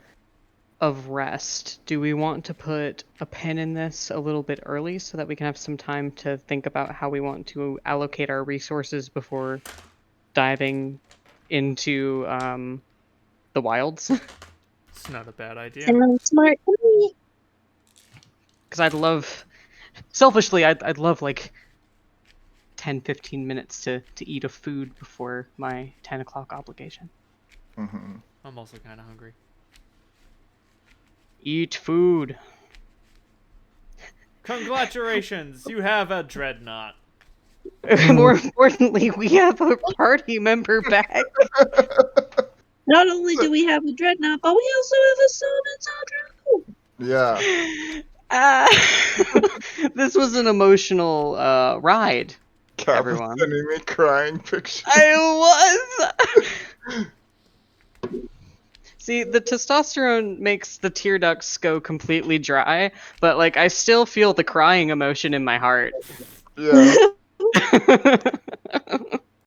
Speaker 2: of rest, do we want to put a pin in this a little bit early so that we can have some time to think about how we want to allocate our resources before diving into the wilds.
Speaker 1: It's not a bad idea.
Speaker 4: Sounds smart to me.
Speaker 2: Because I'd love, selfishly, I'd love like 10-15 minutes to eat a food before my 10 o'clock obligation.
Speaker 5: Mm-hmm.
Speaker 1: I'm also kind of hungry.
Speaker 2: Eat food.
Speaker 1: Congratulations, you have a dreadnought.
Speaker 2: More importantly, we have a party member back.
Speaker 4: Not only do we have a dreadnought, but we also have a son and Sandra.
Speaker 5: Yeah.
Speaker 2: This was an emotional ride.
Speaker 5: Cap
Speaker 2: Everyone.
Speaker 5: sending me crying pictures.
Speaker 2: I was. See, the testosterone makes the tear ducts go completely dry, but like I still feel the crying emotion in my heart.
Speaker 5: Yeah.